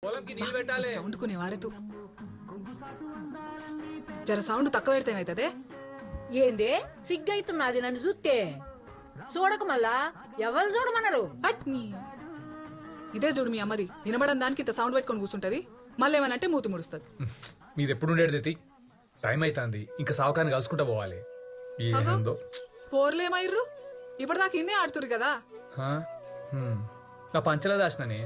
Sound కొనేవారే తూ జర sound తక్కువ పెడితే ఏమైతుంది? ఏందే సిగ్గైతున్నది నన్ను చూస్తే? చూడక మళ్ళా ఎవరు చూడమన్నారు? అట్నీ ఇదే చూడు మీ అమ్మది వినబడని దానికి ఇంత సౌండ్ పెట్టుకొని కూర్చుంటది, మళ్ళీ ఏమనంటే మూతి ముడుస్తుంది. మీది ఎప్పుడు ఉండేది? టైం అవుతుంది, ఇంకా సావకాన్ని కలుసుకుంటా పోవాలి. ఏందో పోర్లేమయ్యర్రు, ఇప్పటిదాకా ఇన్నే ఆడుతురు కదా. నా పంచలా దాచిననే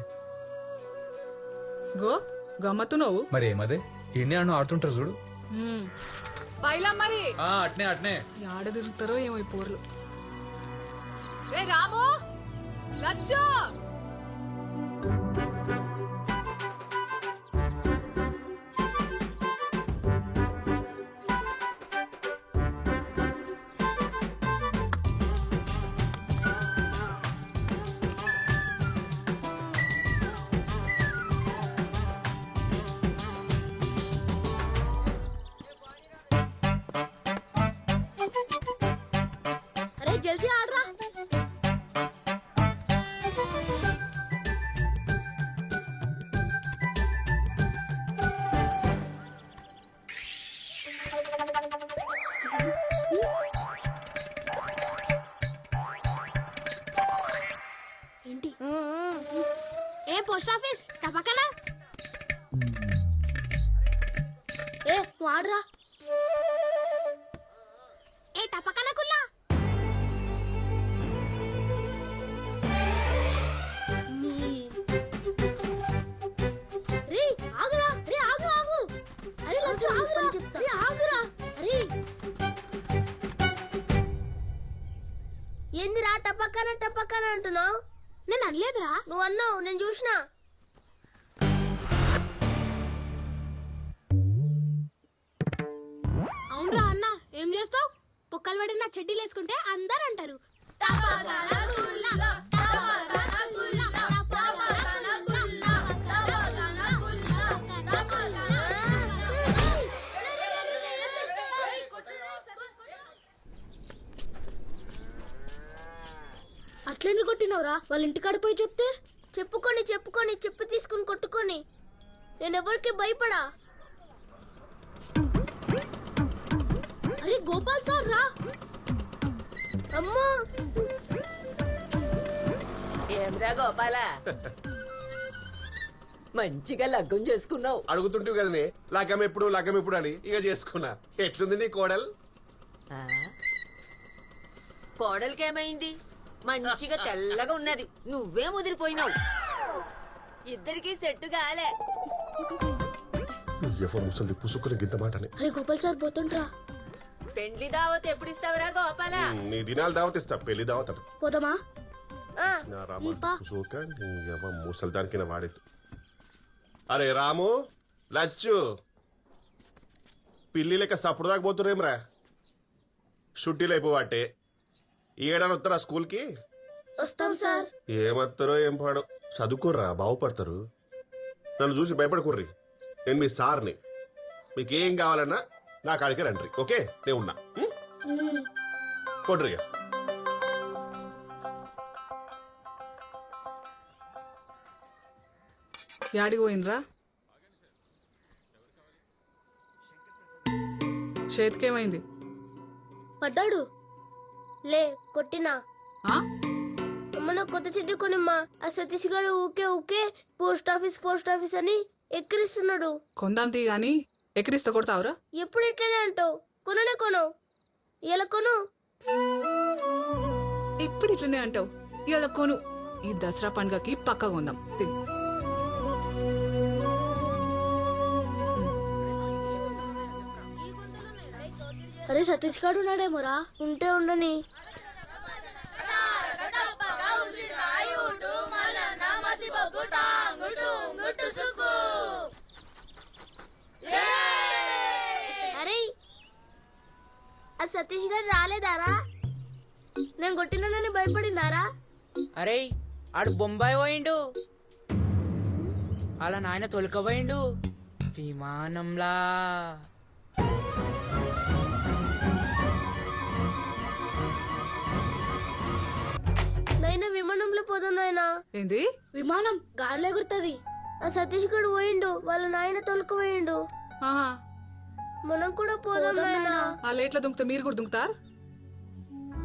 గో గమ్మత్తు నువ్వు మరి ఏమదే ఎన్ని అన్ను ఆడుతుంటారు చూడు. పైలా మరి అట్నే అట్నే ఆడ తిరుగుతారో ఏమో ఈ పోర్లు. రే రాము, లచ్చో జల్దీ ఆడరా. ఏంటి ఏ పోస్ట్ ఆఫీస్ టపకనా? ఏ నువ్వు ఆడరా. ఏ టపకనా కుల్లా. ఏందిరా టపక్కన టపక్కన అంటున్నావు? నేను అనలేదురా. నువ్వు అన్నావు, నేను చూసినా. అవునరా అన్న, ఏం చేస్తావు? పొక్కలు పడి నా చెడ్డీలు వేసుకుంటే అందరు అంటారు అట్లెందుకు కొట్టినవరా? వాళ్ళ ఇంటికాడ పోయి చెప్తే చెప్పుకొని చెప్పు తీసుకుని కొట్టుకొని నేనెవరికి భయపడా. అరే గోపాల్ సార్ రా. అమ్మో ఏమ్రా గోపాల, మంచిగా లగ్గం చేసుకున్నావు. అడుగుతుంటే కదనే లగ్గం ఎప్పుడు అని ఇక చేసుకున్నా. ఎట్లుంది నీ కోడలు? కోడలికేమైంది? మంచిగా తెల్లగా ఉన్నది, నువ్వే ముదిరిపోయినావు. ఇద్దరికి సెట్టు కాలే. ముసలి పుసుకుని గింత మాటని. అరే గోపాల్ సార్ పోతుండ్రా. పెండ్లి దావత్ ఎప్పుడు ఇస్తావురా గోపాల? నీ దినాలు దావత్ ఇస్తా, పెళ్లి దావత్ అంట. పోదామా? ముసలి దానికి వాడేది. అరే రాము, లచ్చు, పిల్లి లెక్క సప్పుడు దాకా పోతురేమ్రా. షుట్టీలు అయిపోవాటే ఏడాది వస్తారా స్కూల్ కి? వస్తాం సార్. ఏమత్తారో ఏం పాడో, చదువుకోర్రా బాగుపడతారు. నన్ను చూసి భయపడకుర్రి, నేను మీ సార్ని. మీకేం కావాలన్నా నా కాడికి రండి, ఓకే? నేను ఉన్నా. కొట్రిగా యాడికి పోయినరా? చేతికేమైంది? పడ్డాడు. లే కొట్టినా. అమ్మ నాకు కొత్త చెట్టు కొనిమ్మా. ఆ సతీష్ గారు ఊకే ఊకే పోస్ట్ ఆఫీస్ అని ఎక్కిరిస్తున్నాడు. కొందాం తీ గాని ఎక్కిరిస్తా కొడతావురా? ఎప్పుడు ఇట్లనే అంటావు? కొననే కొను. ఇలా కొను. ఎప్పుడు ఇట్లనే అంటావు? ఇలా కొను. ఈ దసరా పండుగకి పక్కా కొందాం. తిని అరే సతీష్ గారు ఉన్నాడేమోరా. ఉంటే ఉండని. అరే ఆ సతీష్ గారు రాలేదారా? నేను కొట్టినానని భయపడినారా? అరే ఆడు బొంబాయి పోయిండు, అలా నాయన తొలకపోయిండు విమానంలా. విమానంలో పోదాం నాయనా. ఏంది? విమానం గాలి ఎగురుతుంది. ఆ సతీష్ గడు పోయిండు, వాళ్ళ నాయన తోలుకుపోయిండు. ఆహా, మనం కూడా పోదాం నాయనా. ఆ లేట్ల దుంకుతే మీరు కూడా దుంకుతారు.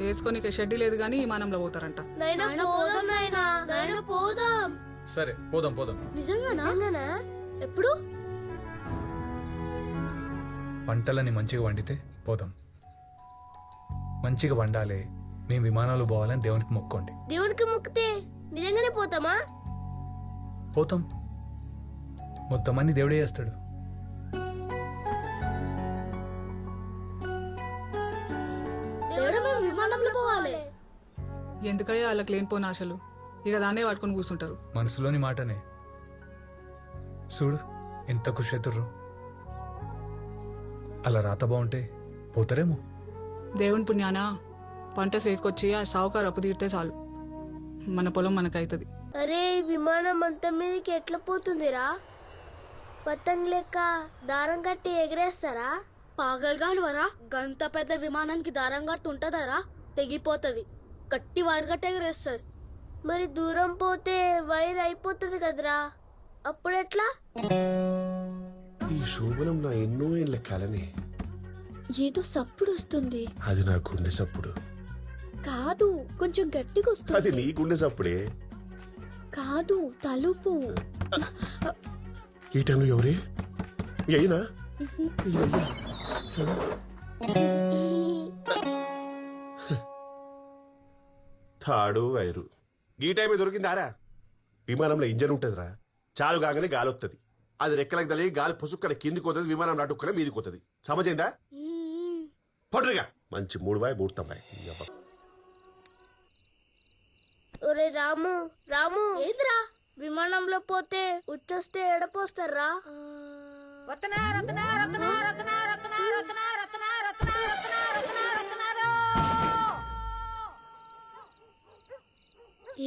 వేసుకొని షెడ్డి లేదు గానీ విమానంలో పోతారంట. నాయనా పోదాం నాయనా, నాయనా పోదాం. సరే పోదాం పోదాం. నిజంగానా? ఎప్పుడు? పంటలని మంచిగా వండితే పోదాం. మంచిగా వండాలి, మేము విమానాలు పోవాలని దేవునికి మొక్కోండి. దేవునికి మొక్కితే నిజంగానే పోతామా? పోతాం. మొత్తం అన్ని దేవుడే చేస్తాడు. దేవుడు మేము విమానంలో పోవాలి. ఎందుకయ్యా వాళ్ళకి లేనిపోని ఆశలు? ఇక దాన్నే పట్టుకొని కూర్చుంటారు. మనసులోని మాటనే. చూడు ఎంత ఖుషి అవుతుర్రు. అలా రాత బాగుంటే పోతారేమో. దేవుని పుణ్యాన పంట చేతికొచ్చి ఆ సావుకారు అప్పు తీరితే చాలు, మన పొలం మనకైతుంది. అరే ఈ విమానం అంత మీదకి ఎట్లా పోతుందిరా? పతంగ్ లెక్క దారం కట్టి ఎగరేస్తారా? పాగల్గాని వరా, గంత పెద్ద విమానానికి దారం కట్టి ఉంటదరా, తెగిపోతుంది. గట్టి వైర్ కట్టి ఎగరేస్తారు. మరి దూరం పోతే వైర్ అయిపోతుంది కదరా, అప్పుడెట్లా? ఈ శోభనం నా ఎన్నో ఏళ్ళ కలనే. ఏదో సప్పుడు వస్తుంది. అది నా గుండె సప్పుడు. కాదు, కొంచెం గట్టిగా అది వస్తుంది. నీ గుండె సప్పుడే. కాదు, తలుపు. ఈ టైంలో ఎవరే? మీ అయినా? తాడు వైరు ఈ టైమే దొరికిందారా? విమానంలో ఇంజన్ ఉంటదిరా, చాలు కాగానే గాలి వస్తుంది. అది రెక్కలకు తల్లి గాలి పుసుక్కన కిందికి పోతుంది, విమానం నాటుక్కనే మీదికి పోతుంది. సమజైందా? పొట్రిగా మంచి 3 3 ఒరే రాము, రాము ఏంద్రా? విమానంలో పోతే ఉచ్చొస్తే ఎడపోస్తారా?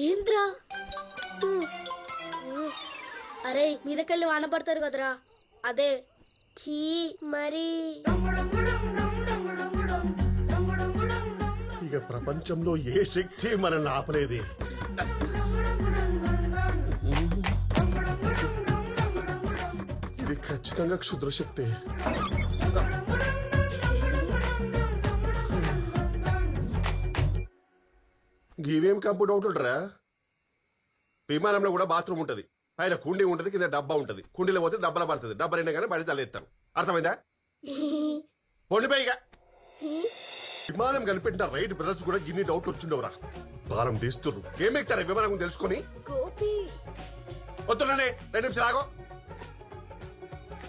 ఏంద్రా? అరే మీదకెళ్ళి వాన పడతారు కదరా, అదే. చీ మరి ఇక ప్రపంచంలో ఏ శక్తి మనల్ని ఆపలేదే. ఇది ఖచ్చితంగా క్షుద్ర శక్తి. ఇవేం కంపు డౌట్లుంటారా? విమానంలో కూడా బాత్రూమ్ ఉంటది, పైన కుండీ ఉంటది, కింద డబ్బా ఉంటది. కుండీలో పోతే డబ్బల పడుతుంది, డబ్బా నిండగానే బయట తలెత్తాను. అర్థమైందా? పొండిపోయిగా విమానం కనిపెట్టిన రైట్ బ్రదర్స్ కూడా ఇన్ని డౌట్లు వచ్చిండవురా. భారం తీస్తుర్రు. ఏం ఎక్కుతారా విమానం గురించి తెలుసుకొని? గోపి, వద్దులనే 2 నిమిషాలు ఆగో.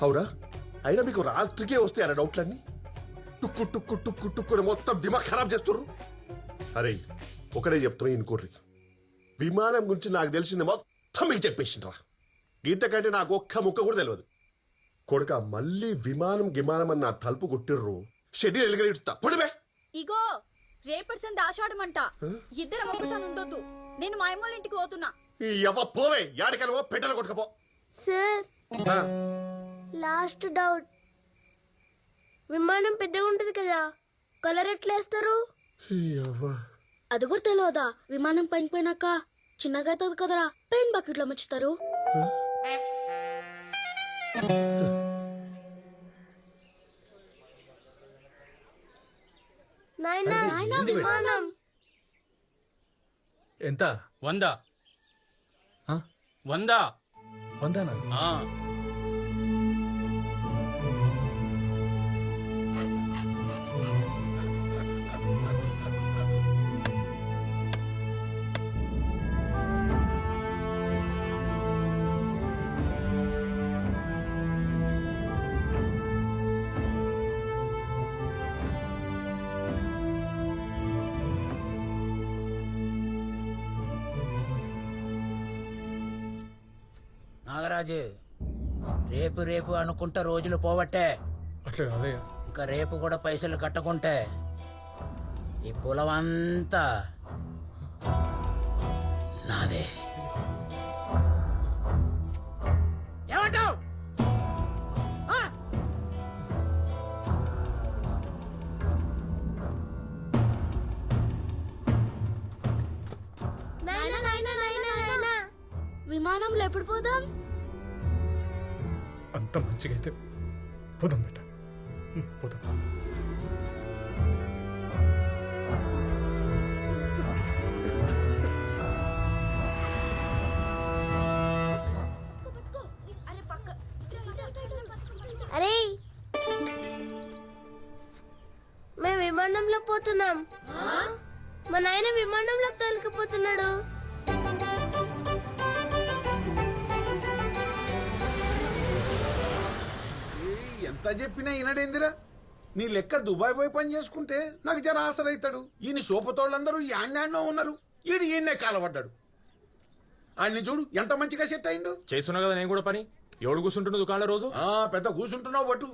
అవురా, అయినా మీకు రాత్రికే వస్తాయరా డౌట్లన్నీ? టుక్కు టుక్కు టుక్కు టుక్కుని మొత్తం దిమాగ్ ఖరాబ్ చేస్తుర్రు. అరే ఒకటే చెప్తున్నా ఇనుకోర్రి, విమానం గురించి నాకు తెలిసింది మొత్తం మీకు చెప్పేసిండ్రా. గీత కంటే నాకు ఒక్క ముక్క కూడా తెలియదు. కొడుక మళ్ళీ విమానం గిమానం అని నా తలుపు కొట్టిర్రు, షెడ్యూల్ ఎలుగలిస్తా పొడిపే. ఇగో రేపటి సంది ఆషాఢమంట. ఇద్దరం ఒక్కతాను ఉండొద్దు. నేను మా అమ్మోళ్ళ ఇంటికి పోతున్నా. ఎవ పోవే, యాడికలవో పెట్టలు కొట్టుకపో. Sir, last doubt. విమానం పెద్దగా ఉంటది కదా, కలర్ ఎట్లా వేస్తారు? అది కూడా తెలియదా? విమానం పైన పోయినాక చిన్నగా అవుతుంది కదరా, పెయిన్ బకెట్లో ముచ్చుతారు. నాయనా విమానం ఎంత? 100. ఆ? 100. 100నా? ఆ. నాగరాజు, రేపు రేపు అనుకుంటా రోజులు పోవట్టే. అట్లే అదే. ఇంకా రేపు కూడా పైసలు కట్టకుంటే ఈ పొలం అంతా నాదే. ఏమంటావు? విమానంలో ఎప్పుడు పోదాం? అంత మంచిగా అయితే పోదాం బేట పోదాం. అరే మేము విమానంలో పోతున్నాం. మా నాయన విమానంలో తోలుకుపోతున్నాడు. ఎంత చెప్పినా ఈనడేందిరా? నీ లెక్క దుబాయ్ పోయి పని చేసుకుంటే నాకు జర ఆసరైతాడు. ఈయన సోపతోళ్ళందరూ యాడ్నో ఉన్నారు, ఈడు ఈయన్నే కాలపడ్డాడు. ఆయన్ని చూడు ఎంత మంచిగా సెట్ అయిండు. చేస్తున్నా కదా నేను కూడా పని. ఎవడు కూర్చుంటున్న దుకాణంలో రోజు పెద్ద కూర్చుంటున్నావు బట్టు.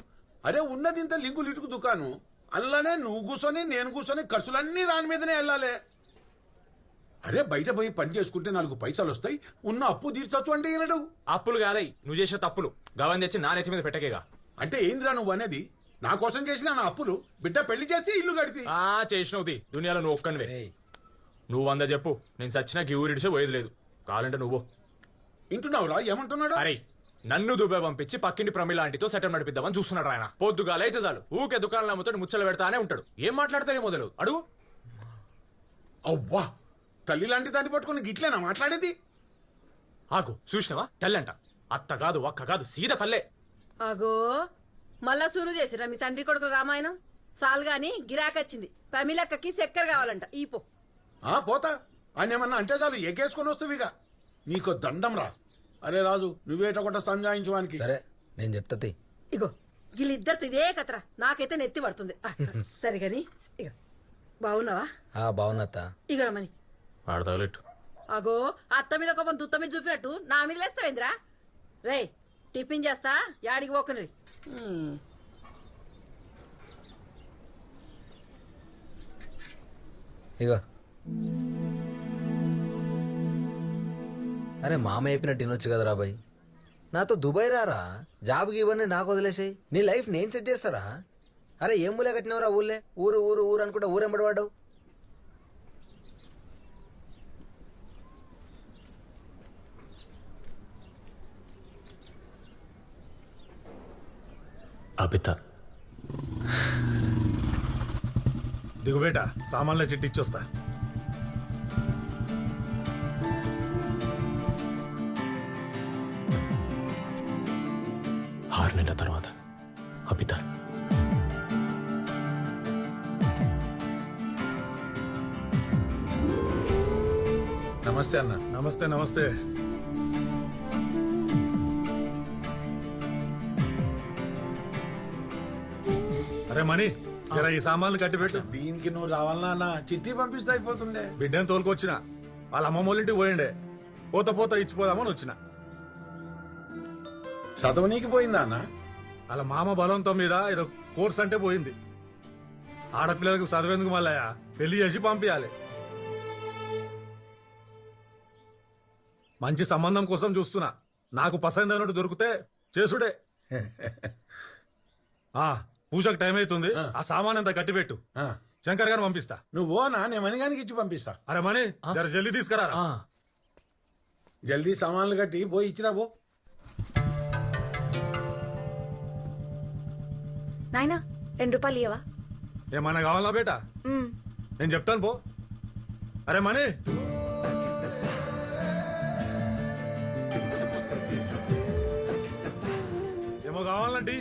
అరే ఉన్నది ఇంత లింకులు ఇటుకు దుకాణం, అందులోనే నువ్వు కూర్చొని నేను కూర్చొని ఖర్చులన్నీ దాని మీదనే వెళ్ళాలి. అరే బయట పోయి పని చేసుకుంటే 4 పైసలు వస్తాయి, ఉన్న అప్పు తీర్చొచ్చు అంటే ఈనడు. అప్పులు కాదై నువ్వు చేసిన తప్పులు గవన్ తెచ్చి నా నెత్తి మీద పెట్టకేగా. అంటే ఏందిరా నువ్వు అనేది? నా కోసం చేసిన నా అప్పులు బిడ్డ పెళ్లి చేసి ఇల్లు కడితే చేసినవుది దునియాలో నువ్వు ఒక్కనివే. నువ్వు 100 చెప్పు, నేను సచ్చినా గిఊరిడిసే పోయేది లేదు. కావాలంటే నువ్వు వింటున్నావురా ఏమంటున్నాడు? అరే నన్ను దుబాయ్ పంపించి పక్కింటి ప్రమిళ ఆంటీతో సెటిల్ నడిపిద్దామని చూస్తున్నాడు ఆయన. పొద్దుగాల అయితే చాలు ఊకే దుకాణంలో అమ్ముతాడు, ముచ్చలు పెడతానే ఉంటాడు. ఏం మాట్లాడతానే మొదలు అడుగు. అవ్వా తల్లి లాంటి దాన్ని పట్టుకుని గిట్లేనా మాట్లాడేది? ఆగు చూసినావా తెల్లంట. అత్త కాదు ఒక్క కాదు సీదా తల్లే. అగో మళ్ళా సురు చేసిరా మీ తండ్రి కొడుకు రామాయణం. సాల్గాని గిరాకొచ్చింది, పమిలక్కకి చక్కెర కావాలంట. ఈపో పోతా ఆయన ఏమన్నా అంటే చాలు ఎగేసుకొని వస్తువిగా. నీకు దండం రా. అరే రాజు నువ్వేట కొట్ట సంజాయించడానికి. సరే నేను చెప్తా. ఇగో వీళ్ళిద్దరితో ఇదే కథరా, నాకైతే నెత్తి పడుతుంది. సరిగాని ఇగో బాగున్నావా? బాగున్నత్త. ఇగో రమని ఆడతగలెట్టు. అగో అత్త మీద కోపం దుత్త మీద చూపినట్టు నా మీద లేస్తావేంద్రా? రే టిఫిన్ చేస్తా, యాడికి పోకండి. ఇగో అరే మామ చెప్పినట్టు తినొచ్చు కదా రాబాయ్. నాతో దుబాయ్ రారా, జాబ్కి ఇవన్నీ నాకు వదిలేసాయి. నీ లైఫ్ నేను సెట్ చేస్తారా? అరే ఏం మూలే కట్టినవరా ఊళ్ళే? ఊరు ఊరు ఊరు అనుకుంటా ఊరెంబడి పడ్డావు. అబిత దిగుబేట సామాన్ల చిట్టి ఇచ్చొస్తా. ఆరు నెలల తర్వాత అబిత నమస్తే అన్న. నమస్తే నమస్తే. అరే మణి జర ఈ సామాన్లు కట్టి పెట్టు. దీనికి నువ్వు రావాలన్నా అన్న? చిట్టి పంపిస్తే అయిపోతుండే. బిడ్డని తోలుకొచ్చిన వాళ్ళ అమ్మమ్మ వాళ్ళ ఇంటికి పోయిండే, పోత పోత ఇచ్చిపోదామని వచ్చిన. చదవనీకి పోయిందా అన్న? వాళ్ళ మామ బలవంతం మీద ఏదో కోర్స్ అంటే పోయింది. ఆడపిల్లలకు చదివేందుకు మళ్ళా పెళ్లి చేసి పంపించాలి. మంచి సంబంధం కోసం చూస్తున్నా, నాకు పసంద్ అయినట్టు దొరికితే చేసుడే. పూజకు టైం అవుతుంది, ఆ సామాన్ అంతా కట్టిపెట్టు. శంకర్ గారిని పంపిస్తా. నువ్వు పోనా, నేను మణిగానికి ఇచ్చి పంపిస్తా. అరే మణి జర జల్దీ తీసుకురా. జల్దీ సామాన్లు కట్టి పోయి ఇచ్చిరా పో. నాయనా 2 రూపాయలు ఇవ్వవా? ఏమన్నా కావాలా బేటా? నేను చెప్తాను పో. అరే మణి ఏమో కావాలండి.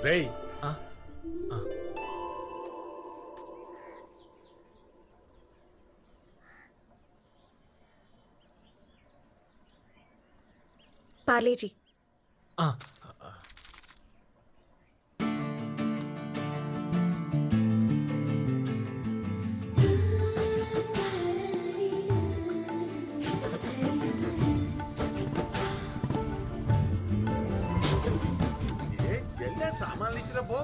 రేయ్ పార్లేజీ. సామాన్లు ఇచ్చిరా పో.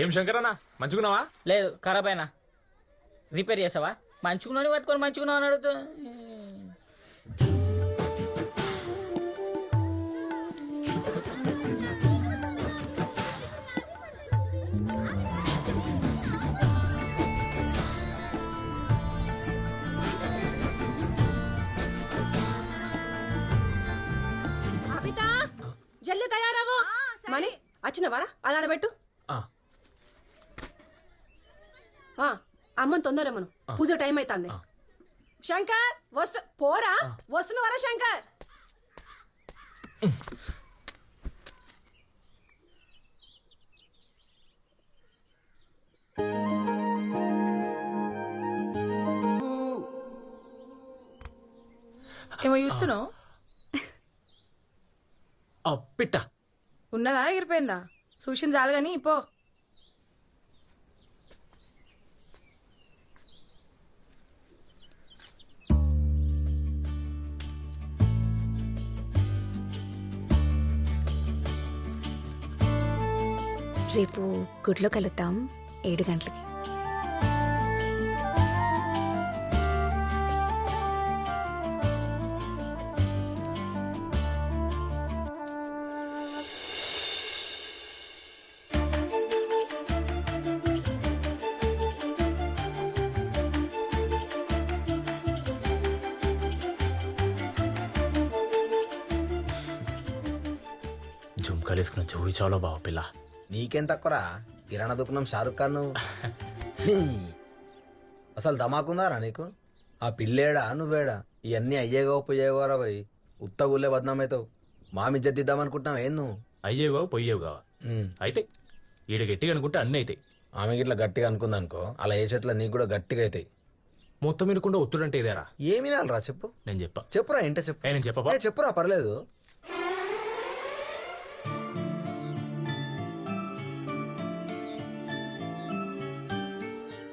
ఏం శంకరన్నా మంచుకున్నావా? లేదు ఖరాబ్ అయినా రిపేర్ చేసావా? మంచుకున్నాను పట్టుకొని మంచుకున్నావు అని అడుగుతా. అబిత జల్లి తయారవు. మని వచ్చినవారా? అది ఆడబెట్టు. ఆ, అమ్మని తొందరమ్మను, పూజ టైం అవుతుంది. శంకర్ పోరా, వస్తున్నవారా శంకర్? ఏమో చూస్తున్నావు? ఆ, పిట్ట ఉన్నదా ఎగిరిపోయిందా? చూసిన చాలు గాని పో. రేపు గుడిలో కలుద్దాం 7 గంటలకి. జుంకాలేసుకున్న చెవి చాలా బావ పిల్ల. నీకేం తక్కువరా, కిరాణా దుకాణం షారుఖ్ ఖాన్ నువ్వు. అసలు ధమాకుందారా నీకు? ఆ పిల్లేడా నువ్వేడా? ఇవన్నీ అయ్యేగో పొయ్యేగోరా భయ్. ఉత్త ఊళ్ళే బద్నామవుతావు. మామి జద్దిద్దామనుకుంటున్నావు ఏం నువ్వు? అయ్యేవా పొయ్యేవుగా అయితే ఈడ గట్టిగా అనుకుంటే అన్నీ అవుతాయి. ఆమె గిట్లా గట్టిగా అనుకుందనుకో, అలా ఏ చేతిలో నీకు కూడా గట్టిగా అవుతాయి. మొత్తం వినకుండా ఒత్తుడంటే ఇదేరా? ఏమి వినాలరా చెప్పు. నేను చెప్పా. చెప్పురా ఏంటో చెప్పు. నేను చెప్పబా. చెప్పురా పర్లేదు.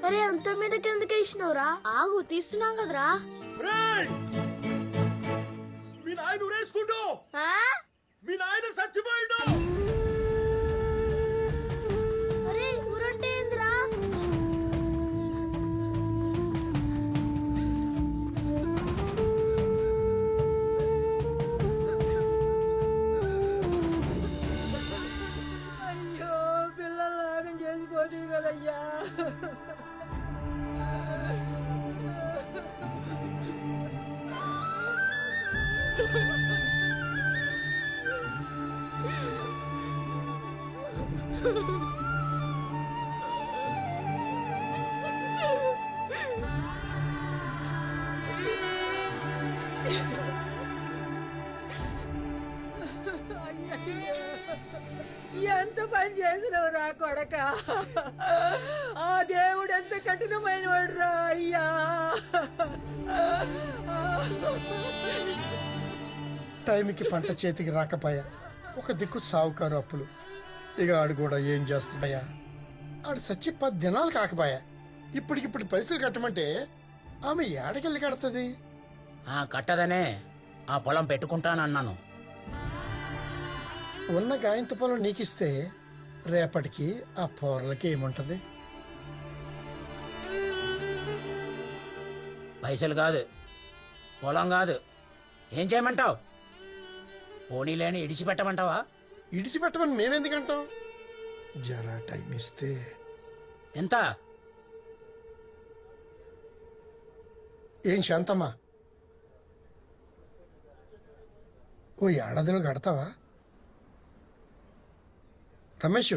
అరే అంత మీదకి ఎందుకు వేసినవురా? ఆగు తీస్తున్నాం కదరా. మీ నాయన ఊరేసుకుంటూ ఆ? మీ నాయన చచ్చిపోయిండు. అరే ఊరంటే ఏందిరా? అయ్యో పిల్లలు లాగం చేసిపోతుంది కదయ్యా. ఎంత పని చేసినవు రా కొడక. ఆ దేవుడు ఎంత కఠినమైన వాడు రా అయ్యా. టైంకి పంట చేతికి రాకపోయా, ఒక దిక్కు సావుకారు అప్పులు. ఇక ఆడు కూడా ఏం చేస్తాయా? ఆడు చచ్చి 10 దినాలు కాకపోయా. ఇప్పటికిప్పుడు పైసలు కట్టమంటే ఆమె ఏడకెళ్ళి కడుతుంది? కట్టదనే ఆ పొలం పెట్టుకుంటానన్నాను. ఉన్న గాయంత పొలం నీకిస్తే రేపటికి ఆ పోర్లకి ఏముంటది? పైసలు కాదు, పొలం కాదు, ఏం చేయమంటావు? పోనీలేని ఇడిచిపెట్టమంటావా? ఇడిచిపెట్టమని మేమెందుకంటాం? జరా టైం ఇస్తే. ఎంత? ఏం శాంతమ్మా, ఓ ఏడాదిలో కడతావా? రమేష్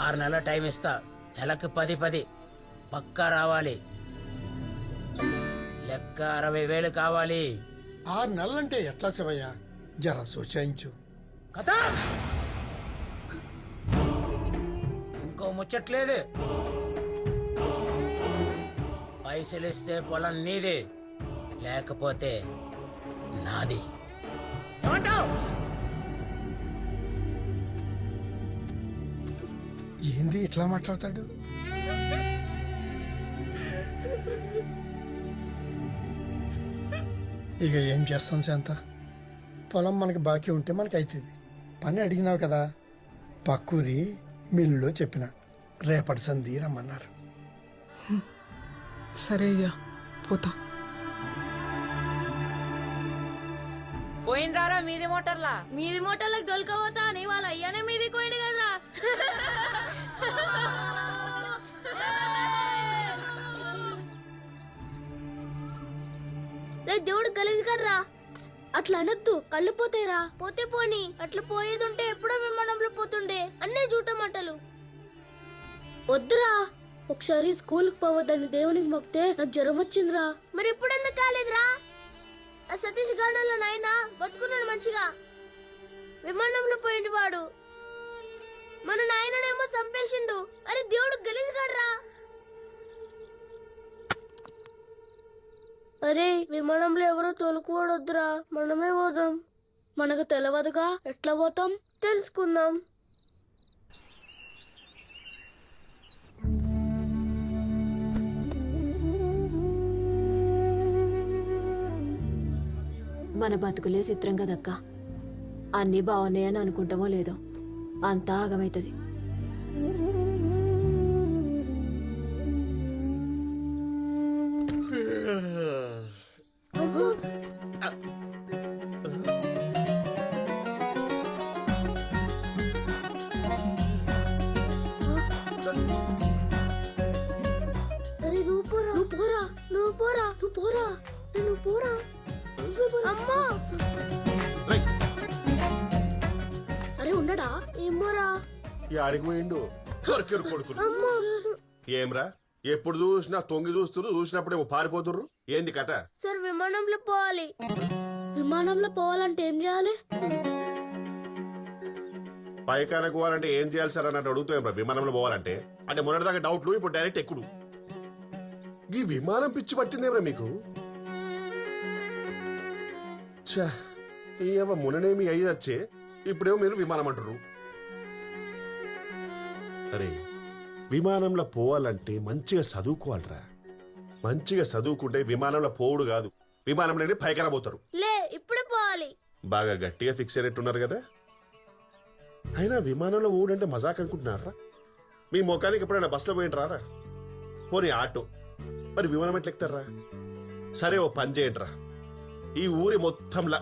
6 నెలల టైం ఇస్తా. నెలకు 10 పక్కా రావాలి. లెక్క 60,000 కావాలి. 6 నెలలంటే ఎట్లా శివయ్య? జరా సూచాయించు. కథ ఇంకో ముచ్చట్లేదు. పైసలు ఇస్తే పొలం నీది, లేకపోతే నాది. ఏమంటావ్? ఏంది ఇట్లా మాట్లాడతాడు? ఇక ఏం చేస్తాం శాంత, పొలం మనకి బాకీ ఉంటే మనకి అవుతుంది. పని అడిగినావు కదా, పక్కూరి మిల్లులో చెప్పిన రేపటి సంధి రమ్మన్నారు. సరే అయ్యా, పోతా. పోయినరారా మీది మోటార్లా? మీది మోటార్లకు దొలకపోతా అని వాళ్ళ అయ్యానే మీది పోయింది కదా. రే దేవుడు గలీజ్ కర్రా, అట్లా అనొద్దు, కళ్ళు పోతాయిరా. పోతే పోని, అట్లా పోయేదుంటే ఎప్పుడో విమానంలో పోతుండే. అన్నీ జూట మాటలు వద్దురా. ఒకసారి స్కూల్కి పోవద్దని దేవునికి మొక్కితే నాకు జ్వరం వచ్చిందిరా. మరి ఇప్పుడు ఎందుకు కాలేదురా? ఆ సతీష్ గార్డెన్లో నాయనా బతుకున్నాడు మంచిగా, విమానంలో పోయిండు వాడు. మన నాయననేమో చంపేసిండు. అరే దేవుడు గలీజ్ గాడ్రా. అరే విమానంలో ఎవరో తోలుకోవడొద్దురా, మనమే పోదాం. మనకు తెలియదుగా, ఎట్లా పోతాం తెలుసుకుందాం. మన బతుకులే చిత్రం కదక్క. అన్నీ బాగున్నాయని అనుకుంటామో లేదో అంతా ఆగమైతుంది. అరే నువ్వు పోరా, నువ్వు పోరా, నువ్వు పోరా, నువ్వు పోరా, నువ్వు పోరా. అమ్మా అరే ఉండడా? ఏమోరా. ఆడికి పోయిండు దొరికారు కొడుకులు. ఏమ్రా ఎప్పుడు చూసినా తొంగి చూస్తున్నారు, చూసినప్పుడేమో పారిపోతుర్రు. ఏంది కథ? సార్ విమానంలో పోవాలి. విమానంలో పోవాలంటే ఏం చేయాలి? పైకానకు పోవాలంటే ఏం చేయాలి సార్ అన్నట్టు అడుగుతాం. విమానంలో పోవాలంటే అంటే మొన్నటిదాకా డౌట్లు, ఇప్పుడు డైరెక్ట్ ఎక్కుడు. ఈ విమానం పిచ్చి పట్టిందేమ్రా మీకు? ముననేమి అయ్యొచ్చే, ఇప్పుడేమో మీరు విమానం అంటారు. అరే విమానంలో పోవాలంటే మంచిగా చదువుకోవాలరా. మంచిగా చదువుకుంటే విమానంలో పోవుడు కాదు, విమానంలోనే పైకన పోతారు. లే ఇప్పుడే పోవాలి. బాగా గట్టిగా ఫిక్స్ అయినట్టున్నారు కదా. అయినా విమానంలో ఊడంటే మజాక్ అనుకుంటున్నారా? మీ ముఖానికి ఎప్పుడైనా బస్సులో పోయింటారా? పోనీ ఆటో, మరి విమానం ఎట్లా ఎక్కుతారా? సరే ఓ పని చేయండిరా, ఈ ఊరి మొత్తంలా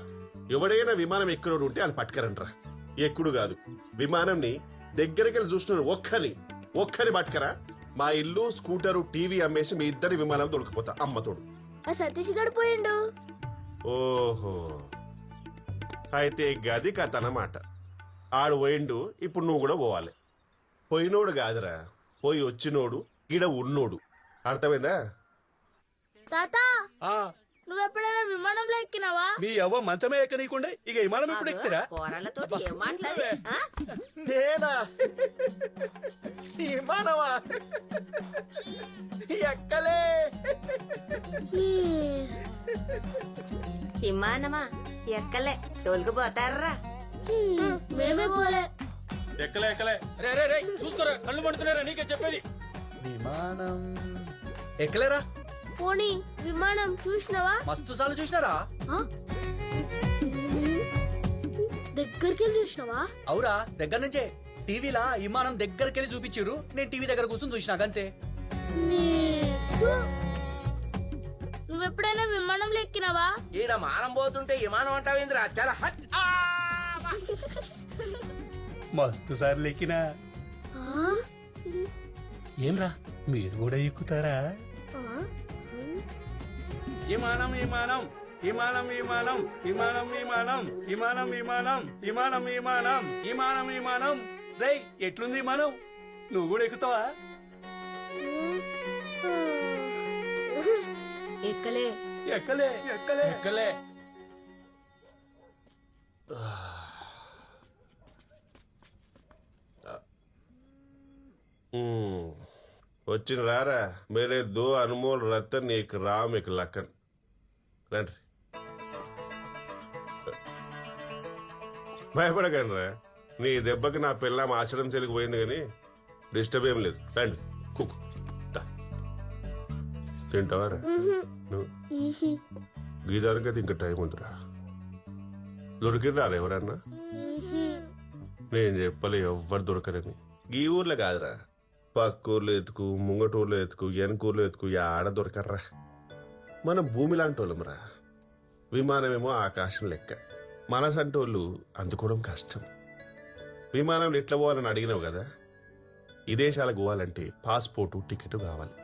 ఎవడైనా విమానం ఎక్కడోడు ఉంటే అని పట్టుకరంట్రా. ఎక్కుడు కాదు, విమానంని దగ్గరికి వెళ్ళి చూస్తున్నారు. ఒక్కని పట్టుకరా. మా ఇల్లు, స్కూటరు, టీవీ అమ్మేసి మీ ఇద్దరి విమానం దొరికిపోతా అమ్మతోడు. ఆ సతీష్ గడు పోయిండు. ఓహో, అయితే గది కథ అన్నమాట. ఆడు పోయిండు, ఇప్పుడు నువ్వు కూడా పోవాలి. పోయినోడు కాదురా, పోయి వచ్చినోడు, ఈడ ఉన్నోడు. అర్థమైందా? తాత నువ్వు ఎప్పుడైనా విమానంలో ఎక్కినావా? మీ అవ్వ మంచమే ఎక్కనీకుండే, ఇక విమానం ఎప్పుడు ఎక్కుతారా? పోరాళ్ళతో ఏం మాట్లాడి నేనా విమానమా? ఎక్కలే. విమానమా ఎక్కలే, తోలుకుపోతారా? మేమే పోలే. ఎక్కలే ఎక్కలే. రే రే రే చూసుకోరా, కళ్ళు మండుతున్నారా? నీకే చెప్పేది. విమానం ఎక్కలేరా? పోనీ విమానం చూసినావా? మస్తు సార్లు చూసినారా? దగ్గరికి వెళ్ళి చూసినావా? అవురా, దగ్గర నుంచే. టీవీలా విమానం దగ్గరికి వెళ్ళి చూపించారు, నేను టీవీ దగ్గర కూర్చొని చూసినా అంతే. నువ్వెప్పుడైనా విమానంలో ఎక్కినావా? ఈడ మానం పోతుంటే విమానం అంటావేంద్రా? చాలా మస్తు సార్లు ఎక్కినా. ఏమ్రా మీరు కూడా ఎక్కుతారా? విమానం విమానం విమానం విమానం విమానం విమానం విమానం విమానం విమానం విమానం విమానం విమానం. రే ఎట్లుంది విమానం? నువ్వు కూడా ఎక్కుతావా? ఎక్కలే. ఎక్కలే ఎక్కలే ఎక్కలే. వచ్చిన రారా మేరే దో అన్మోల్ రతన్ ఏక్ రామ్ ఏక్ లక్కన్ రండి భయపడకండి రా నీ దెబ్బకి నా పిల్లం ఆశ్రమం చెలికి పోయింది కానీ డిస్టర్బ్ ఏం లేదు రండి కుక్ తింటావారా నువ్వు గీదానికైతే ఇంకా టైం ఉందిరా దొరికిరా ఎవరన్నా నేను చెప్పలే ఎవ్వరు దొరకరని ఈ ఊర్లో కాదురా పక్క ఊర్లో ఎత్తుకు ముంగటూర్లో ఎత్తుకు వెనకూర్లో ఎత్తుకు ఆడ దొరకర్రా మనం భూమి లాంటి వాళ్ళంరా విమానమేమో ఆకాశం లెక్క మనసంటోళ్ళు అందుకోవడం కష్టం విమానంలో ఎట్లా పోవాలని అడిగినావు కదా ఈ దేశాలకు పోవాలంటే పాస్పోర్టు టికెట్ కావాలి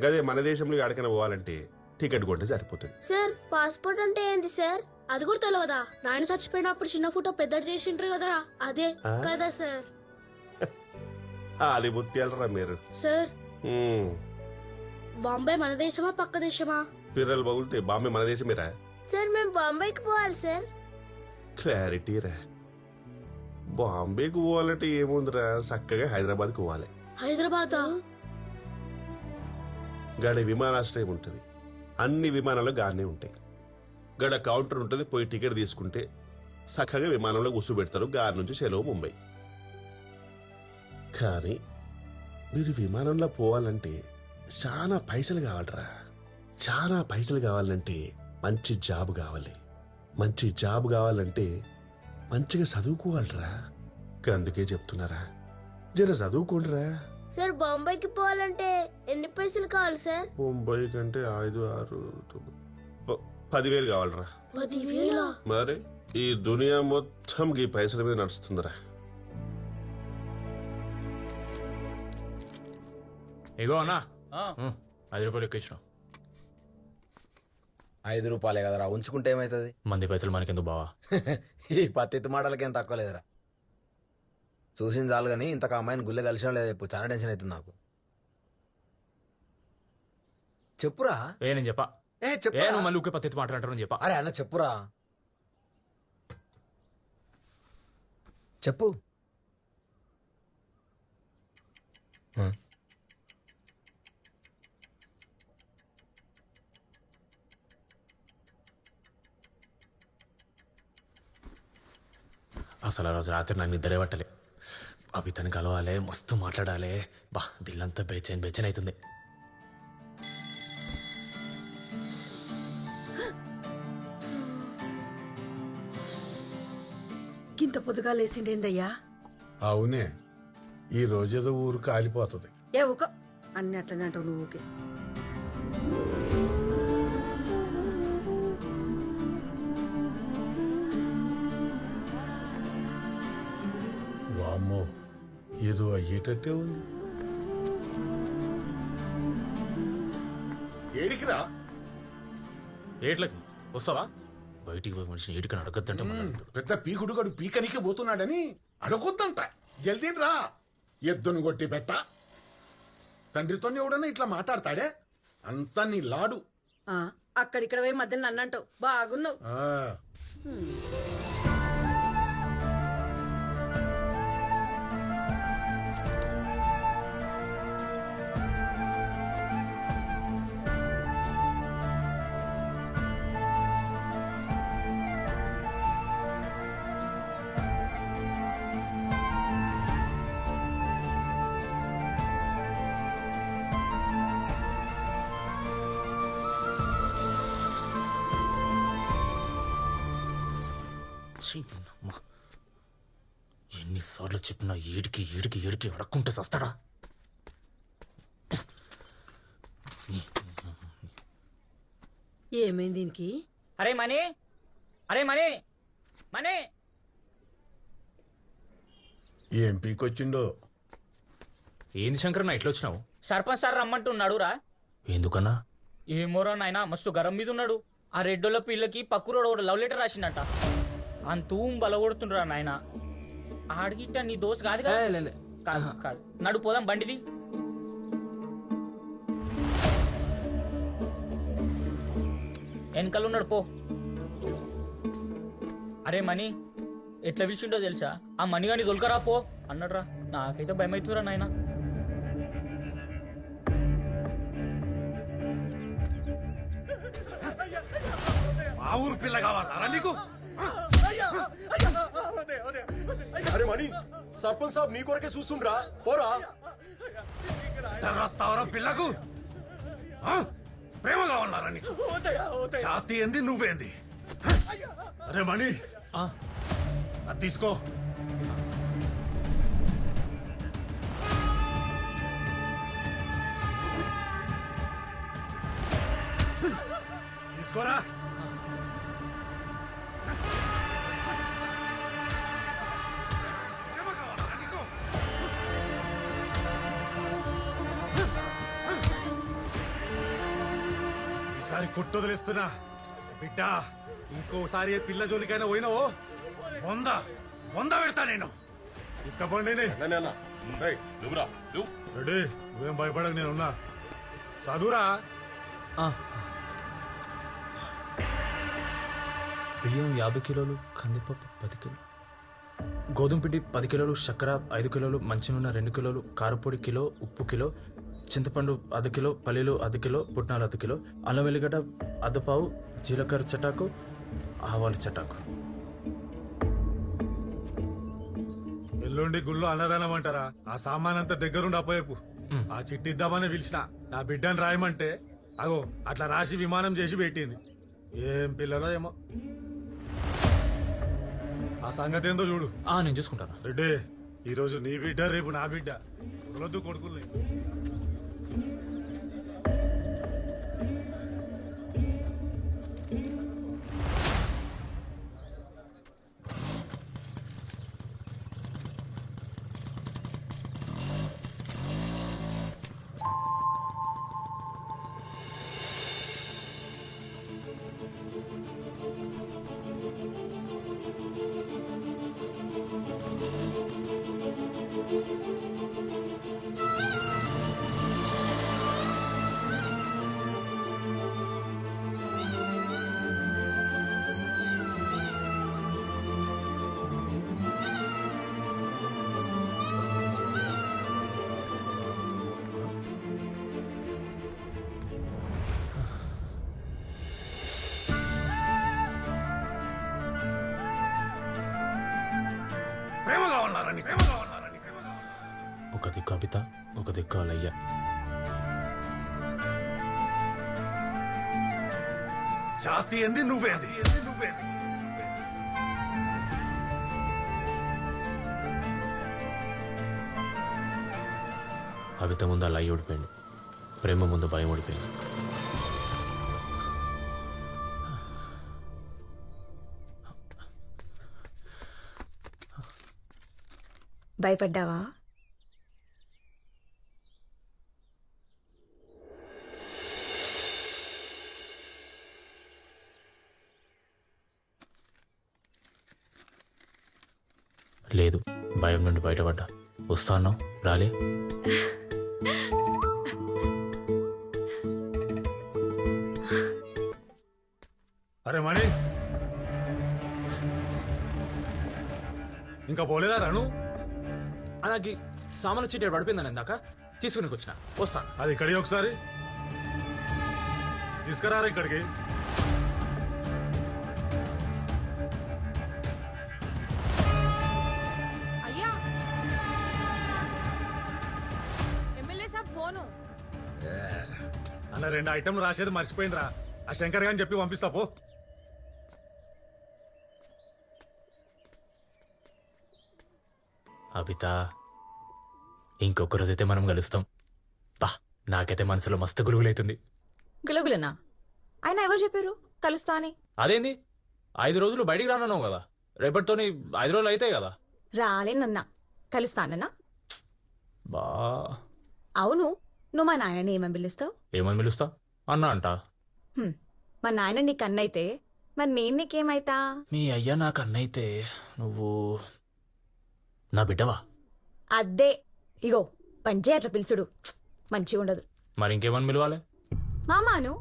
గదే మన దేశంలో ఎక్కడికైనా పోవాలంటే టికెట్ కొంటే సరిపోతుంది. సార్ పాస్పోర్ట్ అంటే ఏంటి సార్? అది కూడా తెలియదా? నాయన చచ్చిపోయినప్పుడు చిన్న ఫోటో పెద్ద చేసింటారు కదా, అదే కదా సార్? అది ముత్యాలరా మీరు. సార్ బాంబే మన దేశమా పక్క దేశమా? పిల్లలు బగులుతే బాంబే మన దేశమేరా? సార్ మేము బాంబేకి పోవాలి సార్. క్లారిటీ రా. బాంబేకి పోవాలంటే ఏముందిరా, చక్కగా హైదరాబాద్కి పోవాలి. హైదరాబాద్ గడ విమానాశ్రయం ఉంటుంది, అన్ని విమానాలు గానే ఉంటాయి. గడ కౌంటర్ ఉంటుంది, పోయి టికెట్ తీసుకుంటే చక్కగా విమానంలో కూర్చోబెడతారు. గారి నుంచి సెలవు ముంబై. కానీ మీరు విమానంలో పోవాలంటే చాలా పైసలు కావాలరా. చాలా పైసలు కావాలంటే మంచి జాబ్ కావాలి. మంచి జాబ్ కావాలంటే మంచిగా చదువుకోవాలరా. అందుకే చెప్తున్నారా, జర చదువుకోండిరా. సార్ బాంబేకి పోవాలంటే ఎన్ని పైసలు కావాలి సార్? ముంబై కంటే 5, 6, 10,000 కావాలరా. 10,000? మరి ఈ దునియా మొత్తం ఈ పైసల మీద నడుస్తుందిరా. ఇగో అన్నా 5 రూపాయలు ఎక్కించిన. 5 రూపాయలే కదరా, ఉంచుకుంటే ఏమైతుంది? మంది పైసలు మనకెందుకు బావా? ఈ పత్తి మాటలకేం తక్కువ లేదురా. చూసింది చాలు కానీ ఇంతకు అమ్మాయిని గుళ్ళె కలిసిన లేదు. ఇప్పుడు చాలా టెన్షన్ అవుతుంది నాకు. చెప్పురా. నేను చెప్పా. చెప్పు. నువ్వు మళ్ళీ ఊకే పత్తి మాట్లాడతారని చెప్పా. అరే అన్న చెప్పురా, చెప్పు. అసలు ఆ రోజు రాత్రి నన్ను నిద్రే పట్టలే. అవి తను కలవాలి, మస్తు మాట్లాడాలి. బా దిల్లంతా బేచైన్ అవుతుంది. ఇంత పొద్దుగా లేచిండేందయ్యా? అవునే, ఈ రోజేదో ఊరు కాలిపోతుంది. ఏ ఊక అన్ని అట్లనే అంటావు నువ్వు. ఊకే వామ్మో, ఏదో అయ్యేటట్టే ఉంది. ఏడికిరా? ఏట్లకి వస్తావా? బయటికి పోయి మనిషిని ఏటికని అడగద్దంటే పెద్ద పీకుడు గడు పీకనికి పోతున్నాడని అడగొద్దంట. జల్దీ రా, ఎద్దును కొట్టి పెట్ట. తండ్రితో ఎవడన్నా ఇట్లా మాట్లాడతాడే? అంతా నీ లాడు. అక్కడిక్కడ పోయి మధ్యలో నన్ను అంటావు. బాగున్నావు. ఎన్నిసార్లు చెప్పినా ఏడికి ఏడికి ఏడికి అడక్కుంటే సస్తాడా? ఏమైంది దీనికి? అరే మనీ, అరే మనీ, మనీ. ఏం పీకొచ్చిండో? ఏంది శంకర్ నా ఇట్లా వచ్చినావు? సర్పంచ్ సార్ రమ్మంటున్నాడు రా. ఎందుకన్నా? ఏమోరా నాయనా, మస్తు గరం మీద ఉన్నాడు. ఆ రెడ్డోళ్ళ పిల్లకి పక్కురోడు ఒకడు లవ్ లెటర్ రాసిండట. అంతూం బలగొడుతుండ్రా నాయన. ఆడిగిట్ట నీ దోస్త్ కాదు కదా? కాదు కాదు, నడు పోదాం బండిది. వెనకాలన్నాడు పో. అరే మనీ, ఎట్లా పిలిచిండో తెలుసా? ఆ మణిగాని దొలకరా పో అన్నాడురా. నాకైతే భయం అవుతుందిరా నాయన. మా ఊరు పిల్ల కావాలా నీకు అరే మణి సర్పంచ్ సాబ్ నీ కొరకే చూస్తుండ్రా పోరా వస్తావరా పిల్లకు ఆ? ప్రేమ కావాలన్నారా నీకు జాతి ఏంది నువ్వేంది అరే మణి అది తీసుకో తీసుకోరా ప్రేమ కావాలరా నీకు ఈసారి కొట్టు వదిలేస్తున్నా బిడ్డ ఇంకోసారి ఏ పిల్ల జోలికైనా పోయినావో వంద పెడతా నేను తీసుకపోండి నువ్వురా నువ్వు రెడీ నువ్వేం భయపడకు నేనున్నా చదువురా బియ్యం 50 కిలోలు, కందిపప్పు 10 కిలోలు, గోధుమ పిండి 10 కిలోలు, చక్కెర 5 కిలోలు, మంచినూనె 2 కిలోలు, కారపొడి కిలో, ఉప్పు కిలో, చింతపండు 1/2 కిలో, పల్లీలు 1/2 కిలో, పుట్నాలు 1/2 కిలో, అల్లం వెల్లిగడ్డ 1/2 పావు, జీలకర్ర చటాకు, ఆవాలు చటాకు. ఎల్లుండి గుళ్ళు అన్నదానం అంటారా ఆ సామాన్ అంతా దగ్గరుండి అపోయేపు ఆ చిట్టి ఇద్దామని పిలిచిన నా బిడ్డని రాయమంటే అగో అట్లా రాసి విమానం చేసి పెట్టింది ఏం పిల్లలో ఏమో ఆ సంగతి ఏందో చూడు నేను చూసుకుంటాను. రెడ్డి ఈ రోజు నీ బిడ్డ రేపు నా బిడ్డ వద్దు కొడుకుల్ని ప్రేమ కావాలన్నారని ఒక దిక్కు అబిత, ఒక దిక్కు అలయ్య. జాతి ఏంది నువ్వేంది అబిత ముందు అలయ్య ఓడిపోయింది, ప్రేమ ముందు భయం ఓడిపోయింది. భయపడ్డావా? లేదు, భయం నుండి బయటపడ్డా. వస్తాను రాలే. అరే మణి ఇంకా పోలేదా రాను అలాగే సామాన్ల చీటీ పడిపోయిందని ఇందాక తీసుకుని వచ్చిన. వస్తాను. అది ఇక్కడికి ఒకసారి తీసుకురారా ఇక్కడికి. అయ్యా ఎమ్మెల్యే సాబ్ ఫోను. అలా 2 ఐటెంలు రాసేది మర్చిపోయిందిరా. ఆ శంకర్ గాని చెప్పి పంపిస్తా పో. అబిత, ఇంకొక రోజైతే మనం కలుస్తాం. బా, నాకైతే మనసులో మస్తు గురుగులైతుంది. గులగులనా? ఆయన ఎవరు చెప్పారు కలుస్తా అని? అదేంది, 5 రోజులు బయటికి రానున్నావు కదా, రేపటితోని 5 రోజులు అవుతాయి కదా. రాలేనన్నా, కలుస్తానన్నా. బా, అవును, నువ్వు మా నాయనని ఏమని పిలుస్తావు? ఏమని పిలుస్తా? అన్నా అంట. మా నాయన నీకు అన్నైతే మరి నేను నీకేమైతా? మీ అయ్యా నాకు అన్నైతే నువ్వు నా బిడ్డవా? అద్దే, ఇగో పంచే అట్లా పిలుచుడు మంచిగా ఉండదు. మరి ఇంకేమని పిలవాలి? మామాను.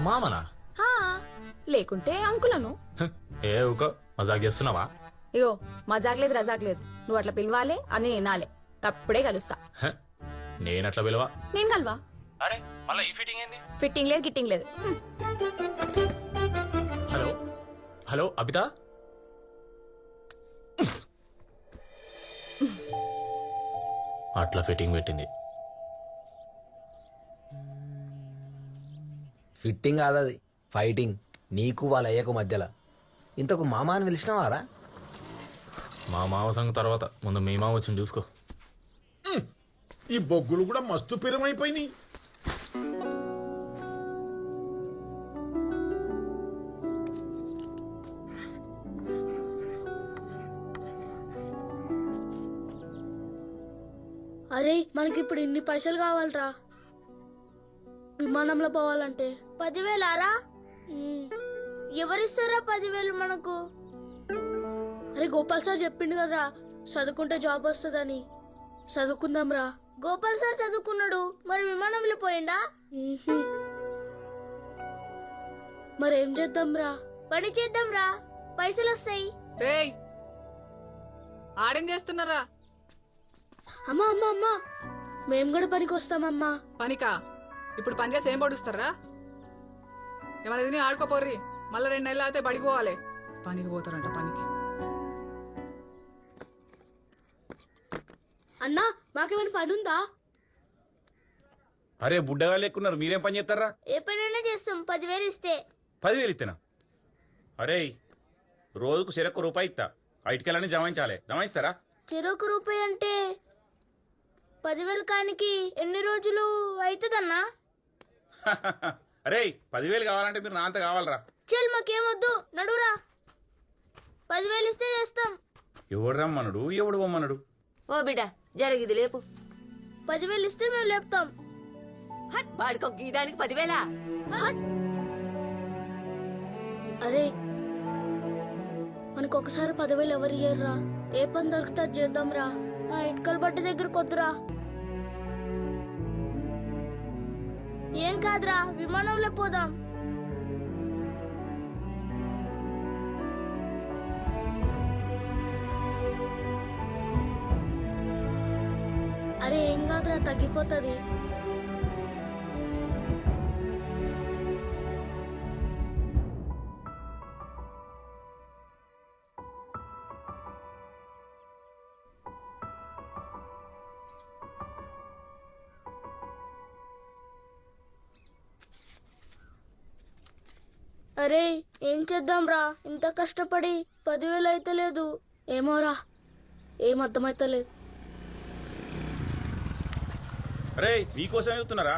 మామనా? హా, లేకుంటే అంకులను. ఏ ఊకో, మజాక్ చేస్తున్నావా? ఇగో మజాక్ లేదు రజాక్ లేదు, నువ్వు అట్లా పిలవాలి అని వినాలే, అప్పుడే కలుస్తా. నేనట్లా పిలవా? నేను కలవా? అరే మళ్ళీ ఈ ఫిట్టింగ్ ఏంది? ఫిట్టింగ్ లేదు గిట్టింగ్ లేదు. హలో హలో అబిత, అట్లా ఫిట్టింగ్ పెట్టింది. ఫిట్టింగ్ కాదు అది, ఫైటింగ్. నీకు వాళ్ళ అయ్యకు మధ్యలో. ఇంతకు మామ అని పిలిచినావారా? మా మామ సంగతి తర్వాత, ముందు మీ మామ వచ్చింది చూసుకో. ఈ బొగ్గులు కూడా మస్తు పిరమైపోయినాయి. అరే మనకి ఇప్పుడు ఇన్ని పైసలు కావాలరా విమానంలో పోవాలంటే. 10,000 ఎవరిస్తారా 10,000 మనకు? అరే గోపాల్ సార్ చెప్పిండు కదరా చదువుకుంటే జాబ్ వస్తుందని. చదువుకుందాం రా. గోపాల్ సార్ చదువుకున్నాడు, మరి విమానంలో పోయిండా? మరేం చేద్దాం రా? పని చేద్దాం రా, పైసలు వస్తాయి. రేయ్ ఆడేం చేస్తున్నారా? అమ్మా అమ్మా అమ్మా, మేము కూడా పనికి వస్తామమ్మా. పనికా? ఇప్పుడు పని చేసి ఏం పడుస్తారా? ఏమైనా తిని ఆడుకోపోర్రి, మళ్ళీ 2 నెలలు అయితే బడికి పోవాలి. పనికి పోతారంట పనికి. అన్నా మాకేమైనా పని ఉందా? అరే బుడ్డగా లేకున్నారు, మీరేం పని చేస్తారా? ఏ పనైనా చేస్తాం 10,000 ఇస్తే. 10,000 ఇస్తానా? అరే రోజుకు చెరకు రూపాయి ఇస్తా, ఐటికెళ్ళని జమాయించాలి. జమాయిస్తారా? చెరొక రూపాయి అంటే 10,000 కానికి ఎన్ని రోజులు అవుతుందన్నా? అరే 10,000 కావాలంటే మీరు నా అంత కావాలరా. చల్ మాకేమొద్దు, నడురా. 10,000 ఇస్తే చేస్తాం. ఎవడు రమ్మనుడు, ఎవడు పొమ్మనుడు? ఓ బిడ్డ జరిగిది లేపు. 10,000 ఇస్తే మేము లేపుతాం. హట్ వాడికి ఒక గీదానికి 10,000. అరే మనకు ఒకసారి 10,000 ఎవరు ఇయ్యర్రా? ఏ పని దొరికితే అది చేద్దాం రా. ఆ ఇటుకల బట్టి దగ్గరకు వద్దురా. ఏం కాదురా, విమానంలో పోదాం. అరే ఏం కాదురా, తగ్గిపోతుంది. అరే ఏం చేద్దాం రా, ఇంత కష్టపడి 10,000 అయితే లేదు. ఏమోరా, ఏం అర్థమైతలేదు. అరే మీకోసం చెప్తున్నారా?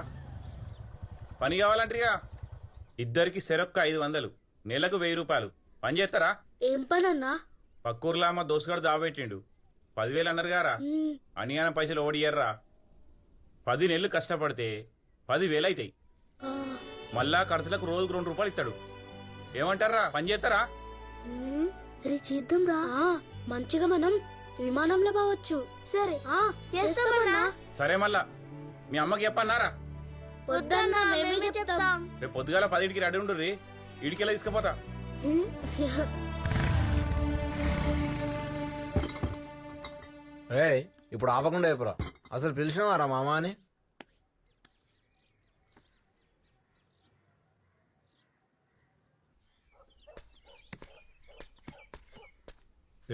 పని కావాలంటారుగా. ఇద్దరికి సెరొక్క 500, నెలకు 1,000 రూపాయలు. పని చేస్తారా? ఏం పని అన్నా? పక్కూర్లా మా దోసుగాడు దాబెట్టిండు. 10,000 అన్నారు గారా. అనియాన పైసలు ఓడియర్రా. 10 నెలలు కష్టపడితే 10,000 అవుతాయి. మళ్ళా ఖర్చులకు రోజుకు 2 రూపాయలు ఇస్తాడు. ఏమంటారా? పని చేస్తారా? అరే చేద్దాం రా, మంచిగా మనం విమానంలో పోవచ్చు. సరే చేస్తామన్నా. సరే మళ్ళా మీ అమ్మకి చెప్పన్నారా? వద్దన్నా, మేమే చెప్తాం. రేపు పొద్దుగాల 10కి రెడీ ఉండుర్రి, ఇడికెళ్ళి తీసుకుపోతా. రే ఇప్పుడు ఆపకుండా చెప్పురా, అసలు పిలిచినవారా మామ అని?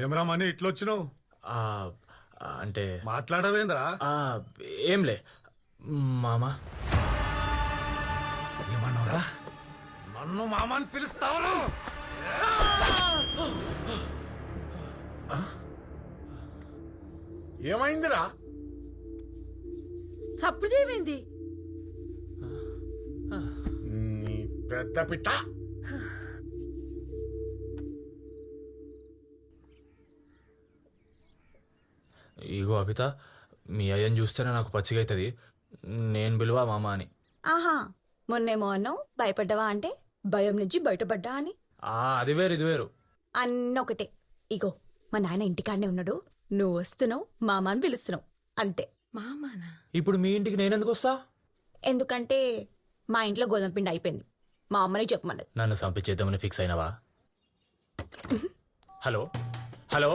ఏమరా మని ఇట్లొచ్చినావు? అంటే మాట్లాడవేంద్రా? ఏంలే మామా. ఏమన్నావురా? నన్ను మామని పిలుస్తావరా? ఏమైందిరా? చప్పుడు చేయమైంది. నీ పెద్ద పిట్ట. ఇగో అబిత, మీ అయ్యని చూస్తేనే నాకు పచ్చిగా అవుతుంది. నేను పిలువా మామ అని. ఆహా, మొన్నేమో అన్నావు భయపడ్డావా అంటే భయం నుంచి బయటపడ్డా అని. అది వేరు ఇది వేరు. అన్నొకటే. ఇగో మా నాయన ఇంటికాడనే ఉన్నాడు, నువ్వు వస్తున్నావు మామ అని పిలుస్తున్నావు అంతే. మామానా? ఇప్పుడు మీ ఇంటికి నేనెందుకు వస్తా? ఎందుకంటే మా ఇంట్లో గోధుమ పిండి అయిపోయింది, మా అమ్మని చెప్పమన్నది. నన్ను చంపించేద్దామని ఫిక్స్ అయినావా? హలో హలో,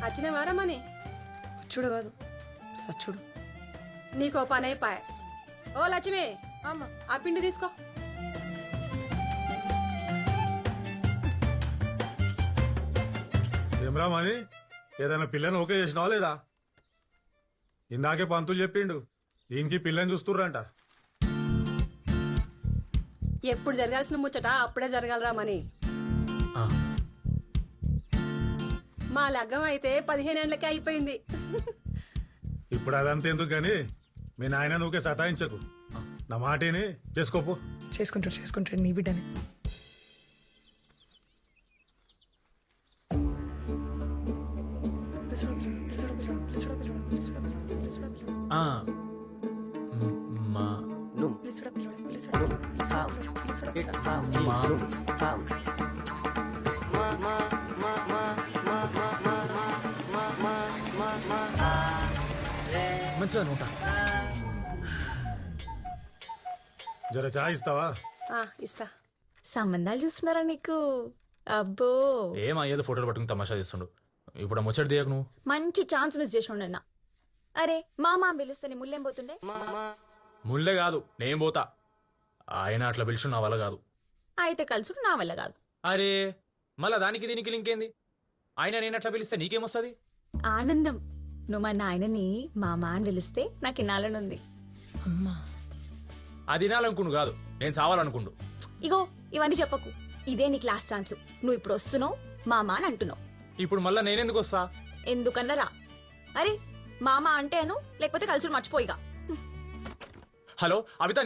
వచ్చిన వారమని చూడు కాదు సచ్చుడు. నీకో పని అయిపోయా. ఓ లక్ష్మి, ఆ పిండి తీసుకో. ఏమరా మని ఏదైనా పిల్లని ఓకే చేసినావా లేదా? ఇందాకే పంతులు చెప్పిండు ఈయనకి పిల్లని చూస్తుర్రంట. ఎప్పుడు జరగాల్సిన ముచ్చట అప్పుడే జరగాలరా మని. మా లగ్గం అయితే 15 ఏళ్ళకే అయిపోయింది. ఇప్పుడు అదంతా ఎందుకు గాని మీ నాయన నువ్వుకే సతాయించకు. నా మాటేని చేసుకోపో. చేసుకుంటాడు నీ బిడ్డని. మా మంచిగా నోట జర చాయ్ ఇస్తావా? ఇస్తా. సంబంధాలు చూస్తున్నారా నీకు? అబ్బో ఏం అయ్యేది ఫోటోలు పట్టుకుని తమాషా చేస్తుండు. ఇప్పుడు ఆ ముచ్చట దియకు నువ్వు. మంచి ఛాన్స్ మిస్ చేసి ఉండన్నా. అరే మామ పిలుస్తే నీ ముళ్ళేం పోతుండే? ముల్లే కాదు నేను పోతా. ఆయన అట్లా పిలుచు నా వల్ల కాదు. అయితే కలుసుడు నా వల్ల కాదు. అరే మళ్ళా దానికి దీనికి లింకేంది? ఆయన నేను అట్లా పిలిస్తే నీకేమొస్తుంది? ఆనందం. నువ్వు మా నాయనని మామ అని పిలిస్తే నాకు ఇన్నాళ్ళనుంది. అది నాలనుకుండు కాదు, నేను చావాలనుకుండు. ఇగో ఇవన్నీ చెప్పకు. ఇదే నీకు లాస్ట్ ఛాన్స్. నువ్వు ఇప్పుడు వస్తున్నావు మామ అని అంటున్నావు. ఇప్పుడు మళ్ళా నేనెందుకు వస్తా? ఎందుకన్నరా? అరే మామ అంటే అను, లేకపోతే కలుసుడు మర్చిపోయిగా. హలో అబితా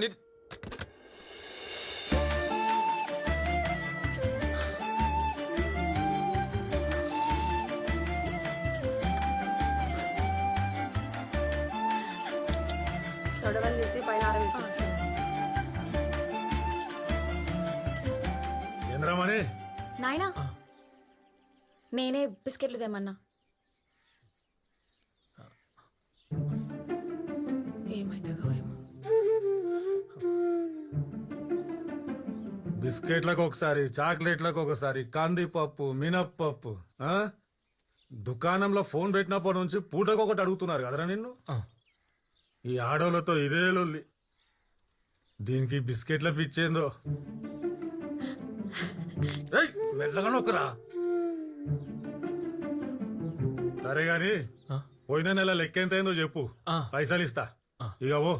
తొడవలు తీసి పైన ఆరవేసి. ఏంద్రమని నాయనా నేనే బిస్కెట్లు తెమ్మన్నా. ఏమైతుందో ఏమో. బిస్కెట్లకు ఒకసారి, చాక్లెట్లకు ఒకసారి, కందిపప్పు, మినప్పప్పు. ఆ? దుకాణంలో ఫోన్ పెట్టినప్పటి నుంచి పూటకు ఒకటి అడుగుతున్నారు కదరా నిన్ను. ఈ ఆడోళ్ళతో ఇదే లొల్లి. దీనికి బిస్కెట్ల పిచ్చేందో. ఏయ్, మెల్లగా నొక్కరా. సరే గాని పోయిన నెల లెక్కెంతైందో చెప్పు, పైసలు ఇస్తా. ఇక ఓ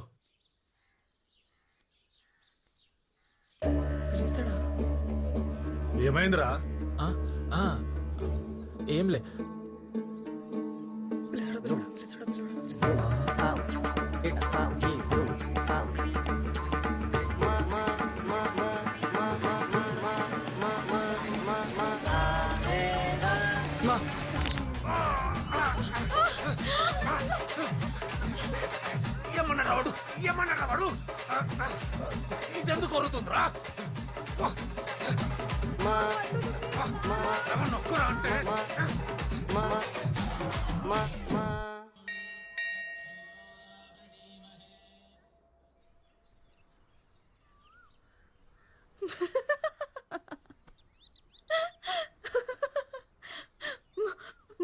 పిలుస్తాడా? ఏమైందిరా? ఏంలే. ఏమన్నాడు వాడు? ఇదెందుకు కొరుతుందిరా? నొక్కరా అంటే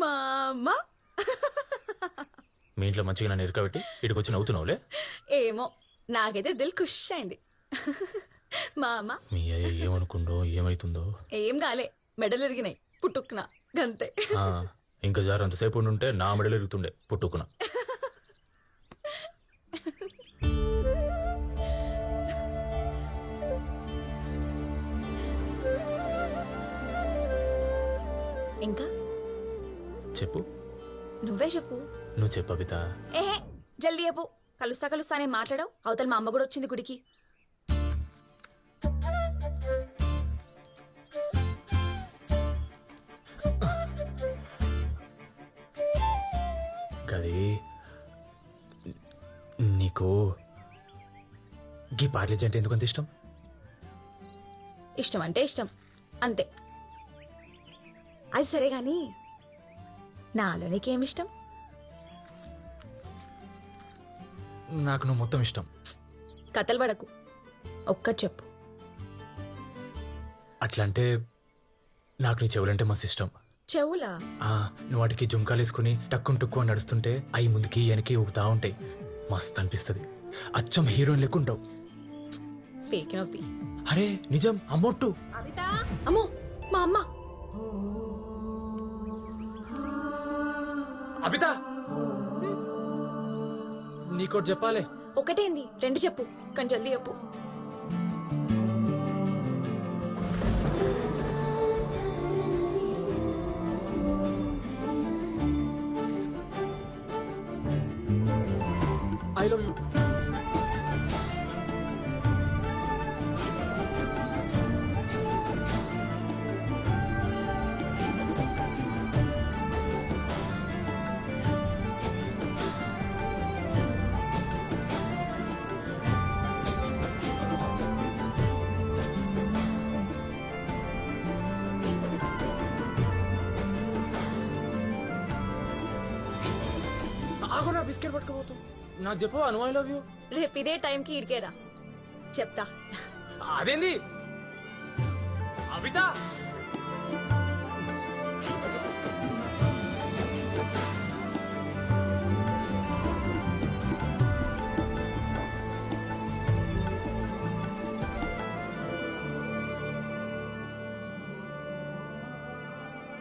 మామ మీ ఇంట్లో మంచిగా నన్ను ఇరకబెట్టి ఇటుకు వచ్చి నవ్వుతున్నావులే. ఏమో నాకైతే దిల్ ఖుష్ అయింది. మామ మీ అయ్య ఏమనుకుందో ఏమైతుందో. ఏం కాలే, మెడలు ఇరిగినాయి పుట్టుకున గంతే. ఇంకా జారంతసేపు ఉండుంటే నా మెడలు ఇరుగుతుండే పుట్టుకున. ఇంకా చెప్పు. నువ్వే చెప్పు. నువ్వు చెప్పు అబితా. ఏహే జల్దీ చెప్పు. కలుస్తా అని మాట్లాడవు. అవతల మా అమ్మ కూడా వచ్చింది గుడికి. గది నీకు గీ పార్లేజీ అంటే ఎందుకంత ఇష్టం? ఇష్టం అంటే ఇష్టం అంతే. అది సరే గాని నాలో నీకేమిష్టం? నాకు నువ్వు మొత్తం ఇష్టం. కథలు పడకు, ఒక్కటి చెప్పు. అట్లా అంటే నాకు నీ చెవులంటే మస్తు ఇష్టం. చెవులా? నువ్వు వాటికి జుంకాలు వేసుకుని టక్కుని టుక్కు అని నడుస్తుంటే అవి ముందుకి వెనక్కి ఊగుతా ఉంటాయి. మస్తు అనిపిస్తుంది. అచ్చం హీరోయిన్ లెక్కుంటావు. పేకినవుతి. అరే నిజం అమ్మొట్టు. అమ్మో మా అమ్మ. అబిత నీకోటి చెప్పాలి. ఒకటేంది 2 చెప్పు, కానీ జల్దీ చెప్పు. I love you. ఆగోనా బిస్కెట్ పట్టుకోబోతు. నాకు చెప్పవా నువ్వు ఐ లవ్ యూ? రేపు ఇదే టైంకి ఇడికేరా చెప్తా. అదేంది అబిత?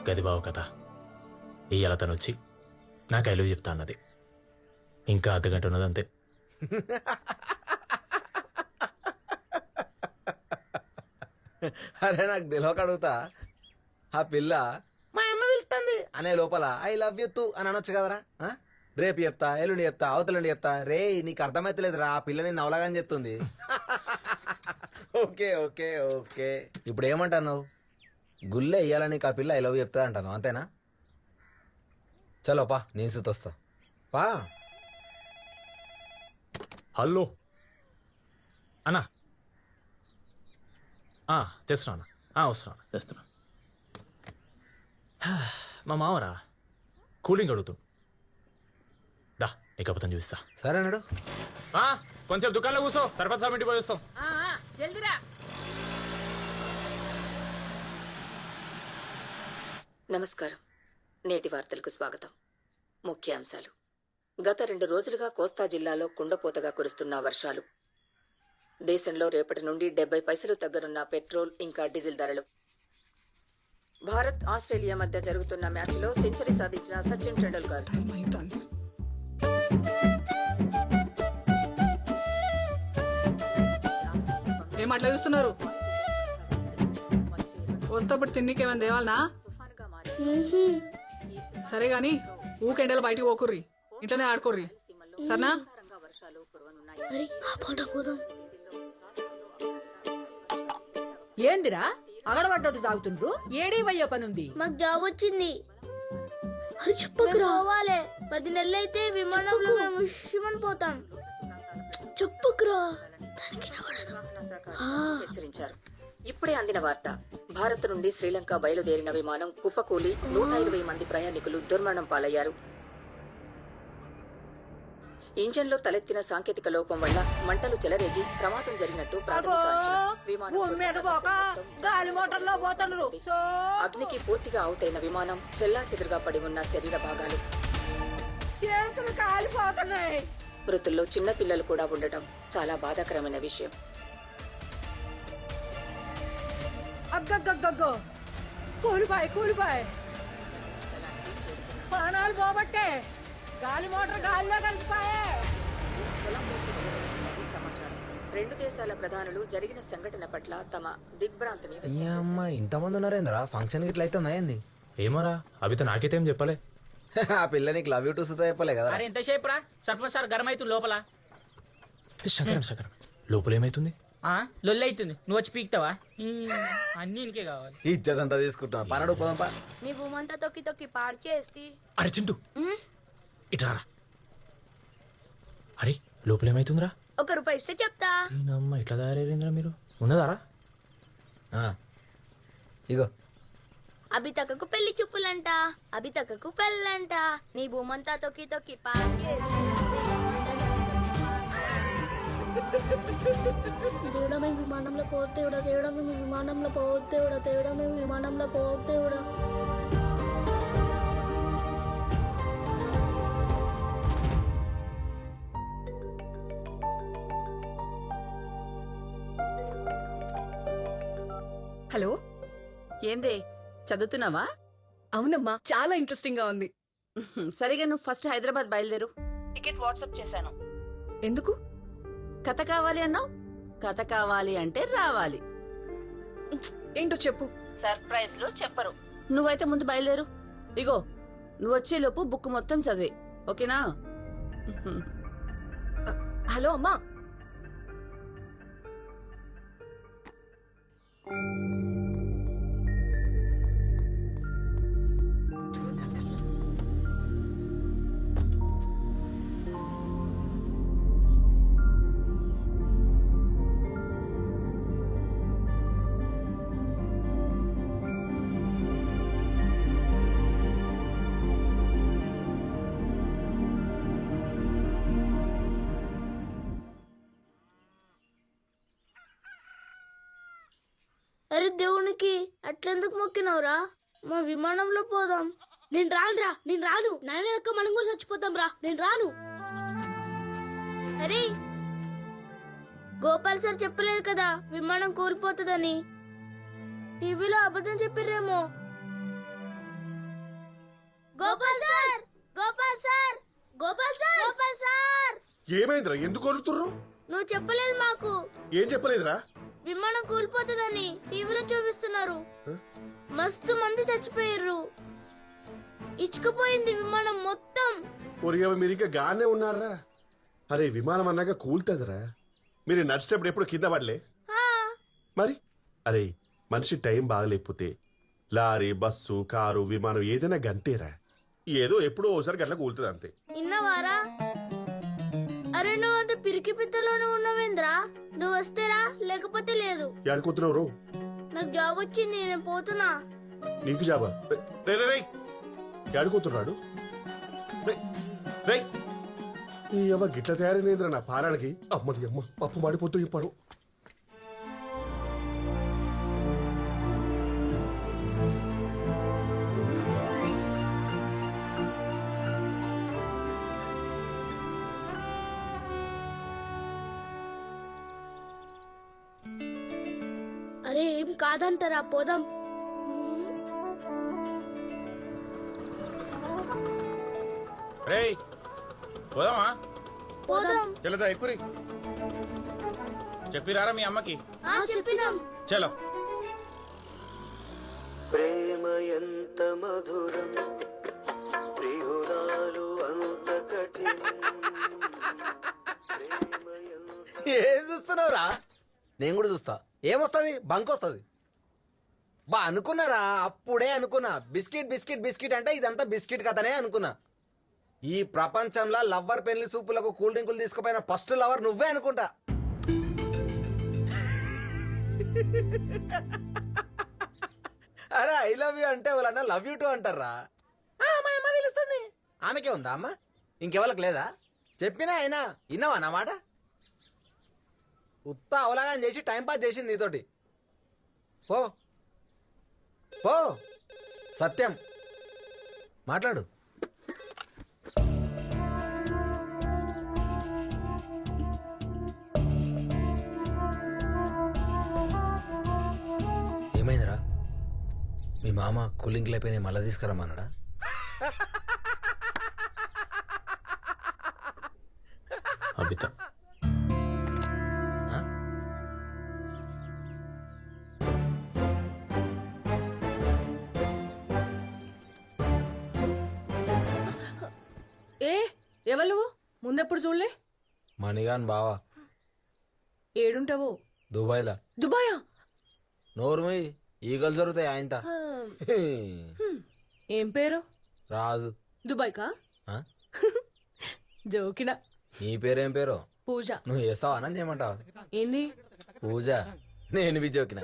గది బావు కదా ఇయ్యాల తను వచ్చి నాకు ఐ లవ్ చెప్తా అన్నది. ఇంకా అర్ధగంట ఉన్నది అంతే. అరే నాకు తెలియక అడుగుతా, ఆ పిల్ల మా అమ్మ వెళ్తుంది అనే లోపల ఐ లవ్ యూ తూ అని అనొచ్చు కదరా? రేపు చెప్తా, ఎల్లుండి చెప్తా, అవతలుండి చెప్తా. రే నీకు అర్థమైతలేదురా, ఆ పిల్ల నేను నవలాగాని చెప్తుంది. ఓకే ఓకే ఓకే, ఇప్పుడు ఏమంటావు నువ్వు? గుళ్ళే ఇయ్యాల నీకు ఆ పిల్ల ఐ లవ్ చెప్తా అంటాను, అంతేనా? చలో పా, నేను సుతొస్తా పా. హలో అన్నా, తెస్తున్నా. వస్తున్నా, తెస్తున్నా. మా మావరా కూలింగ్ అడుగుతు. దా నీకు అబద్ధం చూపిస్తా. సరే నడు. కొంచెం దుకాణంలో కూర్చో, సర్పంచ్ సాబ్ ఇంటికి పోయి వస్తాం. జల్దిరా. నమస్కారం. నేటి వార్తలకు స్వాగతం. ముఖ్యాంశాలు. గత 2 రోజులుగా కోస్తా జిల్లాలో కుండపోతగా కురుస్తున్న వర్షాలు. దేశంలో రేపటి నుండి 70 పైసలు తగ్గనున్న పెట్రోల్ ఇంకా డీజిల్ ధరలు. భారత్ ఆస్ట్రేలియా మధ్య జరుగుతున్న మ్యాచ్లో సెంచరీ సాధించిన సచిన్ టెండూల్కర్. ఏం అట్లా చూస్తున్నారు? వస్తప్పుడు తిన్నికేమైనా దేవాలనా? సరే గాని ఊకెండలు బయటికి పోకుర్రి, ఇంట్లోనే ఆడుకోర్రి, సరేనా? ఏందిరా అగడబడ్డట్టు తాగుతుండ్రు? ఏడేవయ్యో పనుంది. మాకు జాబ్ వచ్చింది. అది చెప్పకురా. పోవాలే 10 నెలలు అయితే విమానంలో మేము విషయమని పోతాం. చెప్పకురా. హెచ్చరించారు. ఇప్పుడే అందిన వార్త. భారత్ నుండి శ్రీలంక బయలుదేరిన విమానం కుప్పకూలి 120 మంది ప్రయాణికులు దుర్మరణం పాలయ్యారు. ఇంజన్లో తలెత్తిన సాంకేతిక లోపం వల్ల మంటలు చెలరేగి ప్రమాదం జరిగినట్టు అగ్నికి పూర్తిగా అవుతైన విమానం చెల్లాచెదురుగా పడి ఉన్న శరీర భాగాలు. మృతుల్లో చిన్న పిల్లలు కూడా ఉండటం చాలా బాధాకరమైన విషయం. అగ్గగ్గగ్గో కూలిపాయ్ ప్రాణాలు పోబట్టే గాలి మోటార్ గాలిలో కలిసిపాయే. సమాచారం. 2 దేశాల ప్రధానులు జరిగిన సంఘటన పట్ల తమ దిగ్భ్రాంతిని ఇంతమంది ఉన్నారేంద్రా? ఫంక్షన్ ఇట్లా అయితే ఏంది? ఏమోరా అబిత నాకైతే ఏం చెప్పలే. ఆ పిల్ల నీకు లవ్ యూ టు సుతా చెప్పలే కదా? అరే ఎంతసేపు రా, సర్పంచ్ సార్ గరం అవుతుంది లోపల. శకరం లోపల ఏమైతుంది? లొల్లి అవుతుంది, నువ్వు వచ్చి పీక్తావా? అన్ని ఇంకే కావాలి. ఇచ్చేదంతా తీసుకుంటా. పనడు పోదాంపా. నీ భూమంతా తొక్కి తొక్కి పాడు చేసి. అరే చింటూ ఇట్రారా. అరే లోపల ఏమైతుందిరా? 1 రూపాయి ఇస్తే చెప్తా. అమ్మ ఇట్లా తయారైందిరా మీరు. ఉన్నదారా? ఇగో అభితక్కకు పెళ్లి చూపులంట, అభితక్కకు పెళ్ళంట. నీ భూమంతా తొక్కి తొక్కి పాడు చేసి. దేవుడా మేము విమానంలో పోతేవుడా, దేవుడా మేము విమానంలో పోతేవుడా, దేవుడా మేము విమానంలో పోతేవుడా. హలో. ఏందే చదువుతున్నావా? అవునమ్మా, చాలా ఇంట్రెస్టింగ్ గా ఉంది. సరిగా నువ్వు ఫస్ట్ హైదరాబాద్ బయలుదేరు. టికెట్ వాట్సాప్ చేశాను. ఎందుకు? కథ కావాలి అన్నావు. కథ కావాలి అంటే రావాలి. ఏంటో చెప్పు. సర్ప్రైజ్ లో చెప్పరు. నువ్వైతే ముందు బయలుదేరు. ఇగో నువ్వు వచ్చేలోపు బుక్ మొత్తం చదివే, ఓకేనా? హలో అమ్మా. అరే దేవునికి అట్లెందుకు మొక్కినవురా? మా విమానంలో పోదాం. నేను రాను. నాయన లెక్క మనం కూడా చచ్చిపోతాం రా. నేను రాను. అరే గోపాల్ సార్ చెప్పలేదు కదా విమానం కూలిపోతుందని. టీవీలో అబద్ధం చెప్పిర్రేమో. Gopal sir, Gopal sir, Gopal sir, Gopal sir. ఏమైందిరా? ఎందుకు కొడుతుర్రు? నువ్వు చెప్పలేదు మాకు. ఏం చెప్పలేదురా? విమానం కూలిపోతుందని టీవీలో చూపిస్తున్నారు. మస్తు మంది చచ్చిపోయారు. ఇచ్చుకుపోయింది విమానం మొత్తం. ఒరిగా మీరు ఇంకా గానే ఉన్నారా? అరే విమానం అన్నాక కూల్తుందిరా. మీరు నడిచేటప్పుడు ఎప్పుడు కింద పడలే మరి? అరే మనిషి టైం బాగలేకపోతే లారీ, బస్సు, కారు, విమానం ఏదైనా గంతేరా. ఏదో ఎప్పుడో ఓసారి గట్ల కూలుతుంది అంతే. విన్నవారా? అరే నువ్వు అంత పిరికి పిత్తలోనే ఉన్నావేంద్రా? నువ్వు వస్తేరా, లేకపోతే లేదు. ఎడుకుతున్నావు రో? నాకు జాబ్ వచ్చింది, నేను పోతున్నా. నీకు జాబా? ఎడుకుతున్నాడు ఈ అవ్వ గిట్ల తయారైందిరా నా పారానికి. అమ్మడి అమ్మ పప్పు మాడిపోతూ ఇప్పుడు. అరే ఏం కాదంటారా, పోదాం. రేయ్ పోదామా? పోదాం. చెల్లదా ఎక్కురి చెప్పిరారా మీ అమ్మకి? చెప్పినాం. చలో. ప్రేమ ఎంత మధురం, ప్రియురాలు అంత కఠినం. ఏం చూస్తున్నావురా? నేను కూడా చూస్తా. ఏమొస్తుంది? బంక్ వస్తుంది. బా అనుకున్నారా? అప్పుడే అనుకున్నా. బిస్కెట్ బిస్కెట్ బిస్కెట్ అంటే ఇదంతా బిస్కెట్ కథనే అనుకున్నా. ఈ ప్రపంచంలో లవ్వర్ పెళ్లి సూపులకు కూల్ డ్రింకులు తీసుకుపోయిన ఫస్ట్ లవర్ నువ్వే అనుకుంటా. అరే ఐ లవ్ యూ అంటే వాళ్ళన్నా లవ్ యూ టూ అంటారా? మా అమ్మ పిలుస్తుంది. ఆమెకే ఉందా అమ్మ? ఇంకెవరికి లేదా? చెప్పినా అయినా విన్నావా నా మాట? ఉత్త అవలాగం చేసి టైంపాస్ చేసింది నీతోటి. పో పో, సత్యం మాట్లాడు. ఏమైందిరా? మీ మామ కూలింగ్ అయిపోయినాయి మళ్ళా తీసుకురమ్మన్నాడా? అబిత ఎవరు? ముందెప్పుడు చూడలే. మణిగాన్ బావా. ఏడుంటావో? దుబాయ్లా. దుబాయా? నోరుమై ఈగలు జరుగుతాయి ఆయనత. ఏం పేరు? రాజు. దుబాయ్ కా? జోకినా. నీ పేరేం పేరు? పూజ. నువ్వు చేస్తావా అని చేయమంటావా? ఏంది పూజ? నేను బి జోకినా.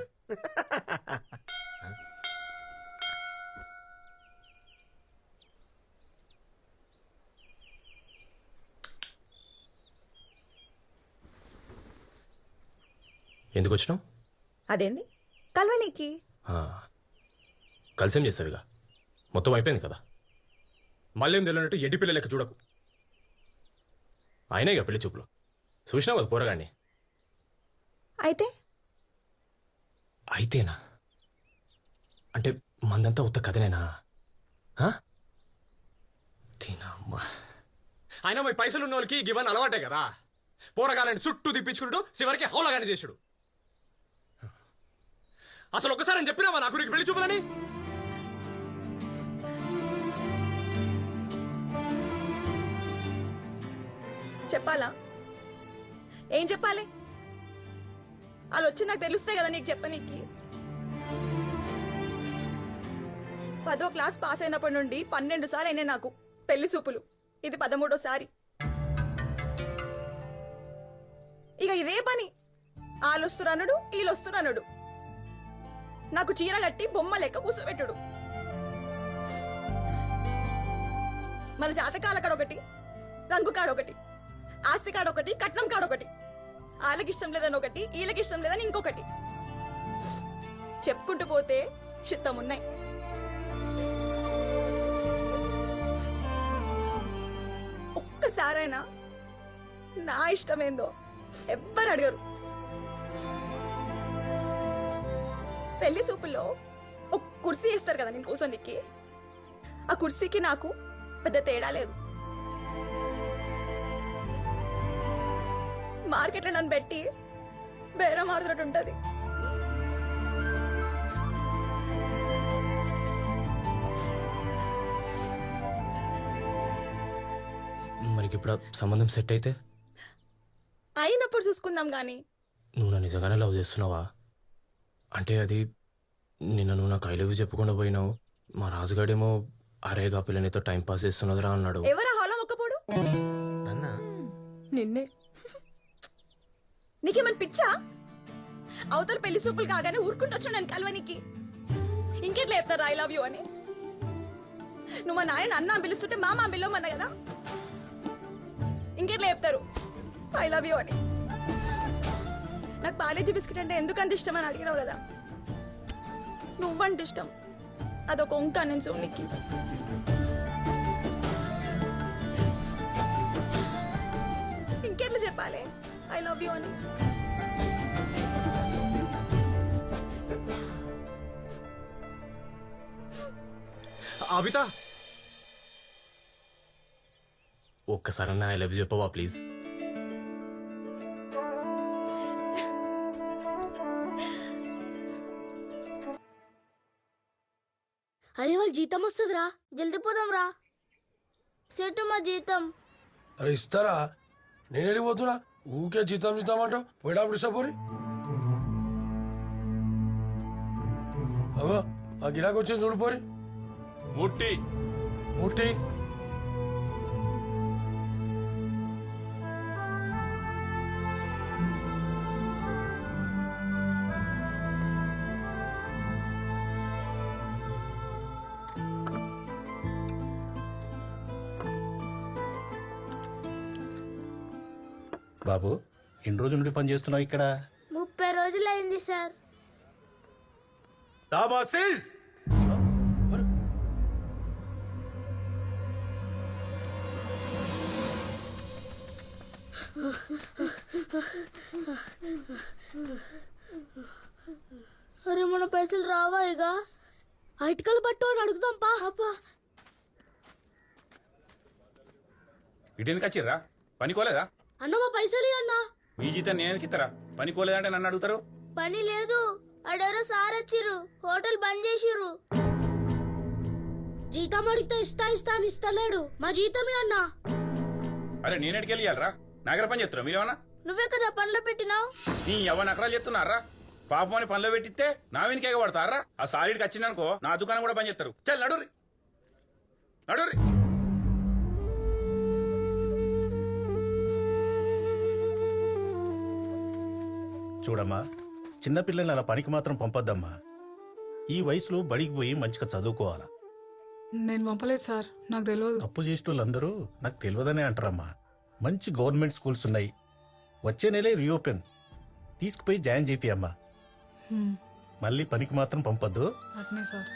ఎందుకు వచ్చినావు? అదేంది కల్వనీకి? కలిసేం చేస్తావుగా, మొత్తం అయిపోయింది కదా. మళ్ళీ ఏం తెలియనట్టు ఎడ్డి పిల్ల లెక్క చూడకు. అయినా ఇక పెళ్లి చూపులు చూసినావు కదా పోరగాడిని. అయితే అయితేనా? అంటే మందంతా ఉత్త కథనేనా తినమ్మా. అయినా మీ పైసలు ఉన్న వాళ్ళకి గివన్ అలవాటే కదా. పోరగాలని చుట్టూ తిప్పించుకుంటూ చివరికి హౌలగాని చేసుడు. అసలు ఒక్కసారి అని చెప్పినావా నాకు నీకు పెళ్లి చూపులని? చెప్పాలా? ఏం చెప్పాలి? వాళ్ళు వచ్చి నాకు తెలుస్తాయి కదా నీకు చెప్పనీకి. 10వ క్లాస్ పాస్ అయినప్పటి నుండి 12 సార్లు అయినాయి నాకు పెళ్లి చూపులు. ఇది 13వసారి. ఇక ఇదే పని. వాళ్ళు వస్తురనుడు, వీళ్ళు వస్తురనుడు. నాకు చీర కట్టి బొమ్మ లెక్క కూర్చోబెట్టుడు. మన జాతకాల కాడొకటి, రంగు కాడొకటి, ఆస్తి కాడొకటి, కట్నం కాడొకటి, వాళ్ళకి ఇష్టం లేదని ఒకటి, వీళ్ళకి ఇష్టం లేదని ఇంకొకటి. చెప్పుకుంటూ పోతే చిత్తం ఉన్నాయి. ఒక్కసారైనా నా ఇష్టమేందో ఎవ్వరు అడగరు. పెళ్లి సూపుల్లో ఒక కుర్చీ వేస్తారు కదా నేను కూర్చోనికి. ఆ కుర్చీకి నాకు పెద్ద తేడా లేదు. మార్కెట్లో నన్ను పెట్టి బేరం ఆడుతున్నట్టు ఉంటుంది. మరికి ఇప్పుడు సంబంధం సెట్ అయితే అయినప్పుడు చూసుకుందాం గాని. నువ్వు నా నిజంగానే లవ్ చేస్తున్నావా? అంటే అది నిన్న నువ్వు నాకు ఐ లవ్ యూ చెప్పకుండా పోయినావు. మా రాజుగాడేమో అరేగా పిల్లనితో టైం పాస్ చేస్తున్నదిరా అన్నాడు. ఎవరా హాలో ఒక్కపోడు? నిన్నే. నీకేమని పిచ్చా? అవతల పెళ్లి సూపులు కాగానే ఊరుకుంటొచ్చు నేను కలవనికి. ఇంకెట్లా చెప్తారా ఐ లవ్ యూ అని? నువ్వు మా నాయన అన్న పిలుస్తుంటే మామ పిలవమన్నా కదా. ఇంకెట్లా చెప్తారు ఐ లవ్ యూ అని? నాకు పాలేజీ బిస్కెట్ అంటే ఎందుకు అంత ఇష్టం అని అడిగినావు కదా. నువ్వంటే ఇష్టం, అదొక వంక నేను సోనికి. ఇంకెట్లా చెప్పాలి ఐ లవ్ యూ అని? అబిత, ఒక్కసారన్నా ఐ లవ్ యూ చెప్పవా ప్లీజ్? అరే వాళ్ళు జీతం వస్తుందిరా, జల్దీ పోదాం రా. సెట్ మా జీతం. అరే ఇస్తారా? నేను వెళ్ళిపోతున్నా. ఊకే జీతం జీతం అంటావు. పోయినప్పుడు ఇష్టపోరి. అగో ఆ గిరాకి వచ్చింది చూడిపోరి. ముట్టి ముట్టి బాబు, ఎన్ని రోజుల నుండి పని చేస్తున్నావు ఇక్కడ? 30 రోజులైంది సార్. దాబాసిస్ అరే మన పైసలు రావా? ఇక ఇటుకలు పట్టు అని అడుగుదాం పా. ఇటెందుకు వచ్చిర్రా? పనికోలేదా? అన్న మా పైసలు అన్నా. మీ జీతం నేను ఇస్తారా? పనికోలేదంటే నన్ను అడుగుతారు. పని లేదు, అడెవరో సార్ వచ్చిర్రు, హోటల్ బంద్ చేసిర్రు. జీతం అడిగితే ఇస్తా అని ఇస్తలేడు. మా జీతమే అన్నా. అరే నేనేటికి వెళ్ళాలరా? నాగర పని చేస్తున్నా మీరేమన్నా? నువ్వే కదా పనిలో పెట్టినావు. నీ ఎవరిని అకరాలు చెప్తున్నారా? పాపం అని పనిలో పెట్టిస్తే నా వెనుక పడతారా? ఆ సారీడికి వచ్చిందనుకో నా దుకాణం కూడా పని చేస్తారు. చల్ నడురి నడురి. చూడమ్మా, చిన్నపిల్లల్ని అలా పనికి మాత్రం పంపొద్దమ్మా. ఈ వయసులో బడికి పోయి మంచిగా చదువుకోవాలా. నేను పంపలేదు సార్, నాకు తెలియదు. తప్పు చేసేటోళ్ళందరూ నాకు తెలియదనే అంటారమ్మా. మంచి గవర్నమెంట్ స్కూల్స్ ఉన్నాయి. వచ్చే నెలే రీఓపెన్. తీసుకుపోయి జాయిన్ చేపి అమ్మా. మళ్ళీ పనికి మాత్రం పంపొద్దు. అట్నే సార్.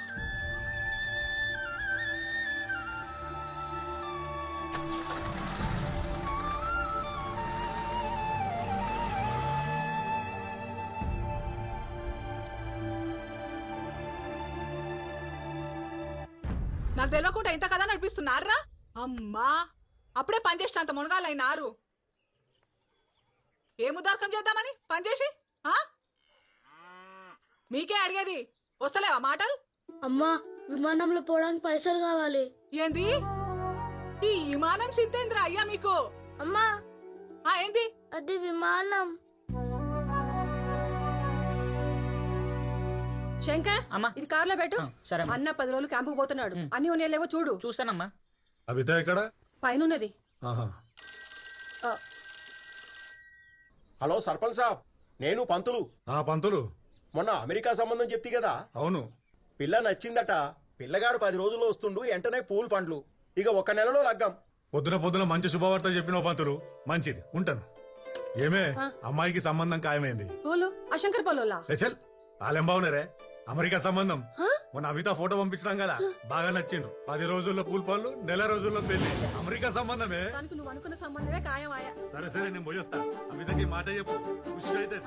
నాకు తెలియకుండా ఇంత కదా నడిపిస్తున్నారా? అమ్మా అప్పుడే పనిచేసినంత మునగాలైనారు. ఏం ఉదార్కం చేద్దామని పనిచేసి మీకే అడిగేది, వస్తలేవా మాటలు? అమ్మా విమానంలో పోవడానికి పైసలు కావాలి. ఏంది ఈ విమానం చింతేంద్ర అయ్యా మీకు? అమ్మా ఏంది అది విమానం. శంకర్ అమ్మా. ఇది కార్లో పెట్టు. సరే అన్న 10 రోజులు క్యాంపుకు పోతున్నాడు. అన్ని ఉన్నాయేమో చూడు. చూస్తానమ్మా. అబిత ఎక్కడ? పైనున్నది. ఆహా. హలో సర్పంచ్ సాబ్, నేను పంతులు. పంతులు మొన్న అమెరికా సంబంధం చెప్తి కదా? అవును. పిల్ల నచ్చిందట. పిల్లగాడు 10 రోజుల్లో వస్తుండు. వెంటనే పూల్ పండ్లు. ఇక 1 నెలలో లగ్గం. పొద్దున మంచి శుభవార్త చెప్పిన పంతులు. మంచిది, ఉంటాను. ఏమే అమ్మాయికి సంబంధం ఖాయమైంది. పోలు ఆ శంకర్ పోలోలా చల్ వాళ్ళేం బాగున్నారే. అమెరికా సంబంధం. మొన్న అబిత ఫోటో పంపించినాం కదా, బాగా నచ్చిండు. 10 రోజుల్లో పూల్ పళ్ళు, నెల రోజుల్లో పెళ్లి. అమెరికా సంబంధమే. దానికి నువ్వు అనుకున్న సంబంధమే ఖాయమాయా. సరే నేను పోయొస్తా. అబితకి మాట చెప్పు, ఖుషి అయితే.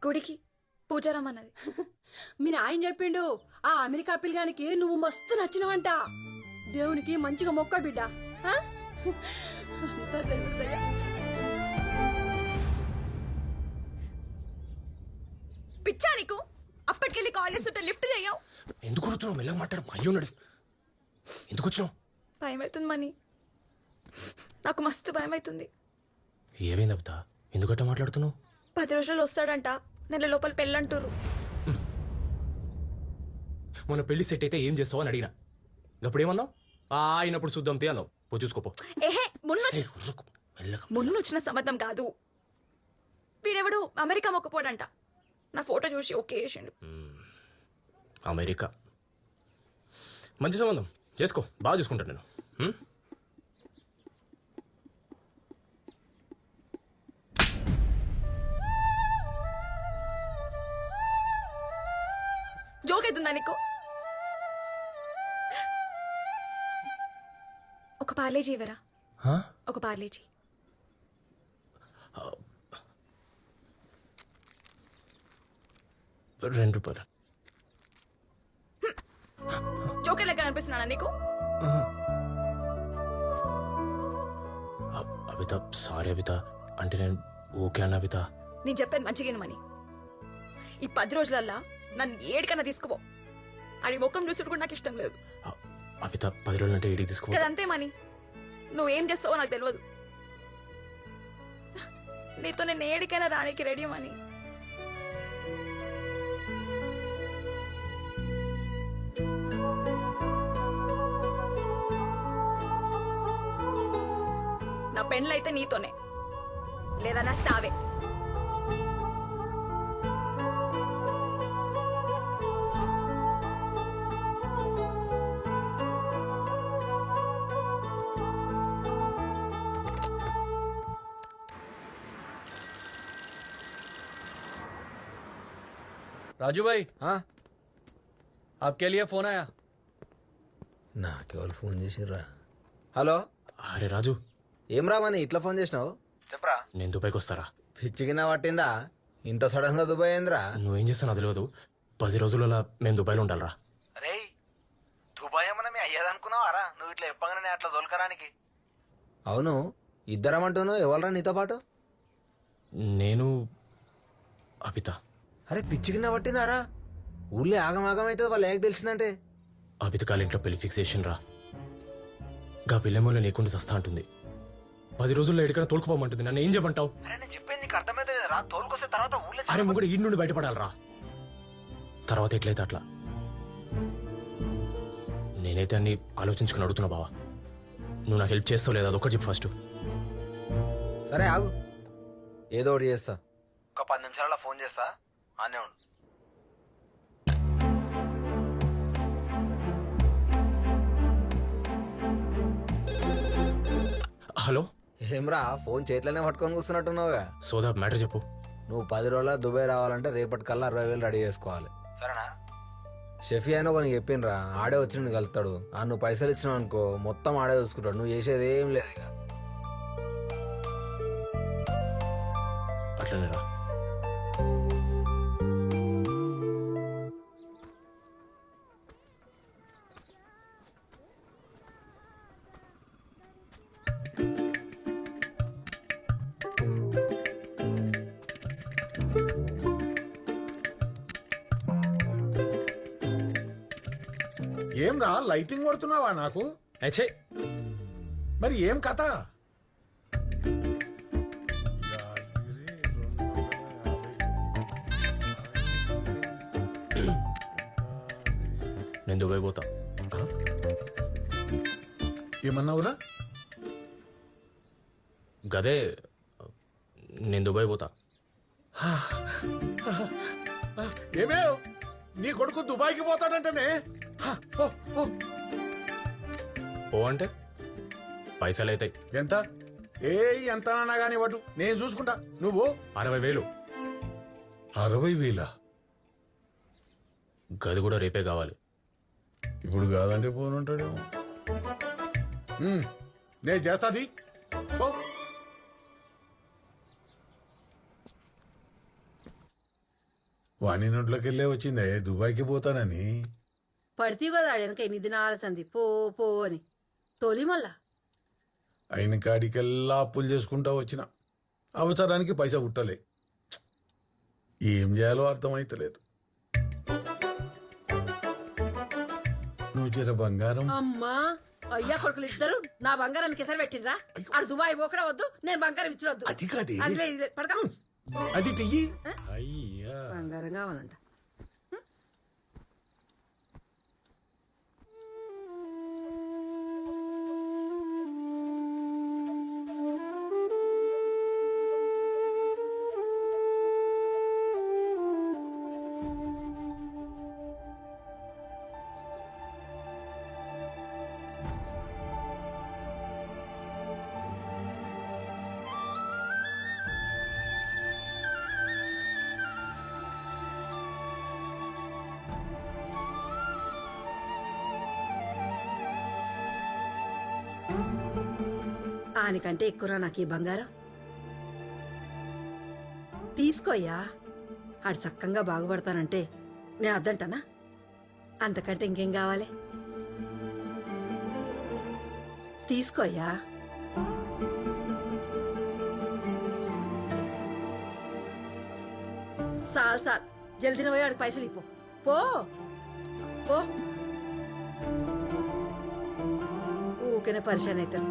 గుడికి పూజారం అన్నది. మీ నాయన చెప్పిండు ఆ అమెరికా పిల్లగానికి నువ్వు మస్తు నచ్చినవంట. దేవునికి మంచిగా మొక్క బిడ్డ. అంతా దేవుడి దయ. పిచ్చా నీకు? అప్పటికెళ్ళి కాల్ చేస్తుంటే లిఫ్ట్ చేయవు. ఎందుకు కూర్చున్నావు? మెల్లగా మాట్లాడు. అయ్యో నడు. ఎందుకు వచ్చినావు? భయం అవుతుంది మనీ, నాకు మస్తు భయం అవుతుంది. ఏమైంది అబిత? ఎందుకట్లా మాట్లాడుతున్నావు? 10 రోజుల్లో వస్తాడంట, నెల లోపల పెళ్ళంటారు. మొన్న పెళ్లి సెట్ అయితే ఏం చేస్తావు అని అడిగినా. అప్పుడేమన్నావు? అయినప్పుడు చూద్దాం తే అన్నావు. పో చూసుకోపో. ఏహే మొన్న వచ్చిన సంబంధం కాదు. వీడెవడు అమెరికా మొక్కపోడంట. నా ఫోటో చూసి ఓకే చేసిండు. అమెరికా మంచి సంబంధం, చేసుకో. బాగా చూసుకుంటాను నేను. జోక్ అవుతుందా నీకు? ఒక పార్లేజీ ఇవ్వరా? ఒక పార్లేజీ. ₹2. జోకే లెక్క అనిపిస్తున్నానా నీకు? అబిత సారీ అబిత. అంటే నేను ఓకే అన్న అబిత. నేను చెప్పేది మంచిగానమని. ఈ 10 రోజులల్లా నన్ను ఏడికన్నా తీసుకుపో. అది ముఖం చూసుడు కూడా నాకు ఇష్టం లేదు. అబిత 10 రోజులు అంటే ఏడికి తీసుకో. కదంతే మని. నువ్వేం చేస్తావో నాకు తెలియదు. నీతో నేను ఏడికైనా రానికి రెడీ మని. నా పెళ్ళైతే నీతోనే, లేదా నా సావే. राजू भाई, हाँ आपके लिए फोन आया. నాకెవరు ఫోన్ చేసిర్రా? హలో. అరే రాజు, ఏం రామని ఇట్లా ఫోన్ చేసినావు? చెప్పరా. నేను దుబాయ్కి వస్తారా? పిచ్చికినా పట్టిందా? ఇంత సడన్ గా దుబాయ్ ఏంద్రా? నువ్వేం చేస్తానో తెలియదు. 10 రోజులలో మేము దుబాయ్లో ఉండాలరా. అరే దుబాయ్ ఏమన్నా మీ అయ్యేదనుకున్నావారా? నువ్వు ఇట్లా చెప్పగానే అట్లా దొలకరానికి. అవును, ఇద్దరమంటున్నావు. ఎవరరా నీతో పాటు? నేను అబిత. అరే పిచ్చికినా పట్టిందారా? ఊళ్ళో ఆగమాగం అవుతుంది వాళ్ళు ఏక తెలిసిందంటే. అబిత కాల ఇంట్లో పెళ్లి ఫిక్స్ చేసిన రా. గా పిల్లమూల లేకుండా చస్తా అంటుంది. 10 రోజుల్లో ఎడికైనా తోలుకుపోమంటుంది. నన్ను ఏం చెప్పంటావు? అరే నేను చెప్పేది నీకు అర్థమైతే రా. తోలుకొస్తే తర్వాత ఊళ్ళో అరే ముగ్గురు ఇంటి నుండి బయటపడాలరా. తర్వాత ఎట్లయితే అట్లా. నేనైతే అన్ని ఆలోచించుకుని అడుగుతున్నా బావా. నువ్వు నాకు హెల్ప్ చేస్తావు లేదా అదొకటి చెప్పు ఫస్ట్. సరే ఆగు, ఏదో ఒకటి చేస్తా. ఒక 10 నిమిషాలలో ఫోన్ చేస్తా, ఆనే ఉండు. హలో, ఏమ్రా ఫోన్ చేతిలోనే పట్టుకొని కూర్చున్నట్టున్నావుగా. సోదా మ్యాటర్ చెప్పు. నువ్వు 10 రోజుల దుబాయ్ రావాలంటే రేపటికల్లా 60,000 రెడీ చేసుకోవాలి, సరేనా? షెఫీ అని ఒక చెప్పిండ్రా, ఆడే వచ్చి నిన్ను కలుతాడు. నువ్వు పైసలు ఇచ్చినావు అనుకో, మొత్తం ఆడే చూసుకుంటాడు. నువ్వు చేసేది ఏం లేదు ఇక. అట్లనే రా. ఏం రా లైటింగ్ కొడుతున్నావా నాకు? అచ్చే, మరి ఏం కథ? నేను దుబాయ్ పోతా. ఏమన్నావురా? గదే, నేను దుబాయ్ పోతా. ఏమే నీ కొడుకు దుబాయ్కి పోతాడంటనే? ఓ అంటే పైసలు అవుతాయి. ఎంత? ఎంత అన్నా గానీ వాడు నేను చూసుకుంటా. నువ్వు 60,000. 60,000? గది కూడా రేపే కావాలి. ఇప్పుడు కాదంటే పోనుంటాడేమో. నేను చేస్తాది. వాణి నోట్లోకి వెళ్ళే వచ్చిందే దుబాయ్కి పోతానని. పడితే కదా వెనక ఎన్ని దినాల సంది పో పో అని తోలి మళ్ళా. అయిన కాడికెల్లా అప్పులు చేసుకుంటా వచ్చిన. అవసరానికి పైసా పుట్టలే. ఏం చేయాలో అర్థమైతలేదు. నువ్వు జర బంగారం. అమ్మా అయ్యా కొడుకులు ఇద్దరు నా బంగారానికి ఎసరు పెట్టిండ్రా. ఆడు దుబాయ్ పోకడా వద్దు, నేను బంగారం ఇచ్చినొద్దు. అది కాదే. పడక అది టియ్యి. అయ్యా బంగారం కావాలంట. ఆనికంటే ఎక్కువరా నాకు ఈ బంగారం. తీసుకోయ్యా, ఆడు చక్కంగా బాగుపడతానంటే నేను అద్దంటానా? అంతకంటే ఇంకేం కావాలి? తీసుకోయ్యా. సాల్ సాల్ జల్దిన పోయి ఆడికి పైసలు ఇప్పు. పో పో, ఊకనే పరిశాన్ అవుతారు.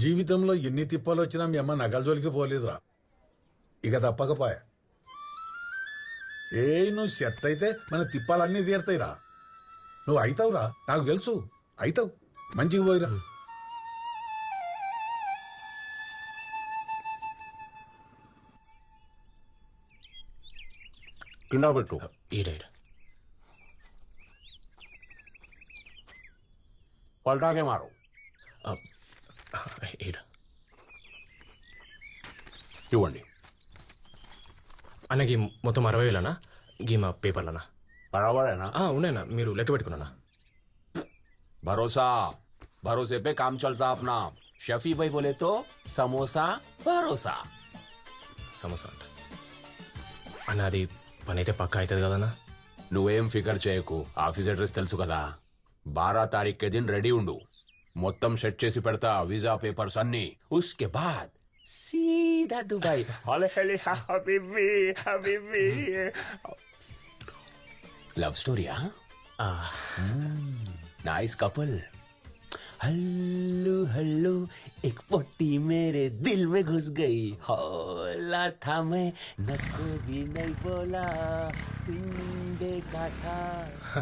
జీవితంలో ఎన్ని తిప్పాలు వచ్చినా మీ అమ్మ నగల జోలికి పోలేదురా. ఇక తప్పకపోయా. నువ్వు సెట్ అయితే మన తిప్పాలన్నీ తీరుతాయిరా. నువ్వు అవుతావురా, నాకు తెలుసు అవుతావు. మంచిగా పోయిరా. కింద పెట్టు. ఈడైడ్ పల్టాకే మారు. ఈడ ఇవ్వండి. అన్నకి మొత్తం 60,000 గీ మా పేపర్లనా? బరాబరేనా? ఉన్నాయన్నా, మీరు లెక్క పెట్టుకున్నానా? भरोसा भरोसे पे काम चलता अपना. शफी भाई बोले तो समोसा भरोसा. సమోసా అంట అన్న. అది పని అయితే పక్కా అవుతుంది కదన్నా? నువ్వేం ఫికర్ చేయకు. ఆఫీస్ అడ్రస్ తెలుసు కదా. 12 తారీఖు కే దిన్ రెడీ ఉండు. మొత్తం సెట్ చేసి పెడతా, వీసా పేపర్స్ అన్ని. ఉస్కే బాద్ సీదా దుబాయ్. హబీబీ హబీబీ. లవ్ స్టోరీయా? Nice couple. हल्लू हल्लू एक पट्टी मेरे दिल में घुस गई. हौला था मैं नको भी नहीं बोला पिंडे का था.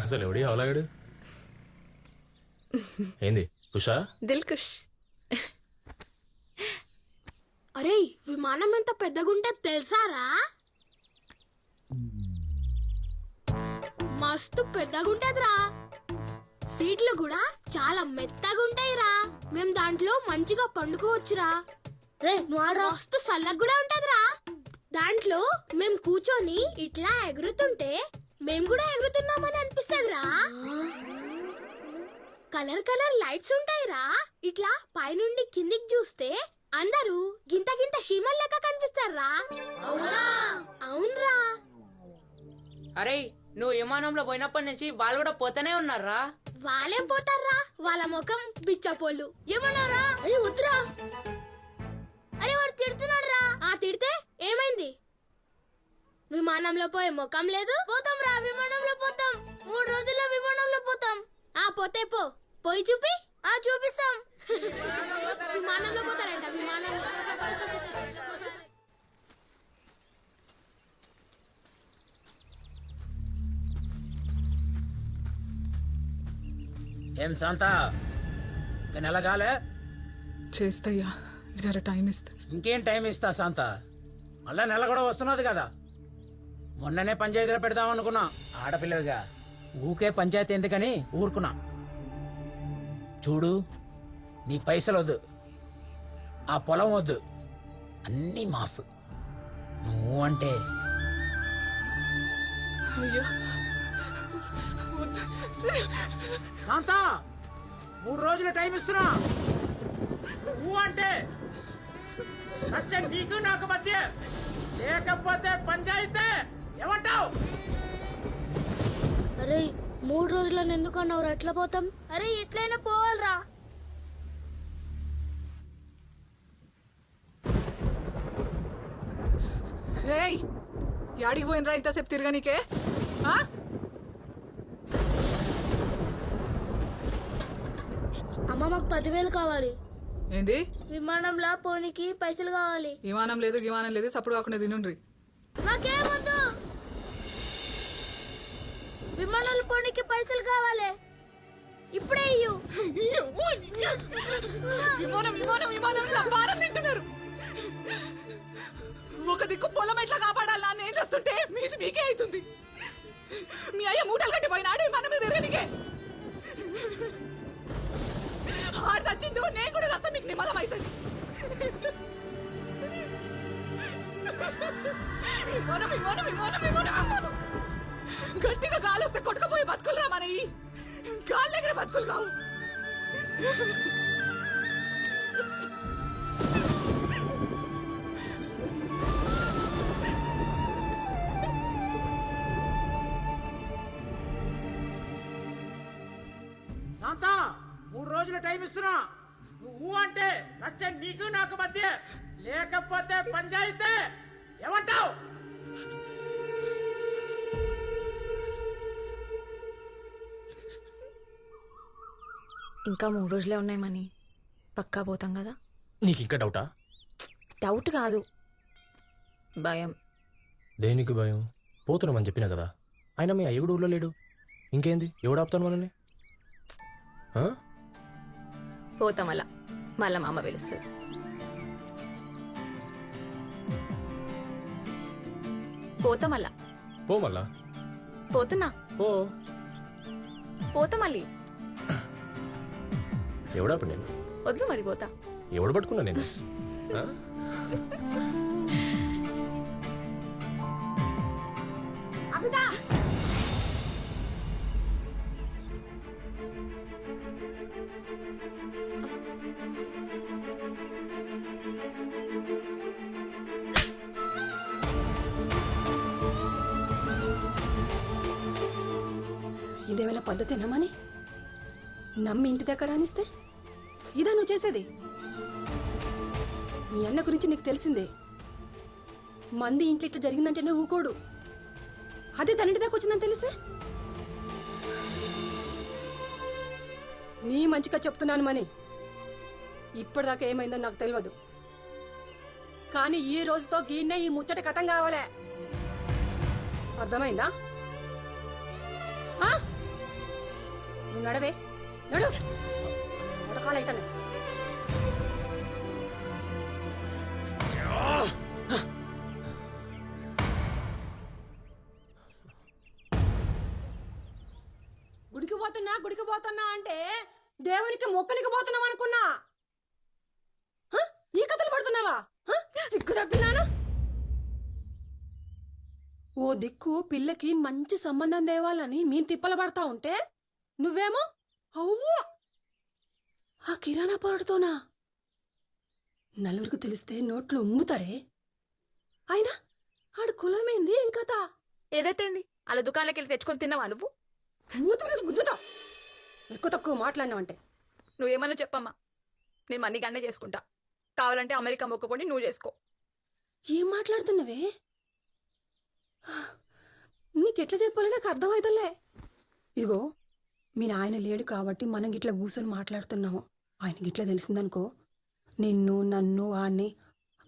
అసలు ఎవడి అవలాగాడు ఏంది కుషా? దిల్కుష్. అరే విమానం ఎంత పెద్దగుంటే తెలుసారా? మస్తు పెద్దగుంటదిరా. సీట్లు కూడా చాలా మెత్తగుంటాయిరా. మేం దాంట్లో మంచిగా పండుకోవచ్చురా. రే నువ్వు మస్తు సల్లగా కూడా ఉంటదిరా. దాంట్లో మేం కూర్చొని ఇట్లా ఎగురుతుంటే మేం కూడా ఎగురుతున్నామని అనిపిస్తదిరా. కలర్ కలర్ లైట్స్ ఉంటాయిరా. ఇట్లా పైనుండి కిందికి చూస్తే అందరూ గింత గింత షీమల్ లెక్క కనిపిస్తారా. అవునరా. అరే నువ్వు విమానంలో పోయినప్పటి నుంచి వాళ్ళు కూడా పోతూనే ఉన్నారా? వాళ్ళేం పోతారా, వాళ్ళ ముఖం బిచ్చపోళ్ళు. ఏమన్నారా? అయ్యో వద్దురా. అరే వాడు తిడుతున్నాడు రా. ఆ తిడితే ఏమైంది? విమానంలో పోయే ముఖం లేదు. పోతాం రా, విమానంలో పోతాం. 3 రోజుల్లో విమానంలో పోతాం. ఆ పోతే పోయి చూపి. ఆ చూపిస్తాం. విమానంలో పోతారంట, విమానంలో. ఏం శాంత నెలగాలే చేస్తయ్యా, జర టైం ఇస్తా. ఇంకేం టైం ఇస్తా శాంత, మళ్ళా నెల కూడా వస్తున్నది కదా. మొన్ననే పంచాయతీలో పెడదాం అనుకున్నా. ఆడపిల్లవిగా ఊకే పంచాయతీ ఎందుకని ఊరుకున్నా. చూడు, నీ పైసలు వద్దు, ఆ పొలం వద్దు, అన్నీ మాఫ్. నువ్వు అంటే అయ్యో శాంత 3 రోజులు టైం ఇస్తున్నా. నువ్వు అంటే నచ్చ నీకు నాకు మధ్య, లేకపోతే పంచాయతీ ఏమంటావు? అరే 3 రోజులను ఎందుకు అన్నావు? ఎట్లా పోతాం? అరే ఎట్లయినా పోవాలరా. రేయ్, యాడికి పోయినరా ఇంతసేపు తిరగనీకే? ఆ? అమ్మ మాకు 10,000 కావాలి. ఏంది? విమానంలో పోనీకి పైసలు కావాలి. విమానం లేదు, విమానం లేదు, సప్పుడు కాకుండా తినుండ్రి. నాకేమొద్దు. విమానాలు పోనీకి పైసలు కావాలి. ఇప్పుడే ఇయ్యు. విమానం విమానం విమానం భారం తింటున్నారు. ఒక దిక్కు పొలం ఎట్లా కాపాడాలా అని ఏం చేస్తుంటే మీది మీకే అవుతుంది. మీ అయ్య మూటలు కట్టిపోయినాడు మన మీద ఎరగనికే. ఆడు చచ్చిండు, నేను కూడా చస్తా, మీకు నిమ్మలం అవుతుంది. విమానం విమానం విమానం విమానం విమానం. గట్టిగా గాలి వస్తే కొట్టుకుపోయి బతుకులు రా మనయి. గాలి దగ్గర బతుకులు కావు. శాంత 3 రోజులు టైం ఇస్తున్నా. నువ్వు అంటే నచ్చ నీకు నాకు మధ్య, లేకపోతే పంచాయతీ ఏమంటావు? ఇంకా 3 రోజులే ఉన్నాయి మనీ. పక్కా పోతాం కదా. నీకు ఇంకా డౌటా? డౌట్ కాదు, భయం. దేనికి భయం? పోతున్నామని చెప్పినా కదా. అయినా మీ అయ్య కూడా ఊళ్ళో లేడు. ఇంకేంది, ఎవడు ఆపుతాను మనల్ని? పోతాం అలా, మళ్ళా మా అమ్మ పిలుస్తుంది. పోతాం అలా. పో మళ్ళా. పోతున్నా. పోతా మళ్ళీ. ఎవడాపు నేను? వద్దు మరి పోతా. ఎవడు పట్టుకున్నా నేను? అమితా ఇదేమైనా పద్ధతేనామని నమ్మి ఇంటి దగ్గర అనిస్తే ఇదా నువ్వు చేసేది? మీ అన్న గురించి నీకు తెలిసిందే. మంది ఇంట్లో ఇట్లా జరిగిందంటేనే ఊకోడు. అదే తనింటి దాకా వచ్చిందని తెలిస్తే నీ మంచిగా చెప్తున్నాను మని. ఇప్పటిదాకా ఏమైందో నాకు తెలియదు, కానీ ఈ రోజుతో గీన్నే ఈ ముచ్చట కథం కావాలే. అర్థమైందా? ఆ? నువ్వు నడవే, నడు. ఉడకాలైతానే. గుడికి పోతున్నా అంటే దేవునికి మొక్కలికి పోతున్నావు అనుకున్నా. ఈ కథలు పడుతున్నావా? సిగ్గు తప్పినాను. ఓ దిక్కు పిల్లకి మంచి సంబంధం తేవాలని మేము తిప్పల పడతా ఉంటే నువ్వేమో అవ్వ ఆ కిరాణా పొరడుతోనా? నలుగురికి తెలిస్తే నోట్లు ఉమ్ముతారే. అయినా ఆడు కులమేంది ఏం కథ? ఏదైతేంది అలా దుకాణంలోకి వెళ్ళి తెచ్చుకొని తిన్నావా నువ్వు? గుద్దుతా ఎక్కువ తక్కువ మాట్లాడినావంటే. నువ్వేమన్నా చెప్పమ్మా, నేను మనీ గండే చేసుకుంటా. కావాలంటే అమెరికా మొక్కుకొని నువ్వు చేసుకో. ఏం మాట్లాడుతున్నావే? నీకెట్లా చెప్పాలో నాకు అర్థమవుతలే. ఇదిగో మీ నాయన లేడు కాబట్టి మనం గిట్లా కూర్చొని మాట్లాడుతున్నాము. ఆయన గిట్లా తెలిసిందనుకో నిన్ను నన్ను వాణ్ణి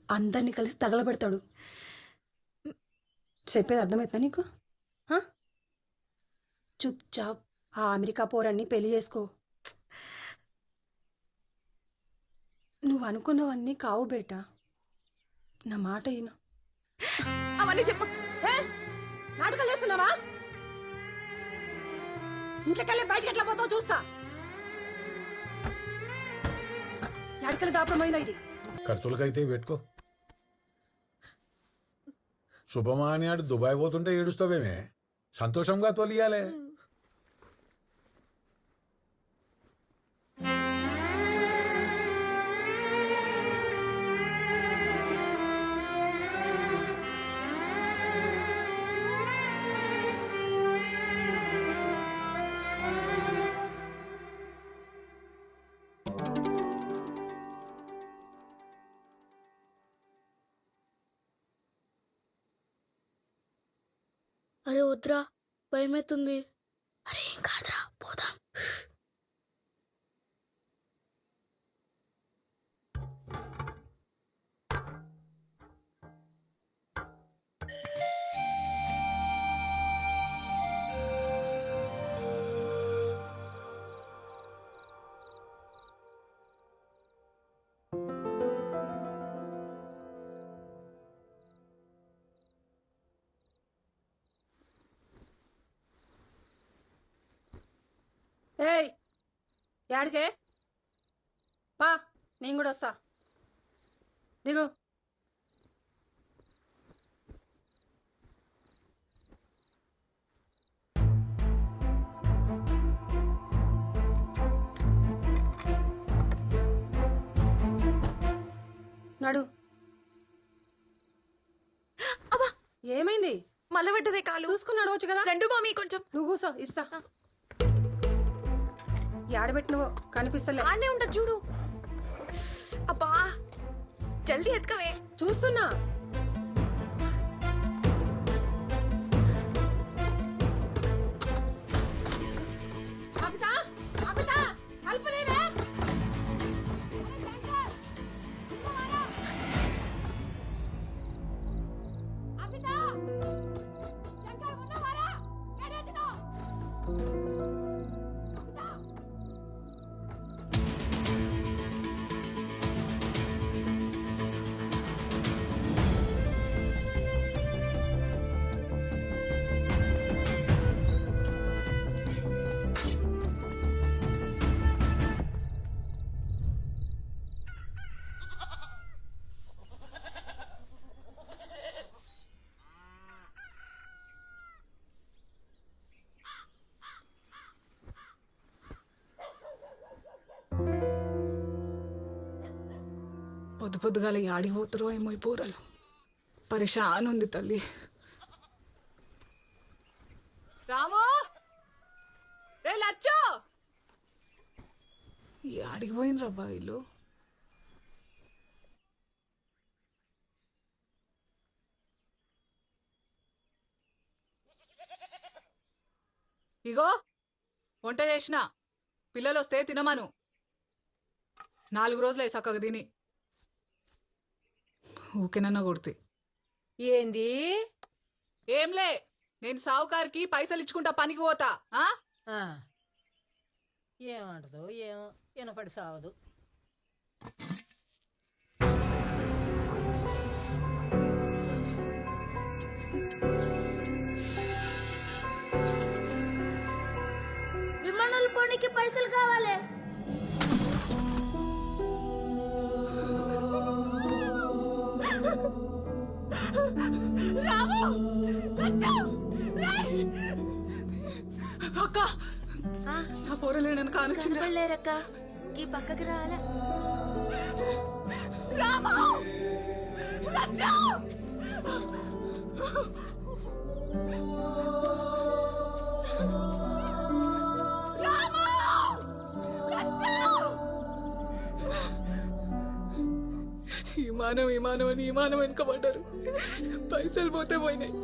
అందరినీ కలిసి తగలబెడతాడు. చెప్పేది అర్థమవుతుందా నీకు? చుప్ చాప్ ఆ అమెరికా పోరాన్ని పెళ్లి చేసుకో. నువ్వు అనుకున్నవన్నీ కావు బేటా, నా మాట అయినా. అవన్నీ చెప్ప. నాటకాలు చేస్తున్నావా? ఇంట్లోకెళ్ళి బయటకి ఎట్లా పోతావు చూస్తా. ఎడకలు దాపరమైందా ఇది? ఖర్చులకైతే పెట్టుకో. శుభమా అని ఆడు దుబాయ్ పోతుంటే ఏడుస్తావేమే? సంతోషంగా తొలియాలే. అరే వద్దురా, భయమవుతుంది. అరే ఏం కాదురా, పోదాం. ఏయ్ యాడికే పా, నేను కూడా వస్తా. దిగు. నడు. ఏమైంది? మళ్ళీ పెట్టదే కాలు. చూసుకుని నడవచ్చు కదా. సెండు మామీ కొంచెం. నువ్వు కూసో, ఇస్తా. యాడబెట్టినవో కనిపిస్తలే. ఆడనే ఉండదు చూడు. అబ్బా జల్దీ ఎత్తుకవే. చూస్తున్నా. పొద్దు పొద్దుగాల ఆడికి పోతారో ఏమో ఈ పూరలు. పరిశాన్ ఉంది తల్లి. రామో రే లచ్చో, ఈ ఆడికి పోయినరా బాయిలు. ఇగో వంట చేసిన, పిల్లలు వస్తే తినమను. 4 రోజులే చక్కగా తిని ఊకేనన్నా కొడితే. ఏంది? ఏంలే, నేను సావుకారికి పైసలు ఇచ్చుకుంటా పనికి పోతా. ఏమంటదో ఏమో, వినపడి సావదు. విమానాలు పోనీకి పైసలు కావాలి. అక్క, నా పోరలేనని కానొచ్చింది. కనపడలేరక్క, ఈ పక్కకి రాలే. రాము, రజ్జు! రాము, రజ్జు! విమానం అని విమానం వెనుకబడ్డారు. పైసలు పోతే పోయినాయి.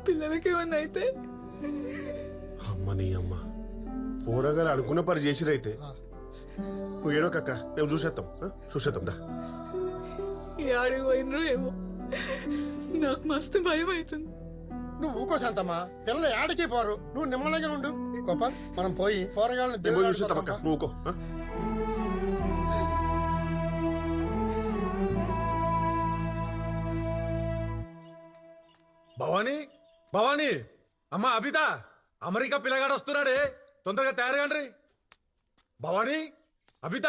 పిల్లలకి ఏమన్నా అయితే అమ్మ నీ అమ్మ, పోరగారు అనుకున్న పని చేసిరైతే. నువ్వు ఏడోకక్క, మేము చూసేద్దాం దా. ఈ ఆడికి పోయినరు ఏమో, నాకు మస్తు భయం అవుతుంది. నువ్వు ఊకో శాంతమ్మా, పిల్లలు ఆడికి పోరు. నువ్వు నిమ్మలంగా ఉండు. గోపాల్, మనం పోయి పోరగాళ్ళని మేము పోయి చూసేద్దామక్క, నువ్వు ఊకో. భవానీ, భవానీ, అమ్మా అబిత, అమెరికా పిల్లగాడు వస్తున్నాడే, తొందరగా తయారుగాండ్రి. భవానీ, అబిత,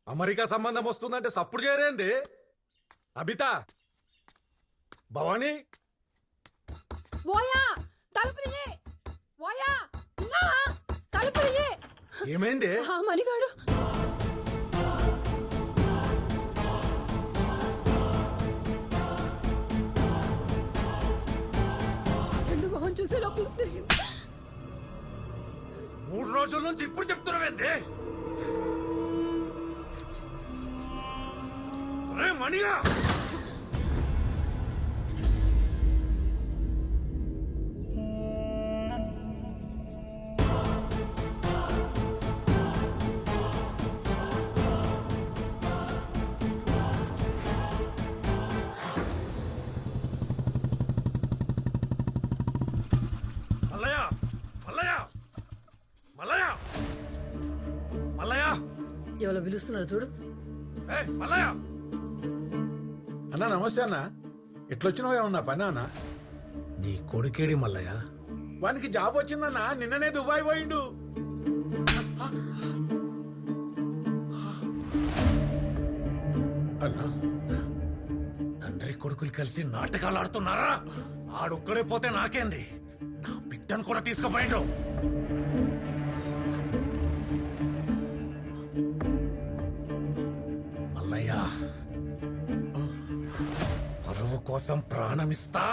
అమెరికా సంబంధం వస్తుందంటే సప్పుడు చేయరేంది? అబిత, భవానీ, ఓయా తలుపు తీయి. ఓయా ఉన్నావా? తలుపు తీయి. ఏమైంది? ఆ మణిగాడు చెండు మొహం చూసే లోపల తిరిగింది. 3 రోజుల నుంచి ఇప్పుడు చెప్తున్నావేంది? అరే మణిగా, మల్లయ్య, మల్లయ్య, మల్లయ్య, మల్లయ్య, ఎవరో పిలుస్తున్నారు చూడు. మల్లయ్య. అన్నా నమస్తే అన్న. ఎట్లొచ్చినావు? ఏమన్నా పని అన్న? నీ కొడుకేడి మల్లయ్య? వానికి జాబ్ వచ్చిందన్నా, నిన్ననే దుబాయ్ పోయిండు. అన్నా, తండ్రి కొడుకులు కలిసి నాటకాలు ఆడుతున్నారా? ఆడొక్కడే పోతే నాకేంది, నా బిడ్డను కూడా తీసుకుపోయిండు. మల్లయ్య, పరువు కోసం ప్రాణమిస్తా,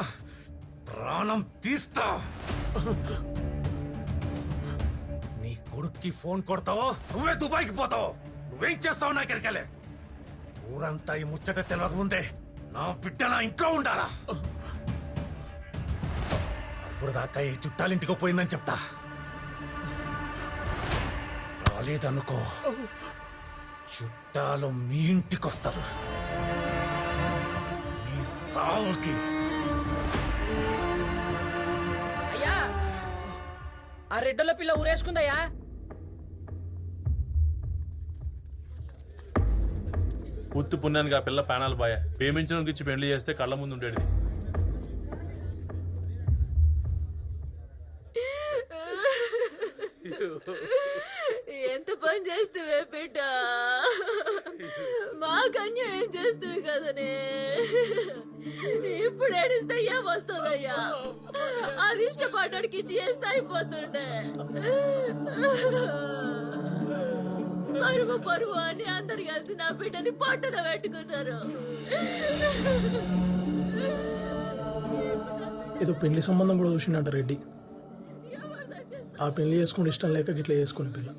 ప్రాణం తీస్తా. నీ కొడుక్కి ఫోన్ కొడతావో నువ్వే దుబాయ్కి పోతావు. నువ్వేం చేస్తావు నాకెరకలే. ఊరంతా ఈ ముచ్చట తెలియకముందే నా బిడ్డ నా ఇంట్లో ఉండాలా? అప్పుడు దాకా ఈ చుట్టాలింటికి పోయిందని చెప్తా. రాలేదనుకో, చుట్టాలు మీ ఇంటికొస్తారు. మీ సావుకి. అయ్యా, ఆ రెడ్డల పిల్ల ఊరేసుకుందయ్యా. ఉత్తు పుణ్యానికి ఆ పిల్ల ప్రాణాలు బాయా. ప్రేమించడానికి ఇచ్చి పెళ్లి చేస్తే కళ్ళ ముందు ఉండేది. ఎంత పని చేస్తేవే బిడ్డ, మాకు అన్యాయం చేస్తేవి కదనే. ఇప్పుడు ఏడిస్తయ్యా వస్తుందయ్యా, అది ఇష్టపడ్డానికి చేస్తే అయిపోతుండే. పరువు పరువు అని అందరు కలిసి నా బిడ్డని పట్టణ పెట్టుకున్నారు. ఏదో పెళ్లి సంబంధం కూడా చూసిండ రెడ్డి. ఆ పెళ్లి చేసుకుని ఇష్టం లేక గిట్లా చేసుకుని పిల్ల.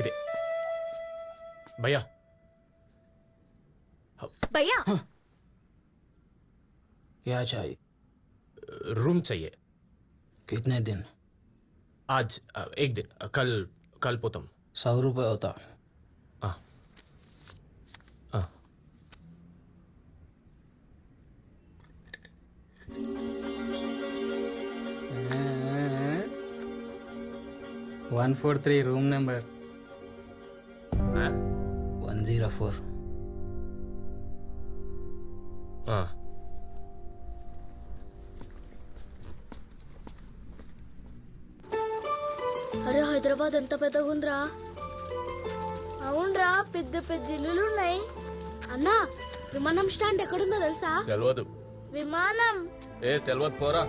ఇదే భయ్యా భయ్యా क्या चाहिए? रूम चाहिए कितने दिन? आज एक दिन कल कल पोतम 100 रुपये होता. हाँ हाँ 143 रूम नंबर 104. हाँ అరే హైదరాబాద్ ఎంత పెద్దగా ఉందిరా. అవునరా, పెద్ద పెద్ద ఇల్లులు ఉన్నాయి. అన్నా, విమానం స్టాండ్ ఎక్కడుందో తెలుసా? తెలియదు. విమానం తెలియదు పోరా.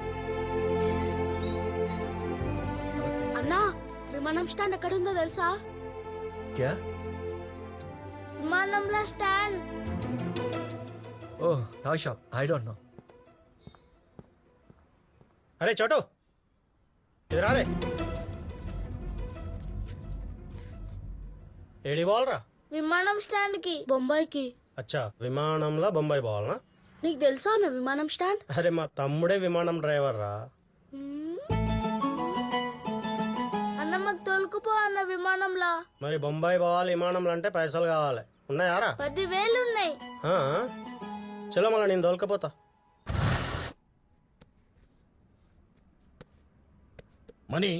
అన్నా, విమానం స్టాండ్ ఎక్కడుందో తెలుసా? क्या? విమానంలో stand. Oh toy shop. I don't know. अरे छोटू इधर आ रे. ఏడి పోవాలరా? విమానం స్టాండ్ కి, బొంబాయికి. అచ్చా, విమానంలో బొంబాయి పోవాలనా? నీకు తెలుసా అన్న విమానం స్టాండ్? అరే మా తమ్ముడే విమానం డ్రైవర్ రా. అన్న మాకు తోలుకుపో అన్న విమానంలా. మరి బొంబాయి పోవాలి విమానంలో అంటే పైసలు కావాలి. ఉన్నాయారా? 10,000 ఉన్నాయి. ఆ, చలో మళ్ళీ నేను తోలుకపోతా. मनी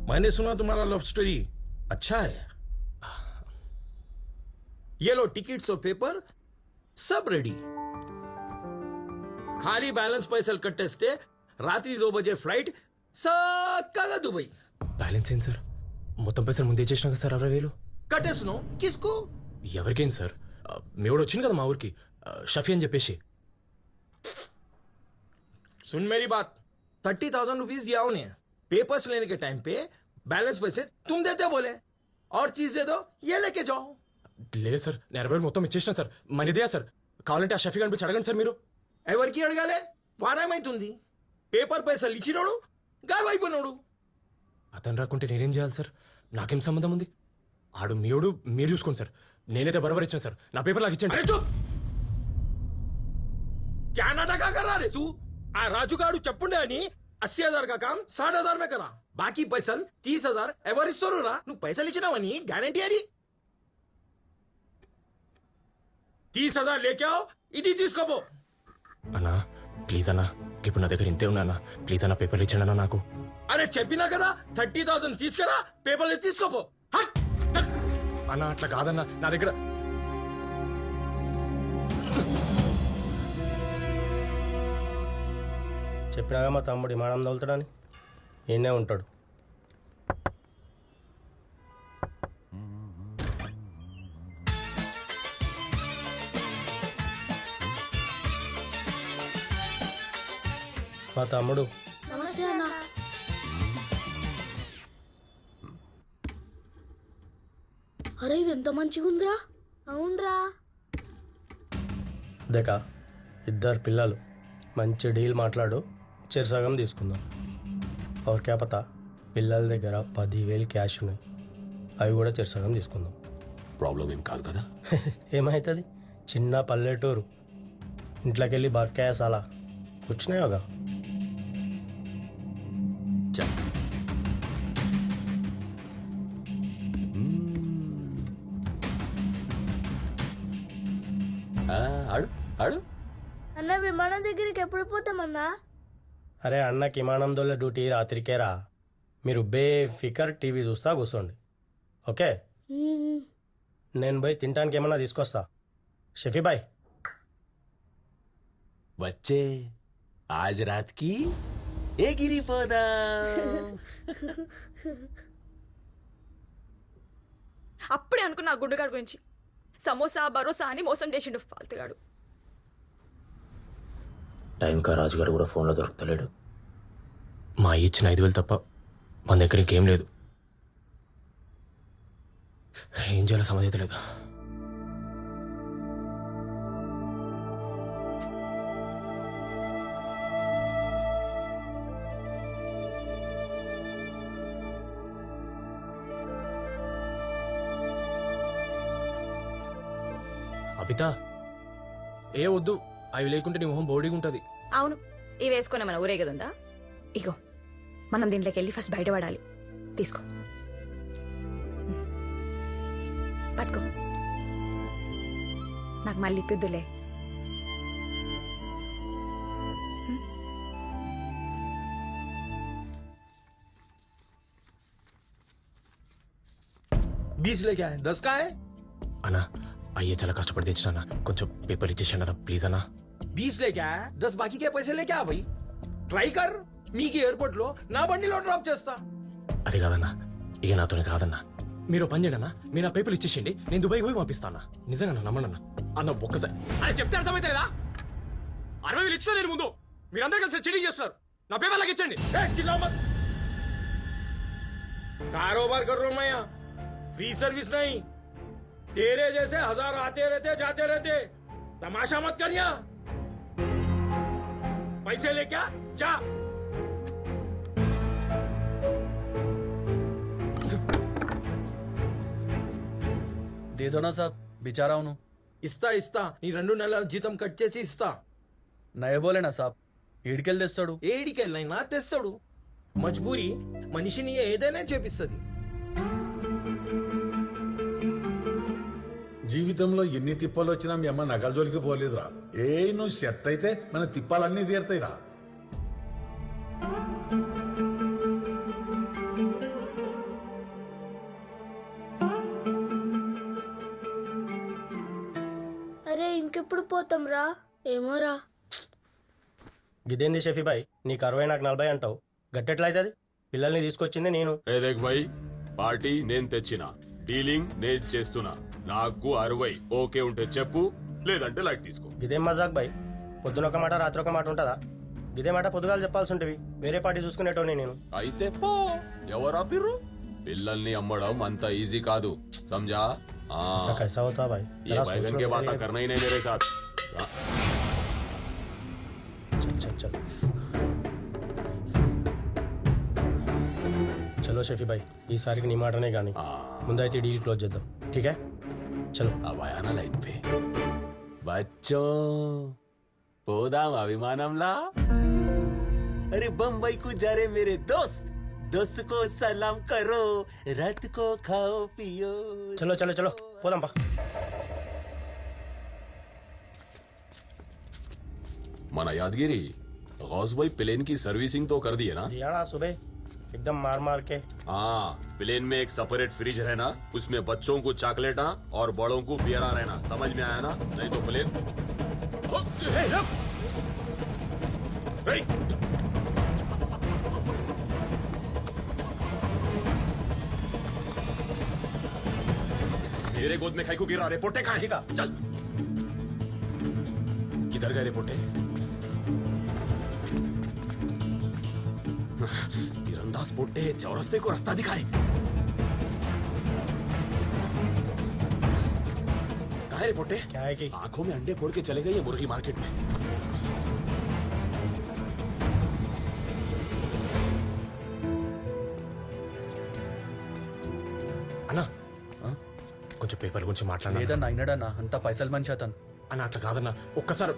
मैंने सुना तुम्हारा लव स्टोरी अच्छा है. ये लो टिकट्स और पेपर सब रेडी. ఖాళీ బ్యాలెన్స్ పైసలు కట్టేస్తే రాత్రి 2 బజే ఫ్లైట్ చక్కగా దుబాయ్. బ్యాలెన్స్ ఏంటి సార్? మొత్తం పైసలు ముందే చేసినాక సార్ 60,000 కట్టేస్తున్నావు. కిస్కు? ఎవరికేంటి సార్? మీ వాడు వచ్చింది కదా మా ఊరికి, షఫీ అని చెప్పేసి. सुन मेरी बात, 30,000 रुपीज दिया उन्हें. पेपर्स लेने के टाइम पे बैलेंस पैसे तुम देते बोले, और चीज दे दो ये लेके जाओ. లేదు సార్, నేను 60,000 మొత్తం ఇచ్చేసిన సార్. మనీదే సార్. కావాలంటే ఆ షఫీ గారిని పిలిచి అడగండి సార్ మీరు. ఎవరికి అడగాలే? వారమైతుంది. పేపర్ పైసలు ఇచ్చినోడు గాయమైపోయినోడు. అతను రాకుంటే నేనేం చేయాలి సార్? నాకేం సంబంధం ఉంది? ఆడు మీడు మీరు చూసుకోండి సార్. నేనైతే బరాబర్ ఇచ్చాను సార్. నా పేపర్ నాకు ఇచ్చాను. अरे चुप! क्या नाटक कर रहा रे तू? आ राजू गाड़ू चप्पुंडे అని 80,000 का काम 60,000 में करा. बाकी पैसल 30,000 ఎవరు ఇస్తారు రా? నువ్వు పైసలు ఇచ్చినావని గ్యారంటీ అది. 30,000 లేకే आओ, ఇది తీసుకోపో. అన్నా ప్లీజ్ అన్నా, ఇప్పుడు నా దగ్గర ఇంతే ఉన్నా అన్నా. ప్లీజ్ అన్న పేపర్లు ఇచ్చాడు అన్నా నాకు. అరే చెప్పినా కదా 30,000 తీసుకురా, పేపర్లు తీసుకోపో. హట్! అన్నా అట్లా కాదన్నా, నా దగ్గర చెప్పినాగా మా తమ్ముడు విమానం తోలుతాడని. ఈయనే ఉంటాడు. మా తమ్ముడు నమస్తే అన్న. అరే ఇది ఎంత మంచిగా ఉందిరా. అవునరా. దేకా, ఇద్దరు పిల్లలు, మంచి డీల్ మాట్లాడు, చెరసగం తీసుకుందాం. और क्या पता, పిల్లల దగ్గర 10,000 క్యాష్ ఉన్నాయి, అవి కూడా చెరసగం తీసుకుందాం. ప్రాబ్లం ఏం కాదు కదా? ఏమవుతుంది? చిన్న పల్లెటూరు, ఇంట్లోకి వెళ్ళి బక్కాయ సాలా కూర్చున్నాయోగా. ఆడు ఆడు అన్న విమానం దగ్గరికి ఎప్పుడు పోతామన్నా? అరే అన్నకి విమానం దొల్ల డ్యూటీ రాత్రికేరా. మీరు బేఫికర్ టీవీ చూస్తా కూర్చోండి, ఓకే? నేను పోయి తినడానికి ఏమన్నా తీసుకొస్తా. షఫీ బాయ్ వచ్చే ఆజ్ రాత్ కి ఎగిరిపోదా. అప్పుడే అనుకున్నా ఆ గుండుగాడు గురించి. సమోసా భరోసా అని మోసం చేసిండు ఫాల్తుగాడు. టైంకా రాజుగారు కూడా ఫోన్లో దొరుకుతలేడు. మా ఇచ్చిన 5,000 తప్ప మన దగ్గర ఇంకేం లేదు. ఏం చేయాలో సమస్య లేదు. అబిత ఏ వద్దు అవి లేకుంటే నీ మొహం బోడీగా ఉంటుంది. అవును, ఇవి వేసుకునే మన ఊరేగదుందా? ఇగో మనం దీంట్లోకి వెళ్ళి ఫస్ట్ బయటపడాలి. తీసుకో, పట్టుకో. నాకు మళ్ళీ ఇప్పిద్దులే. बीस लेके आए 10 का है అన్నా అయ్యే చాలా కష్టపడి తెచ్చినా కొంచెం పేపర్ ఇచ్చేసాను ప్లీజ్ అన్నా. 20 लेके आया 10 बाकी के पैसे लेके आ भाई ట్రై కర్ మీకు ఎయిర్పోర్ట్ లో నా బండిలో డ్రాప్ చేస్తా. అది కాదన్నా ఇక నాతోనే కాదన్నా. మీరు పని చేయండి అన్న, మీరు నా పేపర్లు ఇచ్చేసేయండి, నేను దుబాయ్ పోయి పంపిస్తాను. నిజంగా నమ్మండి అన్న. అన్న ఒక్కసారి అది చెప్తే అర్థమైతే లేదా? 60,000 ఇచ్చినా నేను ముందు మీరందరూ కలిసి చీటింగ్ చేస్తారు. నా పేపర్లకు ఇచ్చండి. चिल्लाओ मत कारोबार कर रहा हूं मैं यहाँ फ्री सर्विस नहीं. तेरे जैसे 1000 आते रहते जाते रहते. तमाशा मत कर यहाँ. पैसे लेके आ जा. दे दो ना साहब बेचारा हूं. ఇస్తా ఇస్తా నీ 2 నెలల జీతం కట్ చేసి ఇస్తా. నయ బోలేనా సాబ్ ఏడికెళ్ళి తెస్తాడు. ఏడికెళ్ళైనా తెస్తాడు. మజ్బూరి మనిషిని ఏదైనా చేపిస్తుంది. జీవితంలో ఎన్ని తిప్పాలు వచ్చినా మీ అమ్మ నగల జోలికి పోలేదురా. నువ్వు సెట్ అయితే మన తిప్పాలన్నీ తీరుతాయిరా. అరే ఇంకెప్పుడు పోతాం రా? ఏమోరా. గిదేంది షఫీ భాయ్, నీకు 60 నాకు 40 అంటావు, గట్టెట్లా అవుతుంది? పిల్లల్ని తీసుకొచ్చింది నేను. ఏదేక్ భాయ్, పార్టీ నేను తెచ్చిన, డీలింగ్ నేను చేస్తున్నా. నాకు 60 ఓకే ఉంటే చెప్పు, లేదంటే లైట్ తీసుకో. గిదేం మజాక్ భాయ్, పొద్దున ఒక మాట రాత్రి ఒక మాట ఉంటుందా? గిదే మాట పొద్దుగాలు చెప్పాల్సి ఉంటవి, వేరే పార్టీ చూసుకునేటోని నేను. అయితే పో, ఎవరా పిర్రు? పిల్లల్ని అమ్మడం అంత ఈజీ కాదు, సమझा? ऐसा कैसा होता भाई? ये बैगन के बात करना ही नहीं मेरे साथ. चल चल चल చలో షఫీ భాయ్, ఈసారికి నీ మాటనే కానీ ముందైతే డీల్ క్లోజ్ చేద్దాం. ఠీకే చలో. अब आया ना लाइन पे. बच्चों పోదాం అభిమానంలా. अरे बम्बई को जा रहे मेरे दोस्त, दोस्त को सलाम करो, रात को खाओ पियो. చలో చలో చలో పోదాం పా. మన यादगिरी गौस भाई प्लेन की सर्विसिंग तो कर दी है ना? दिया ना सुबह एकदम मार मार के. हाँ, प्लेन में एक सेपरेट फ्रिज रहना, उसमें बच्चों को चॉकलेटा और बड़ों को बियरा रहना. समझ में आया ना? नहीं तो प्लेन मेरे गोद में खाई को गिरा. रिपोर्टे कहाँ है? चल, किधर गए रिपोर्टे? तीरंदाज पोटे चौरस्ते को रास्ता दिखाए. कहाँ है रिपोर्टे? क्या है कि आंखों में अंडे फोड़ के चले गए ये मुर्गी मार्केट में. అన్నా కొంచెం పేపర్ గురించి మాట్లాడాలి. లేదన్నా అయినాడన్నా, అంత పైసలు మనిషి అతను. అన్న అట్లా కాదన్నా, ఒక్కసారి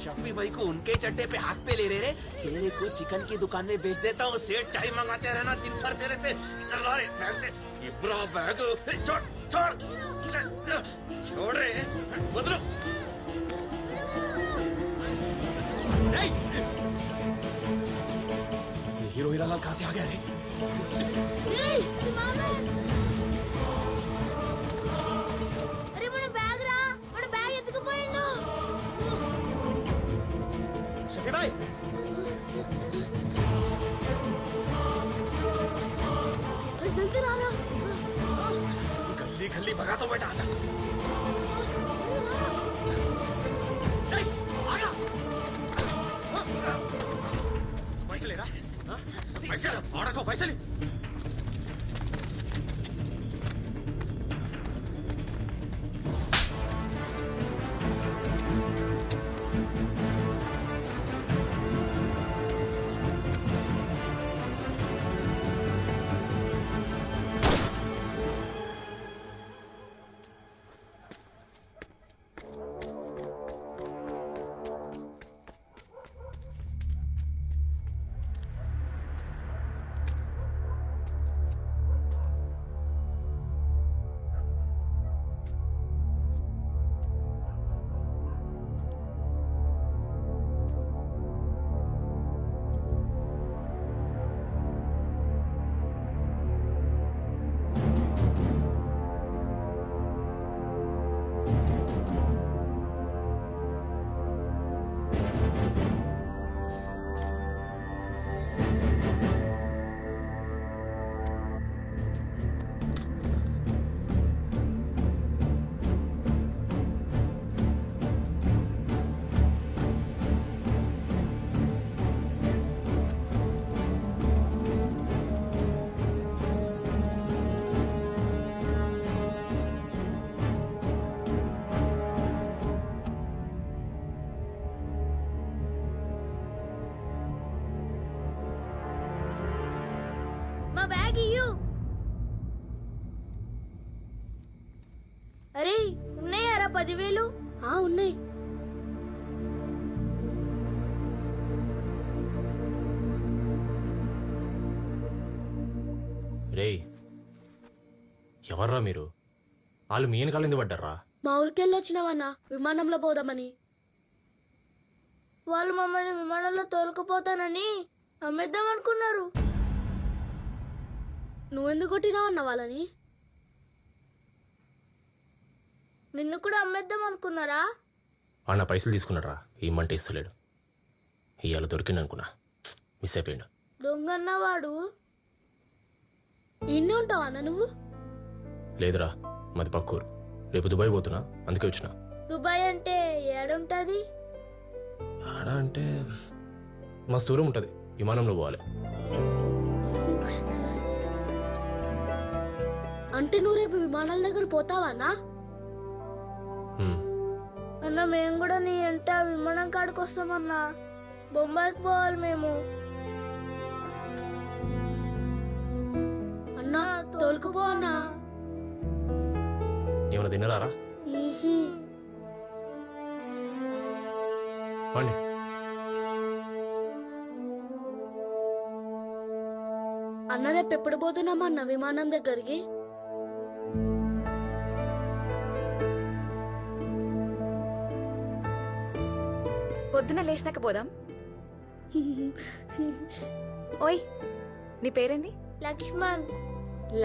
शफी भाई को उनके चट्टे पे हाथ पे ले रहे रे. तेरे को चिकन की दुकान में बेच देता हूँ, सेठ चाय मंगाते रहना दिन भर तेरे से. इधर ला रे बैग से ये पूरा बैग. छोड़ छोड़ छोड़ रे बदलो. ये हीरो हीरालाल कहाँ से आ गया रे? అరే మన బ్యాగ్ రా, మన బ్యాగ్ ఎత్తుకుపోయిండు. షఫీ భాయ్ अरे जल्दी राना. गली गली भगा तो बेटा आजा. పైసలు లేరా? పైసలు ఆడకో, పైసలు. 10,000 ఉన్నాయి. రేయ్ ఎవర్రా మీరు? వాళ్ళు మీ వెనకాల ఎందుకు పడ్డారా? మా ఊరికెళ్ళి వచ్చినామన్నా విమానంలో పోదామని. వాళ్ళు మమ్మల్ని విమానంలో తోలుకుపోతానని అమ్మేద్దాం అనుకున్నారు. నువ్వెందుకు కొట్టినావన్నా వాళ్ళని? నిన్ను కూడా అమ్మేద్దాం అనుకున్నారా? వాడు నా పైసలు తీసుకున్నాడు రా, ఇమ్మంటే ఇస్తలేడు. ఇవాళ దొరికిండు అనుకున్నా, మిస్ అయిపోయాడు. దొంగన్నవాడు. ఇన్నే ఉంటావా అన్న నువ్వు? లేదురా, మాది పక్కూరు. రేపు దుబాయ్ పోతున్నా, అందుకే వచ్చిన. దుబాయ్ అంటే ఏడుంటది? ఆడ అంటే మస్తు దూరం ఉంటుంది, విమానంలో పోవాలి. అంటే నువ్వు రేపు విమానాల దగ్గర పోతావా అన్నా? అన్న మేము కూడా నీ ఎంట విమానం కాడికి వస్తామన్నా. బొంబాయికి పోవాలి మేము. అన్నా తోలుకుపో అన్నా. ఏమైనా తిన్నారా? పండి. అన్న రేపు ఎప్పుడు పోతున్నామన్నా విమానం దగ్గరికి? పొద్దున లేచినాక పోదాం. ఓయ్ నీ పేరేంది? లక్ష్మణ్.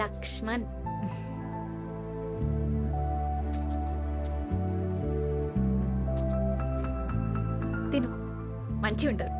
లక్ష్మణ్. తిను, మంచి ఉంటుంది.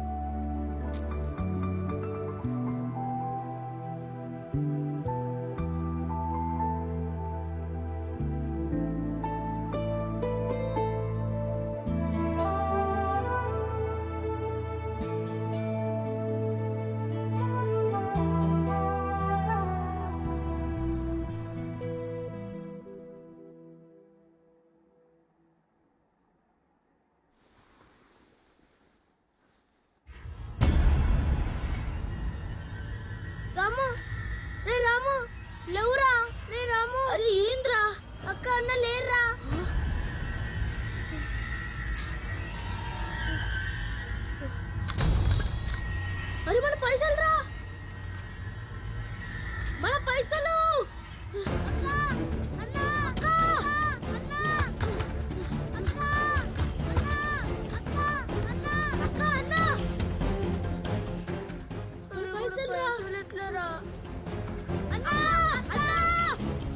రాము, రే రాము, లేవురా. రే రాము. అరే ఏంద్రా? అక్క అన్న లేరురా. అరే మన పైసలు రా, మన పైసలు. అక్క అన్న అక్క అన్న అక్క అన్న అక్క అన్న పైసలు రా. ఎట్లరా? అన్న అక్క అక్క అన్న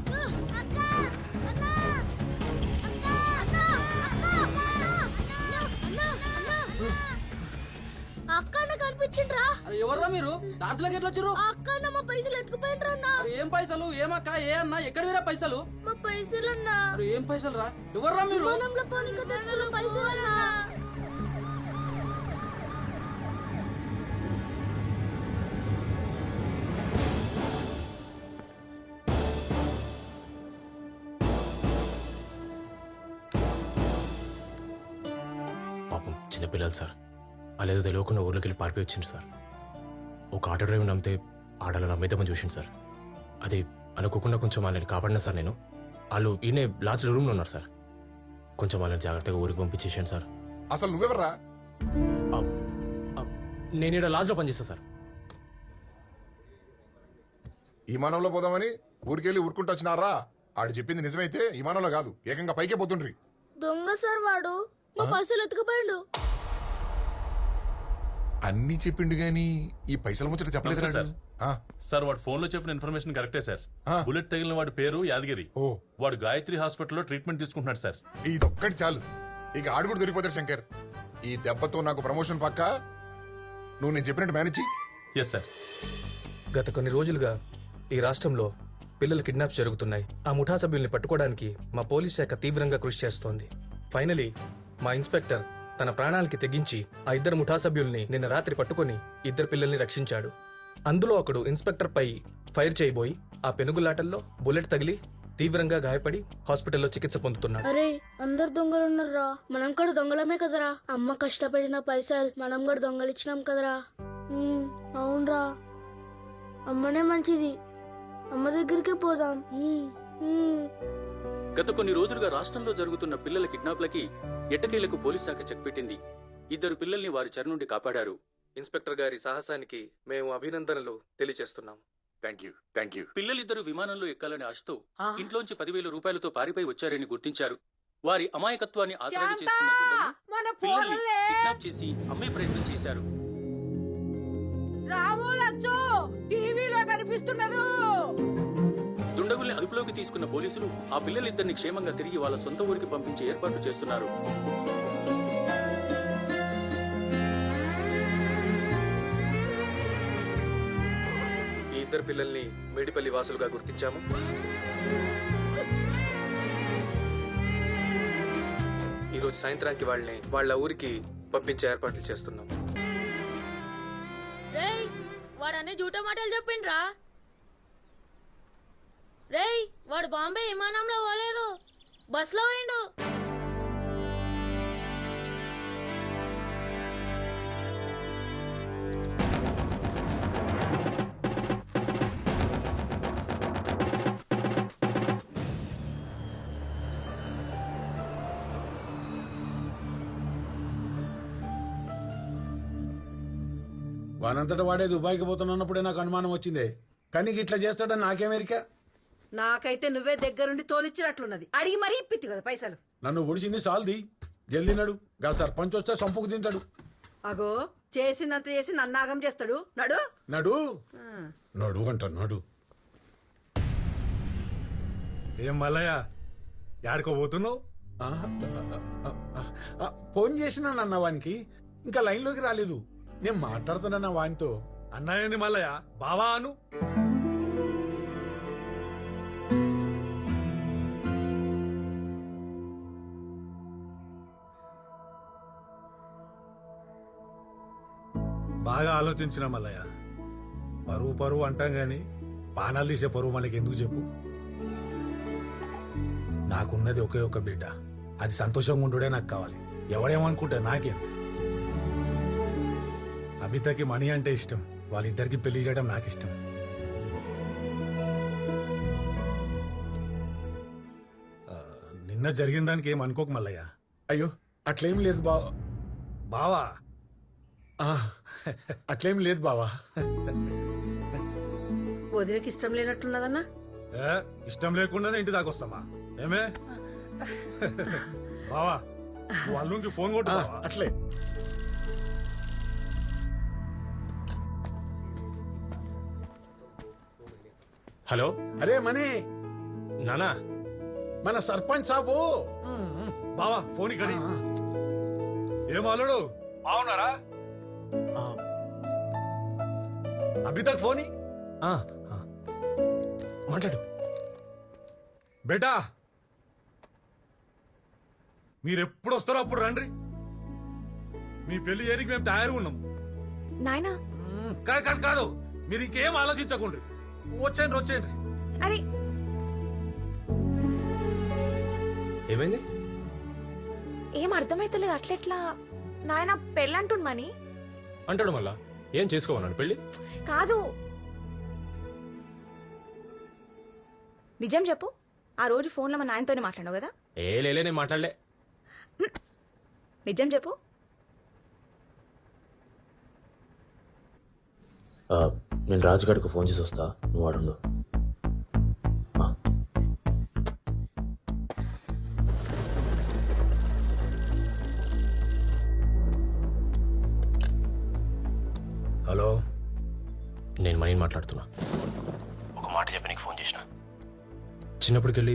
అక్క అన్న అక్క అక్క అన్న కనిపించిండ్రా. ఎవర్రా మీరు? డాన్స్లోకి ఎట్లా వచ్చారు? ఆ అక్క అన్న మా పైసలు ఎత్తుకుపోయిండ్రా అన్న. ఏం పైసలు? ఏమక్క? ఏ అన్న? ఎక్కడ వేరే పైసలు? మా పైసలు అన్నా. ఏం పైసలు రా? ఎవర్రా మీరు? విమానంలో పోనీకి తెచ్చుకున్న పైసలు అన్నా. పాపం చిన్నపిల్లలు సార్, అలాగే తెలియకుండా ఊర్లోకి వెళ్ళి పారిపోయి వచ్చింది సార్. ఒక ఆటో డ్రైవర్ నమ్మితే ఆటోలో నమ్మేద్దామని చూసింది సార్. అది అనుకోకుండా కొంచెం వాళ్ళని కాపాడినా సార్ నేను. వాళ్ళు ఈయనే లాడ్జ్లో రూమ్లో ఉన్నారు సార్. కొంచెం వాళ్ళని జాగ్రత్తగా ఊరికి పంపించేసాను సార్. అసలు నువ్వెవర్రా? నేను ఇక్కడ లాడ్జ్లో పనిచేస్తా సార్. విమానంలో పోదామని ఊరికెళ్ళి ఊరుకుంటూ వచ్చినారా? ఆడు చెప్పింది నిజమైతే విమానంలో కాదు, ఏకంగా పైకే పోతుండ్రి. దొంగ సార్ వాడు. మా పైసలు ఎత్తుకుపోయిండు. అన్నీ చెప్పిండు గాని ఈ పైసల ముచ్చట చెప్పలేదు సార్. సార్ వాడు ఫోన్ లో చెప్పిన ఇన్ఫర్మేషన్ కరెక్టే సార్. బుల్లెట్ తగిలిన వాడి పేరు యాదగిరి. వాడు గాయత్రి హాస్పిటల్లో ట్రీట్మెంట్ తీసుకుంటున్నాడు సార్. ఇదొక్కటి చాలు, ఇక ఆడు కూడా దొరికిపోతాడు శంకర్. ఈ దెబ్బతో నాకు ప్రమోషన్ పక్క. నువ్వు నేను చెప్పినట్టు మేనేజ్. Yes sir. గత కొన్ని రోజులుగా ఈ రాష్ట్రంలో పిల్లల కిడ్నాప్స్ జరుగుతున్నాయి. ఆ ముఠా సభ్యుల్ని పట్టుకోవడానికి మా పోలీస్ శాఖ తీవ్రంగా కృషి చేస్తోంది. ఫైనలీ మా ఇన్స్పెక్టర్ తన ప్రాణాలకి తెగించి ఆ ఇద్దరు ముఠా సభ్యుల్ని నిన్న రాత్రి పట్టుకొని ఇద్దరు పిల్లల్ని రక్షించాడు. అందులో ఒకడు ఇన్స్పెక్టర్ పై ఫైర్ చేయబోయి ఆ పెనుగులాటల్లో బుల్లెట్ తగిలి తీవ్రంగా గాయపడి హాస్పిటల్లో చికిత్స పొందుతున్నాడు. అరే అందరు దొంగలు ఉన్నారా? మనం కూడా దొంగలమే కదరా. అమ్మ కష్టపడిన పైసలు మనం కూడా దొంగలిచ్చినాం కదరా. అవునరా, అమ్మనే మంచిది. అమ్మ దగ్గరికే పోదాం. గత కొన్ని రోజులుగా రాష్ట్రంలో జరుగుతున్న పిల్లల కిడ్నాప్లకి ఎట్టకేలకు పోలీస్ శాఖ చెక్ పెట్టింది. 2 పిల్లల్ని వారి చెర నుండి కాపాడారు. ఇన్స్పెక్టర్ గారి సాహసానికి మేము అభినందనలు తెలియజేస్తున్నాం. Thank you. పిల్లలిద్దరూ విమానంలో ఎక్కాలని ఆశతో ఇంట్లోంచి 10,000 రూపాయలతో పారిపోయి వచ్చారని గుర్తించారు. వారి అమాయకత్వాన్ని ఆసరాగా చేసుకున్న దుండగులు పిల్లల్ని కిడ్నాప్ చేసి అమ్మే ప్రయత్నం చేశారు. టీవీలో కనిపిస్తున్నారు. దుండగుల్ని అదుపులోకి తీసుకున్న పోలీసులు ఆ పిల్లలిద్దరిని క్షేమంగా తిరిగి వాళ్ళ సొంత ఊరికి పంపించే ఏర్పాట్లు చేస్తున్నారు. ఈ 2 పిల్లల్ని మేడిపల్లి వాసులుగా గుర్తించాము. ఈరోజు సాయంత్రానికి వాళ్ళని వాళ్ళ ఊరికి పంపించే ఏర్పాట్లు చేస్తున్నాం. రేయ్ వాడన్నీ జూట మాటలు చెప్పిండ్రా. రేయ్ వాడు బాంబే విమానంలో పోలేదు, బస్లో పోయిండు. వానంతటా వాడే దుబాయ్కి పోతున్నప్పుడే నాకు అనుమానం వచ్చిందే. కానీ ఇట్లా చేస్తాడని నాకేమెరికా? నాకైతే నువ్వే దగ్గరుండి తోలిచ్చినట్లున్నది. అడిగి మరీ ఇప్పిద్ది కదా పైసలు. నన్ను ఒడిచింది సాల్ది. జల్దీ నడు, గా సర్పంచ్ వస్తే సంపుకు తింటాడు. అగో చేసినంత చేసి నన్నాగం చేస్తాడు. నడు నడు నడు అంట నడు. ఏం మల్లయ్య యాడికో పోతున్నావు? ఫోన్ చేసినానన్న వానికి, ఇంకా లైన్లోకి రాలేదు. నేను మాట్లాడుతున్నా వానితో. అన్నాయండి మల్లయ్య, బావా అను. బాగా ఆలోచించిన మల్లయ్య. పరువు అంటాం గాని పానాలు తీసే పరువు మనకి ఎందుకు చెప్పు? నాకున్నది ఒకే ఒక బిడ్డ. అది సంతోషంగా ఉండుడే నాకు కావాలి. ఎవడేమనుకుంటే నాకేం. అబితకి మనీ అంటే ఇష్టం. వాళ్ళిద్దరికి పెళ్లి చేయడం నాకు ఇష్టం. నిన్న జరిగిన దానికి ఏం అనుకోకు మల్లయ్య. అయ్యో అట్లేం లేదు బావా. అట్లేం లేదు బావా. వదిలేకి ఇష్టం లేనట్లున్నదన్నా. ఇష్టం లేకుండానే ఇంటి దాకా వస్తామా? ఏమే బావా, వాళ్ళకి ఫోన్ కొట్టు. అట్లే హలో. అరే మనీ నానా, మన సర్పంచ్ సాబు. బావా ఫోన్ ఇక్కడ. ఏం అల్లుడు బాగున్నారా? అభితక్ ఫోన్ మాట్లాడు. బేటా మీరెప్పుడు వస్తారో అప్పుడు రండి. మీ పెళ్లి చేయడానికి మేము తయారుగా ఉన్నాం. నాయనా కాదు, మీరు ఇంకేం ఆలోచించకండి. వచ్చేయండి. అరే ఏమైంది? ఏం అర్థమైతలేదు. అట్లెట్లా నాయన పెళ్ళంటుండమని అంటాడు. మళ్ళా ఏం చేసుకోమన్నాడు పెళ్లి? కాదు, నిజం చెప్పు. ఆ రోజు ఫోన్లో మా నాయనతోనే మాట్లాడావు కదా? లేలే, నేను మాట్లాడలే. నిజం చెప్పు. నేను రాజుగాడికి ఫోన్ చేసి వస్తా, నువ్వు వాడు. హలో, నేను మనీని మాట్లాడుతున్నా. ఒక మాట చెప్పి నీకు ఫోన్ చేసిన. చిన్నప్పటికెళ్ళి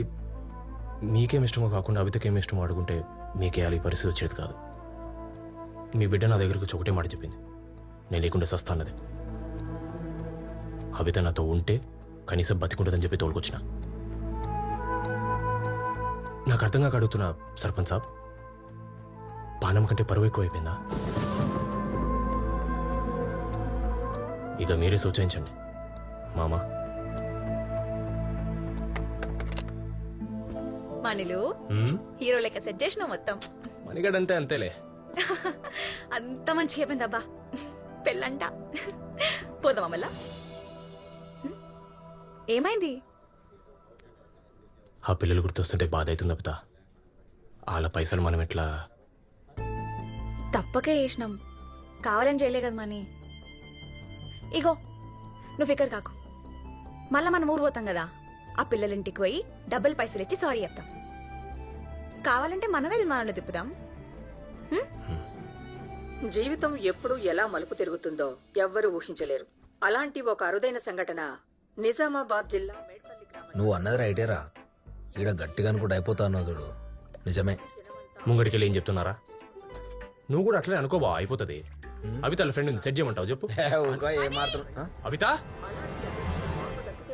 మీకేం ఇష్టమో కాకుండా అభితకేం ఇష్టమో అడుగుంటే మీకేయాలి ఈ పరిస్థితి వచ్చేది కాదు. మీ బిడ్డ నా దగ్గరకు ఒకటే మాట చెప్పింది, నేను లేకుండా సస్తాన్నది. అభిత నాతో ఉంటే కనీసం బతికుంటుందని చెప్పి తోలుకొచ్చిన. నాకు అర్థం కాక అడుగుతున్నా సర్పంచ్ సాబ్, పానం కంటే పరువు ఎక్కువైపోయిందా? ఇక మీరే సూచించండి మామా. మనీలు హీరో లెక్క సెట్ చేసినావు మొత్తం. మణిగడంతే అంతేలే. అంత మంచిగా అయిపోయిందబ్బా. పెళ్ళంట పోదామా మళ్ళా? ఏమైంది? ఆ పిల్లలు గుర్తొస్తుంటే బాధ అవుతుంది అబిత. వాళ్ళ పైసలు మనం ఎట్లా? తప్పకే చేసినాం, కావాలని చేయలే కదా మనీ. ఇగో నువ్వు ఫికర్ కాకు, మళ్ళా మనం ఊరు పోతాం కదా, ఆ పిల్లల ఇంటికి పోయి డబ్బులు పైసలు ఇచ్చి సారీ చెప్తాం. కావాలంటే మనమే విమానంలో తిప్పుదాం. జీవితం ఎప్పుడు ఎలా మలుపు తిరుగుతుందో ఎవ్వరూ ఊహించలేరు. అలాంటి ఒక అరుదైన సంఘటన నిజామాబాద్ జిల్లా మేడ్పల్లి గ్రామం. నువ్వు అన్నది రైటేరా, ఈడ గట్టిగా అనుకుంటూ అయిపోతా అన్నావు చూడు, నిజమే. ముంగడికి వెళ్ళి ఏం చెప్తున్నారా? నువ్వు కూడా అట్లనే అనుకోబా, అయిపోతుంది. అబిత వాళ్ళ ఫ్రెండ్ సెట్ చేయమంటావు చెప్పు. అబిత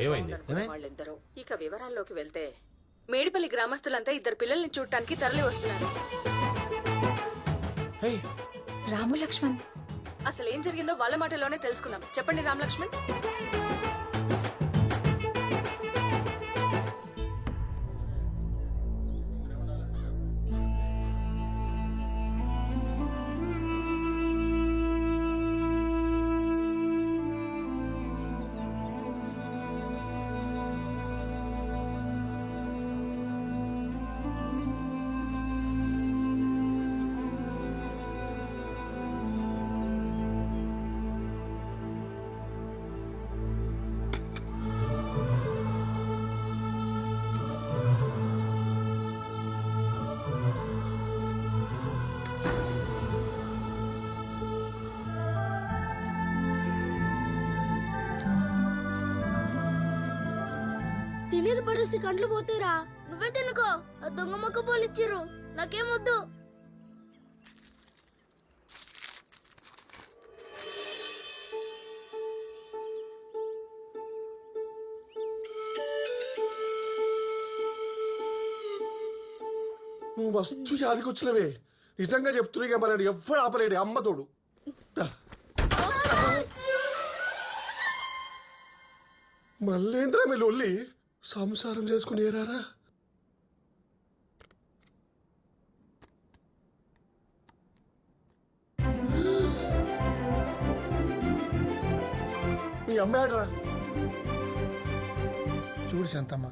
ఏమైంది? వాళ్ళెందరూ ఇక వివరాల్లోకి వెళ్తే, మేడిపల్లి గ్రామస్తులంతా ఇద్దరు పిల్లల్ని చూడటానికి తరలి వస్తున్నారు. రాము లక్ష్మణ్, అసలు ఏం జరిగిందో వాళ్ళ మాటలోనే తెలుసుకుందాం. చెప్పండి రామ్ లక్ష్మణ్. తినేది పడేసి కండ్లు పోతేరా, నువ్వే తినుకో. ఆ దొంగ మొక్క పోలిచ్చిర్రు, నాకేమొద్దు. నువ్వు మస్తు జాతికొచ్చినవే, నిజంగా చెప్తున్నా. మన ఎవ్వడు ఆపలేడు, అమ్మ తోడు. మల్లేంద్ర మీ లొల్లి సంసారం చేసుకుని ఏరారా? మీ అమ్మాడరా? చూడు శాంతమ్మ,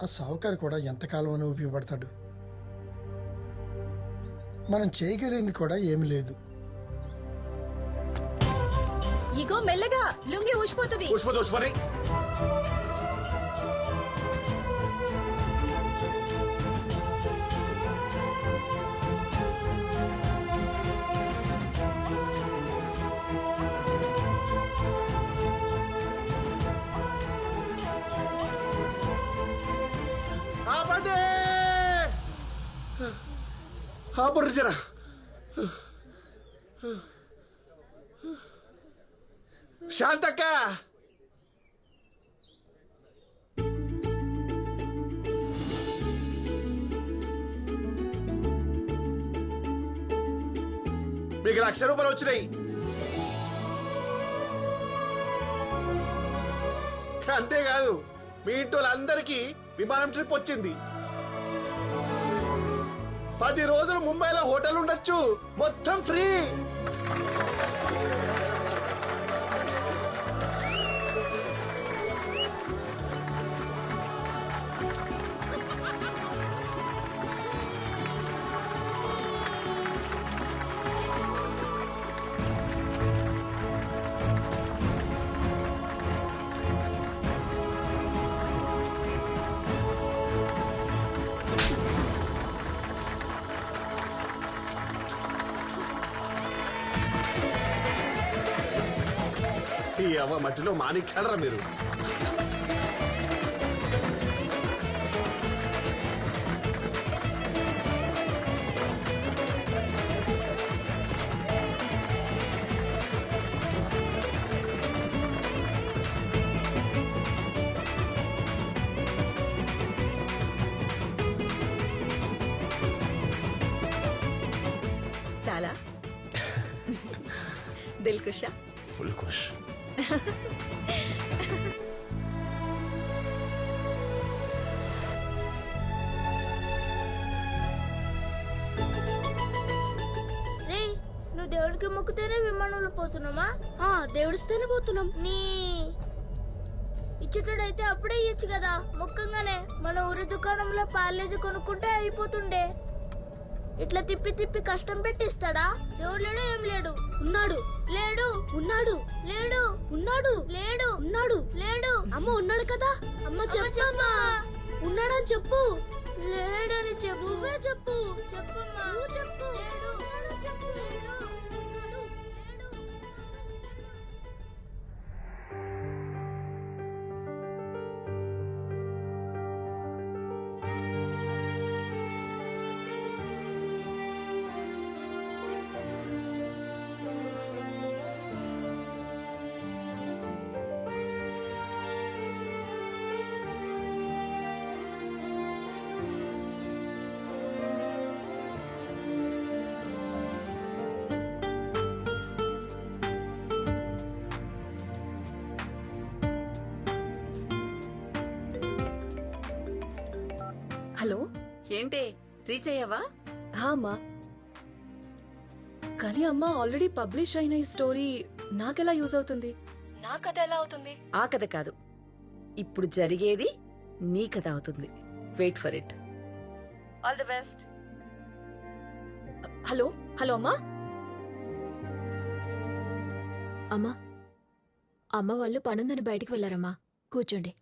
ఆ సావుకారు కూడా ఎంతకాలం అని ఉపయోగపడతాడు. మనం చేయగలిగింది కూడా ఏమి లేదు. ఇగో మెల్లగా, లుంగి ఊసిపోతుంది. ఆపండి జరా. శాంతక్క, మీకు ₹1,00,000 వచ్చినాయి. అంతేకాదు, మీ ఇంటి వాళ్ళందరికీ విమానం ట్రిప్ వచ్చింది. 10 రోజులు ముంబైలో హోటల్ ఉండొచ్చు, మొత్తం ఫ్రీ. ఈ అవ్వ మట్టిలో మాణిక్యాలరా మీరు. చాలా దిల్ కుషా, ఫుల్ ఖుష్. రే, నువ్వు దేవుడికి మొక్కుతేనే విమానంలో పోతున్నామా? దేవుడిస్తేనే పోతున్నాం. నీ ఈ ఇచ్చేటోడైతే అప్పుడే ఇయ్యచ్చు కదా. ముఖ్యంగానే మన ఊరి దుకాణంలో పాలేజీ కొనుక్కుంటే అయిపోతుండే. ఇట్లా తిప్పి తిప్పి కష్టం పెట్టిస్తాడా? దేవుడు లేడు, ఏం లేడు. ఉన్నాడు, లేడు, ఉన్నాడు, లేడు, ఉన్నాడు, లేడు, ఉన్నాడు, లేడు. అమ్మ ఉన్నాడు కదా. అమ్మ చెప్పమ్మా, ఉన్నాడని చెప్పు. లేడని చెప్పు. నువ్వే చెప్పు. చెప్పమ్మా, నువ్వు చెప్పు. లేడు, ఉన్నాడని చెప్పు. లేడు, ఉన్నాడు, లేడు. హలో, ఏంటే రీచ్ అయ్యావా? అమ్మా. కానీ అమ్మా, ఆల్రెడీ పబ్లిష్ అయిన ఈ స్టోరీ నాకెలా యూజ్ అవుతుంది? నా కథ ఎలా అవుతుంది? ఆ కథ కాదు, ఇప్పుడు జరిగేది నీ కథ అవుతుంది. Wait for it. All the best. Hello hello అమ్మా. అమ్మా, అమ్మ వాళ్ళు పనుందని బయటికి వెళ్ళారమ్మా. కూర్చోండి.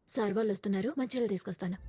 సార్ వాళ్ళు వస్తున్నారు, మంచిగా తీసుకొస్తాను.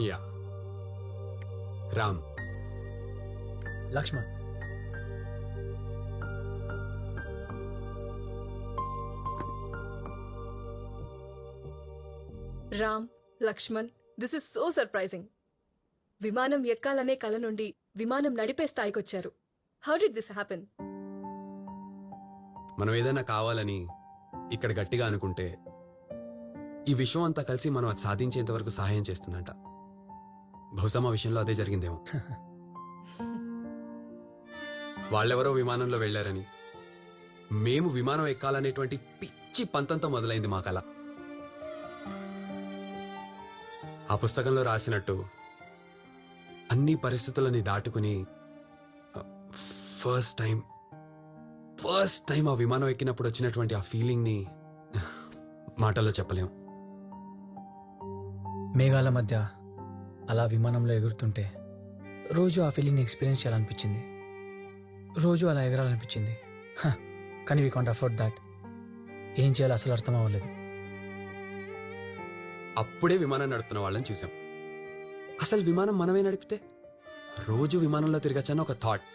యా Ram, Lakshman. Ram, Lakshman, this is so surprising. విమానం ఎక్కాలనే కల నుండి విమానం నడిపే స్థాయికొచ్చారు. How did this happen? మనం ఏదైనా కావాలని ఇక్కడ గట్టిగా అనుకుంటే ఈ విషయం అంతా కలిసి మనం అది సాధించేంత వరకు సహాయం చేస్తుందంట. బహుశా మా విషయంలో అదే జరిగిందేమో. వాళ్ళెవరో విమానంలో వెళ్లారని, మేము విమానం ఎక్కాలనేటువంటి పిచ్చి పంతంతో మొదలైంది మా కళ. ఆ పుస్తకంలో రాసినట్టు అన్ని పరిస్థితులని దాటుకుని ఫస్ట్ టైం ఆ విమానం ఎక్కినప్పుడు వచ్చినటువంటి ఆ ఫీలింగ్ని మాటల్లో చెప్పలేం. మేఘాల మధ్య అలా విమానంలో ఎగురుతుంటే రోజు ఆ ఫీలింగ్ని ఎక్స్పీరియన్స్ చేయాలనిపించింది. రోజు అలా ఎగరాలనిపించింది. కానీ వీ కాంట్ అఫోర్డ్ దాట్. ఏం చేయాలో అసలు అర్థం అవ్వలేదు. అప్పుడే విమానం నడుపుతున్న వాళ్ళని చూసాం. అసలు విమానం మనమే నడిపితే రోజు విమానంలో తిరగచ్చన్న ఒక థాట్.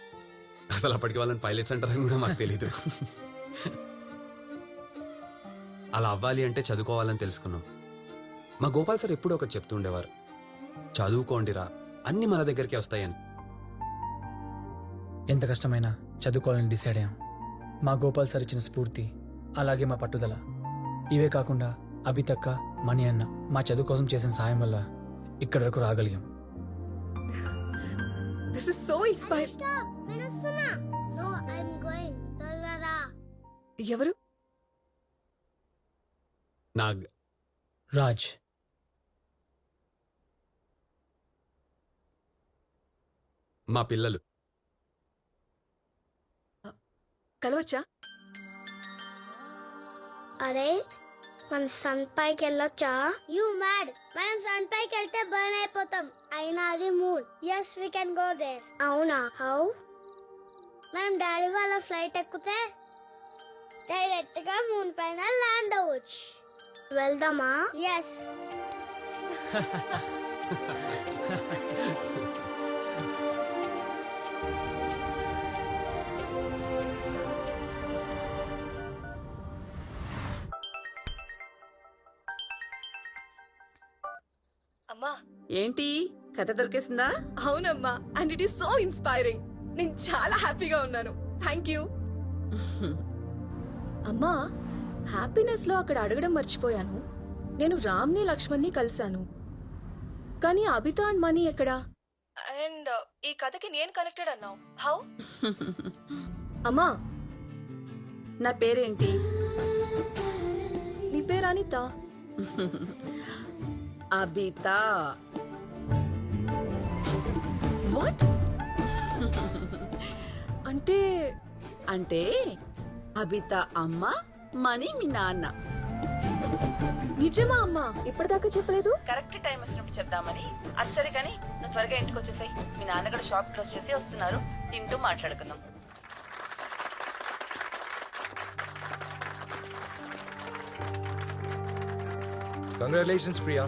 అసలు అప్పటికి వాళ్ళని పైలట్స్ అంటారని కూడా మాకు తెలీదు. అలా అవ్వాలి అంటే చదువుకోవాలని తెలుసుకున్నాం. మా గోపాల్ సార్ ఎప్పుడూ ఒకటి చెప్తూ ఉండేవారు, చదువుకోండిరా అన్ని మన దగ్గరికి వస్తాయని. ఎంత కష్టమైనా చదువుకోవాలని డిసైడ్ అయ్యాం. మా గోపాల్ సార్ ఇచ్చిన స్ఫూర్తి, అలాగే మా పట్టుదల, ఇవే కాకుండా అభితక్క, మణి అన్న మా చదువు కోసం చేసిన సాయం వల్ల ఇక్కడి వరకు రాగలిగాం. This is so inspire. ఎవరు? నాగ్, రాజ్. మా పిల్లలు. కలవచ్చా? అరే, మన సన్ పైకి వెళ్ళొచ్చా? యూ మ్యాడ్, మనం సన్ పైకి వెళ్తే బర్న్ అయిపోతాం. అయినా అది moon. Yes we can go there. అవునా? హౌ? మనం డాడీ వాళ్ళ ఫ్లైట్ ఎక్కితే డైరెక్ట్ గా మూన్ పైన ల్యాండ్ అవ్వచ్చు. వెళ్దామా? ఎస్. అమ్మా ఏంటి కథ దొరికేసిందా? అవునమ్మా, and it is so inspiring. నేను చాలా హ్యాపీగా ఉన్నాను. Thank you. అమ్మా, హ్యాపీనెస్ లో అక్కడ అడగడం మర్చిపోయాను. నేను రామ్ని లక్ష్మణ్ని కలిశాను, కానీ అబిత అండ్ మనీ ఎక్కడా? అండ్ ఈ కథకి నేను కనెక్టెడ్ అన్నావు. హౌ? అమ్మా, నా పేరేంటి? నీ పేరు అనిత. అబిత. వాట్? అంటే అంటే అబిత అమ్మ, మనీ మీ నాన్న. నిజమా అమ్మా? ఇప్పటిదాకా చెప్పలేదు. కరెక్ట్ టైం వచ్చినప్పుడు చెప్దామని. అది సరే కానీ నువ్వు త్వరగా ఇంటికి వచ్చేసాయి. మీ నాన్న కూడా షాప్ క్లోజ్ చేసి వస్తున్నారు. తింటూ మాట్లాడుకుందాం. కంగ్రాచులేషన్స్ ప్రియా.